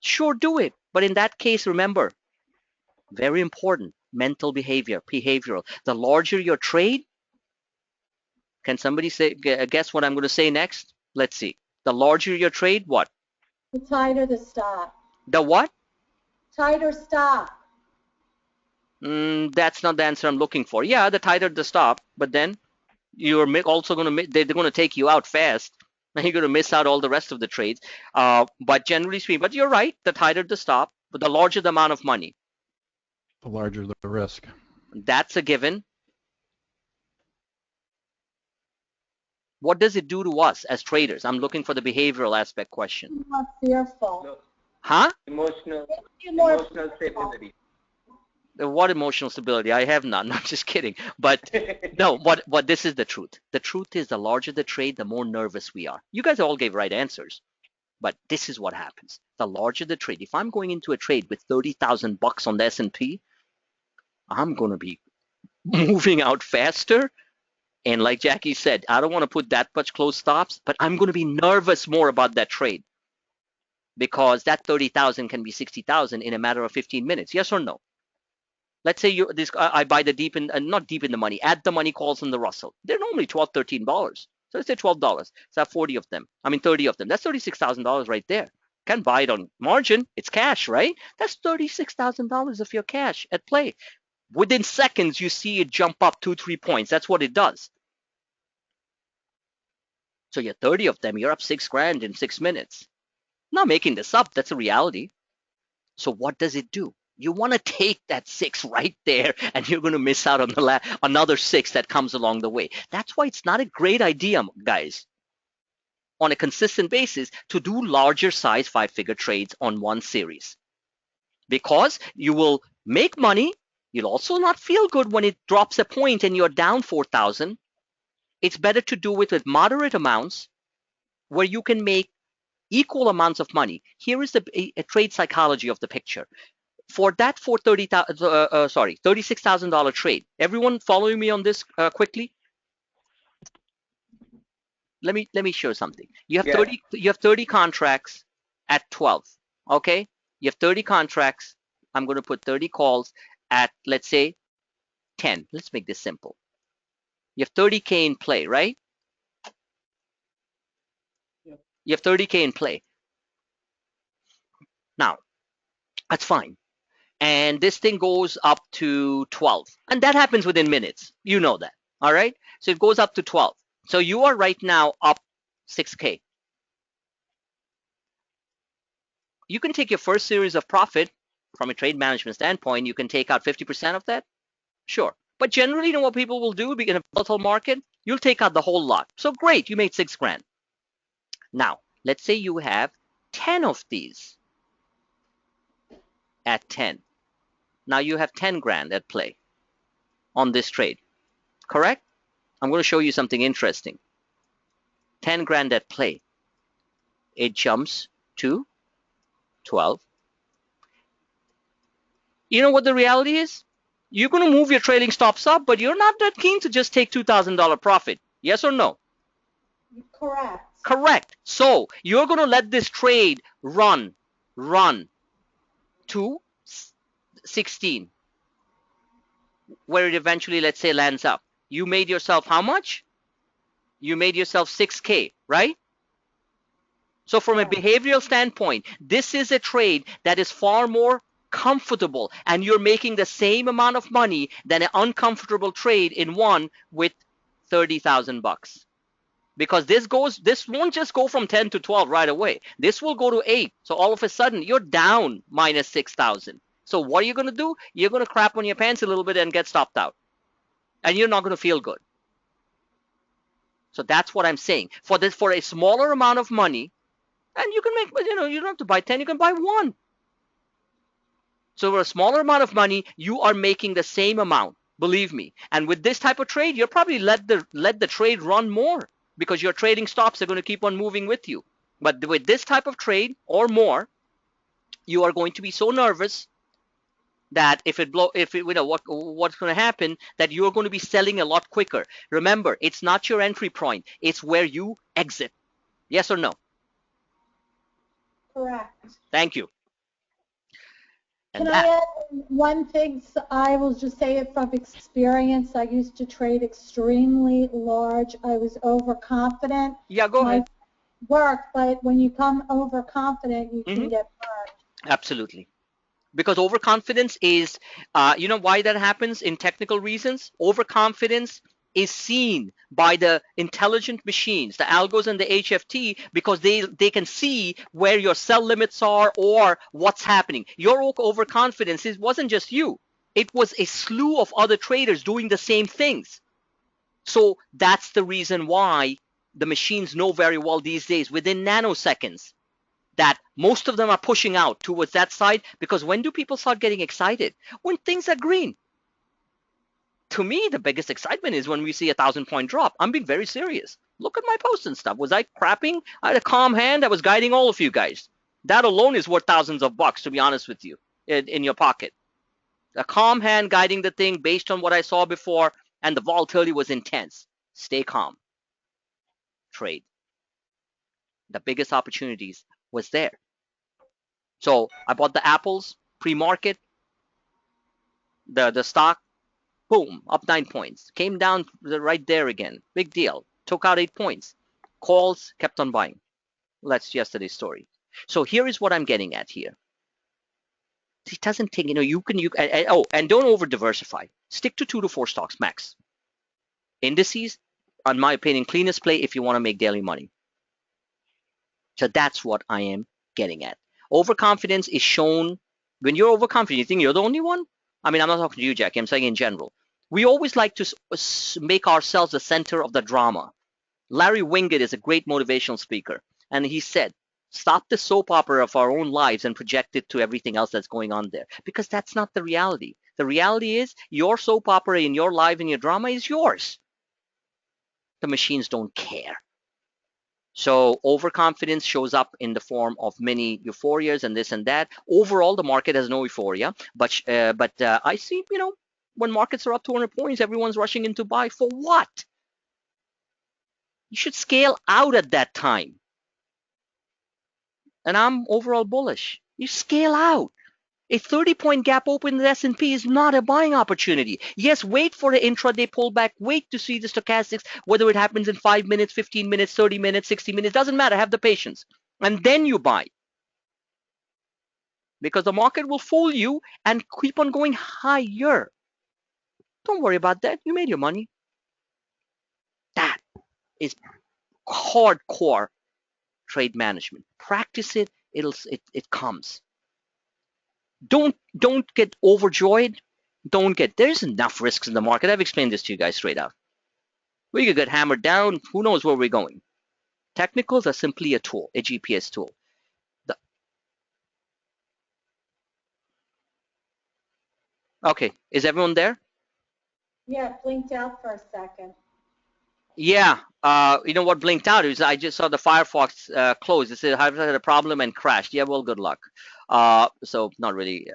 Sure, do it. But in that case, remember, very important, mental behavioral. The larger your trade, can somebody guess what I'm going to say next? Let's see. The larger your trade, what? The tighter the stop. The what? Tighter stop. That's not the answer I'm looking for. Yeah, the tighter the stop, but then you're also going to, they're going to take you out fast, and you're going to miss out all the rest of the trades. But generally speaking, but you're right, the tighter the stop, but the larger the amount of money. The larger the risk. That's a given. What does it do to us as traders? I'm looking for the behavioral aspect question. More fearful. No. Huh? Emotional More stability. What emotional stability? I have none. I'm just kidding. But no, what this is the truth. The truth is, the larger the trade, the more nervous we are. You guys all gave right answers, but this is what happens. The larger the trade, if I'm going into a trade with 30,000 bucks on the S&P, I'm going to be moving out faster. And like Jackie said, I don't want to put that much close stops, but I'm going to be nervous more about that trade, because that 30,000 can be 60,000 in a matter of 15 minutes. Yes or no? Let's say I buy the not deep in the money, at the money calls on the Russell. They're normally $12, $13. So let's say $12. So I have 40 of them. 30 of them. That's $36,000 right there. Can buy it on margin. It's cash, right? That's $36,000 of your cash at play. Within seconds, you see it jump up 2-3 points. That's what it does. So you're 30 of them. You're up $6,000 in 6 minutes. Not making this up. That's a reality. So what does it do? You want to take that 6 right there, and you're going to miss out on another 6 that comes along the way. That's why it's not a great idea, guys, on a consistent basis to do larger size 5-figure trades on one series, because you will make money. You'll also not feel good when it drops a point and you're down 4,000. It's better to do it with moderate amounts where you can make equal amounts of money. Here is a trade psychology of the picture. For that $36,000 trade, everyone following me on this quickly? Let me show something. You have 30 contracts at 12. Okay, you have 30 contracts. I'm going to put 30 calls at, let's say, 10. Let's make this simple. You have 30K in play, right? You have 30K in play. Now, that's fine. And this thing goes up to 12. And that happens within minutes. You know that. All right? So it goes up to 12. So you are right now up 6K. You can take your first series of profit from a trade management standpoint. You can take out 50% of that. Sure. But generally, you know what people will do in a volatile market? You'll take out the whole lot. So great, you made 6 grand. Now, let's say you have 10 of these at 10. Now you have 10 grand at play on this trade, correct? I'm going to show you something interesting. 10 grand at play. It jumps to 12. You know what the reality is? You're going to move your trailing stops up, but you're not that keen to just take $2,000 profit. Yes or no? Correct. Correct. So you're going to let this trade run to 16, where it eventually, let's say, lands up. You made yourself how much? You made yourself 6K, right? So from a behavioral standpoint, this is a trade that is far more comfortable, and you're making the same amount of money than an uncomfortable trade in one with 30,000 bucks. Because this won't just go from 10 to 12 right away. This will go to 8. So all of a sudden you're down minus 6,000. So what are you going to do? You're going to crap on your pants a little bit and get stopped out. And you're not going to feel good. So that's what I'm saying. For a smaller amount of money, and you can make, you don't have to buy 10, you can buy 1. So for a smaller amount of money, you are making the same amount, believe me. And with this type of trade, you're probably let the trade run more, because your trading stops are going to keep on moving with you. But with this type of trade or more, you are going to be so nervous that what's going to happen, that you're going to be selling a lot quicker. Remember, it's not your entry point, it's where you exit. Yes or no? Correct. Thank you. And Can I add one thing? I will just say it from experience. I used to trade extremely large. I was overconfident. Yeah, go ahead. Work, but when you come overconfident, you can get burned. Absolutely. Because overconfidence is, you know why that happens in technical reasons? Overconfidence is seen by the intelligent machines, the algos and the HFT, because they can see where your sell limits are or what's happening. Your overconfidence wasn't just you. It was a slew of other traders doing the same things. So that's the reason why the machines know very well these days, within nanoseconds, that most of them are pushing out towards that side. Because when do people start getting excited? When things are green. To me, the biggest excitement is when we see a 1,000-point drop. I'm being very serious. Look at my posts and stuff. Was I crapping? I had a calm hand that was guiding all of you guys. That alone is worth thousands of bucks, to be honest with you, in your pocket. A calm hand guiding the thing based on what I saw before, and the volatility was intense. Stay calm. Trade. The biggest opportunities was there. So I bought the apples pre-market, the stock, boom, up 9 points. Came down right there again. Big deal. Took out 8 points. Calls, kept on buying. That's yesterday's story. So here is what I'm getting at here. It doesn't take, and don't over diversify. Stick to 2 to 4 stocks max. Indices, in my opinion, cleanest play if you want to make daily money. So that's what I am getting at. Overconfidence is shown when you're overconfident. You think you're the only one? I mean, I'm not talking to you, Jackie. I'm saying in general. We always like to make ourselves the center of the drama. Larry Winget is a great motivational speaker, and he said, stop the soap opera of our own lives and project it to everything else that's going on there, because that's not the reality. The reality is your soap opera in your life and your drama is yours. The machines don't care. So overconfidence shows up in the form of many euphorias and this and that. Overall, the market has no euphoria, but I see, when markets are up 200 points, everyone's rushing in to buy. For what? You should scale out at that time. And I'm overall bullish. You scale out. A 30-point gap open in the S&P is not a buying opportunity. Yes, wait for an intraday pullback. Wait to see the stochastics, whether it happens in 5 minutes, 15 minutes, 30 minutes, 60 minutes. Doesn't matter. Have the patience. And then you buy. Because the market will fool you and keep on going higher. Don't worry about that. You made your money. That is hardcore trade management. Practice it. It comes. Don't get overjoyed. There's enough risks in the market. I've explained this to you guys straight out. We could get hammered down. Who knows where we're going? Technicals are simply a tool, a GPS tool. Okay, is everyone there? Yeah, it blinked out for a second. Yeah, you know what blinked out is I just saw the Firefox close. It said I've had a problem and crashed. Yeah, well, good luck. So not really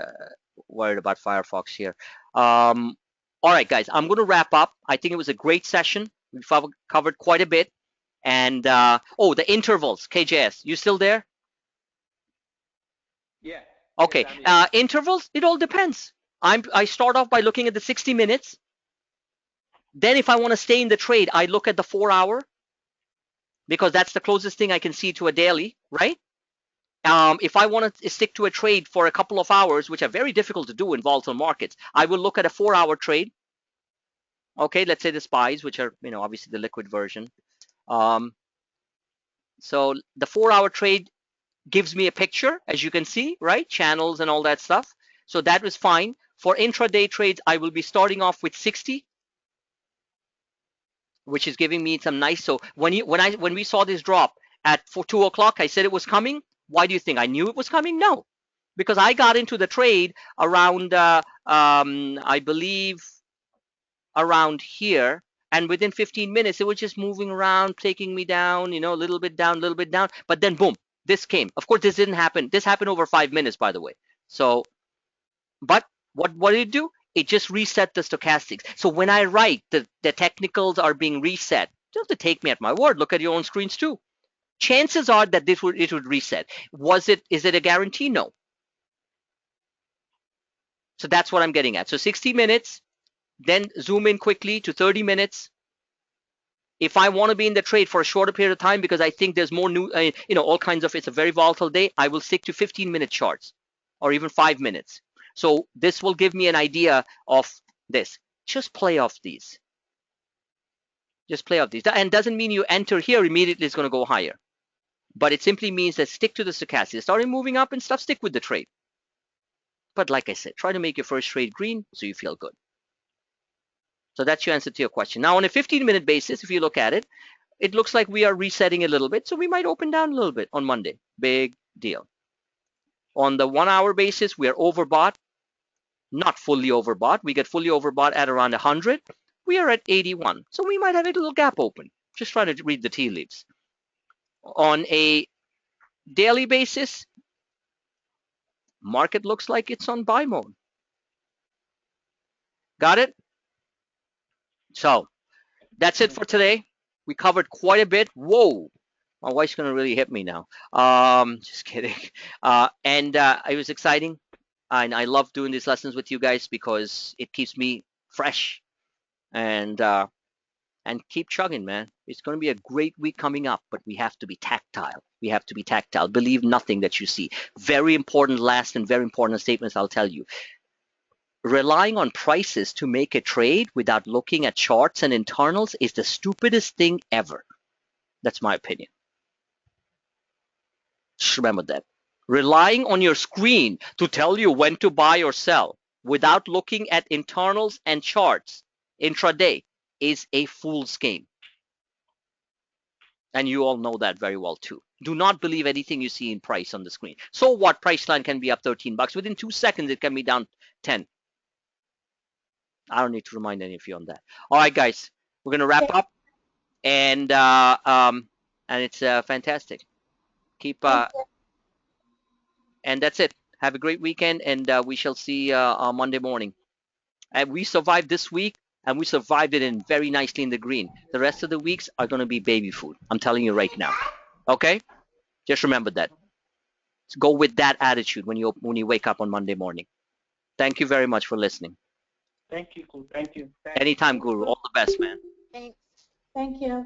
worried about Firefox here. All right, guys, I'm going to wrap up. I think it was a great session. We've covered quite a bit. And oh, the intervals, KJS, you still there? Yeah. Okay, intervals, it all depends. I start off by looking at the 60 minutes. Then if I want to stay in the trade, I look at the 4-hour because that's the closest thing I can see to a daily, right? If I want to stick to a trade for a couple of hours, which are very difficult to do in volatile markets, I will look at a 4-hour trade. Okay, let's say the SPYs, which are, you know, obviously the liquid version. So the 4-hour trade gives me a picture, as you can see, right? Channels and all that stuff. So that was fine. For intraday trades, I will be starting off with 60, which is giving me some nice. So when we saw this drop at 2 o'clock, I said it was coming. Why do you think I knew it was coming? No, because I got into the trade around, I believe, around here. And within 15 minutes, it was just moving around, taking me down, you know, a little bit down, a little bit down. But then, boom, this came. Of course, this didn't happen. This happened over 5 minutes, by the way. So, but what did it do? It just reset the stochastics. So when I write the technicals are being reset, you don't have to take me at my word. Look at your own screens too. Chances are that it would reset. Is it a guarantee? No. So that's what I'm getting at. So 60 minutes, then zoom in quickly to 30 minutes. If I want to be in the trade for a shorter period of time because I think there's more new, you know, all kinds of, it's a very volatile day, I will stick to 15-minute charts or even 5 minutes. So this will give me an idea of this. Just play off these. Just play off these. And doesn't mean you enter here immediately it's going to go higher. But it simply means that stick to the stochastic. Starting moving up and stuff, stick with the trade. But like I said, try to make your first trade green so you feel good. So that's your answer to your question. Now on a 15-minute basis, if you look at it, it looks like we are resetting a little bit. So we might open down a little bit on Monday. Big deal. On the 1-hour basis, we are overbought. Not fully overbought. We get fully overbought at around 100. We are at 81. So we might have a little gap open. Just trying to read the tea leaves. On a daily basis, market looks like it's on buy mode. Got it? So that's it for today. We covered quite a bit. Whoa. My wife's going to really hit me now. Just kidding. It was exciting. And I love doing these lessons with you guys because it keeps me fresh and keep chugging, man. It's going to be a great week coming up, but we have to be tactile. We have to be tactile. Believe nothing that you see. Very important last and very important statements I'll tell you. Relying on prices to make a trade without looking at charts and internals is the stupidest thing ever. That's my opinion. Just remember that. Relying on your screen to tell you when to buy or sell without looking at internals and charts intraday is a fool's game. And you all know that very well too. Do not believe anything you see in price on the screen. So what? Price line can be up 13 bucks. Within 2 seconds, it can be down 10. I don't need to remind any of you on that. All right, guys, we're going to wrap up. And it's fantastic. Keep and that's it. Have a great weekend, and we shall see on Monday morning. And we survived this week, and we survived it in very nicely in the green. The rest of the weeks are going to be baby food. I'm telling you right now. Okay? Just remember that. Go with that attitude when you wake up on Monday morning. Thank you very much for listening. Thank you, Guru. Thank you. Anytime, Guru. All the best, man. Thank you.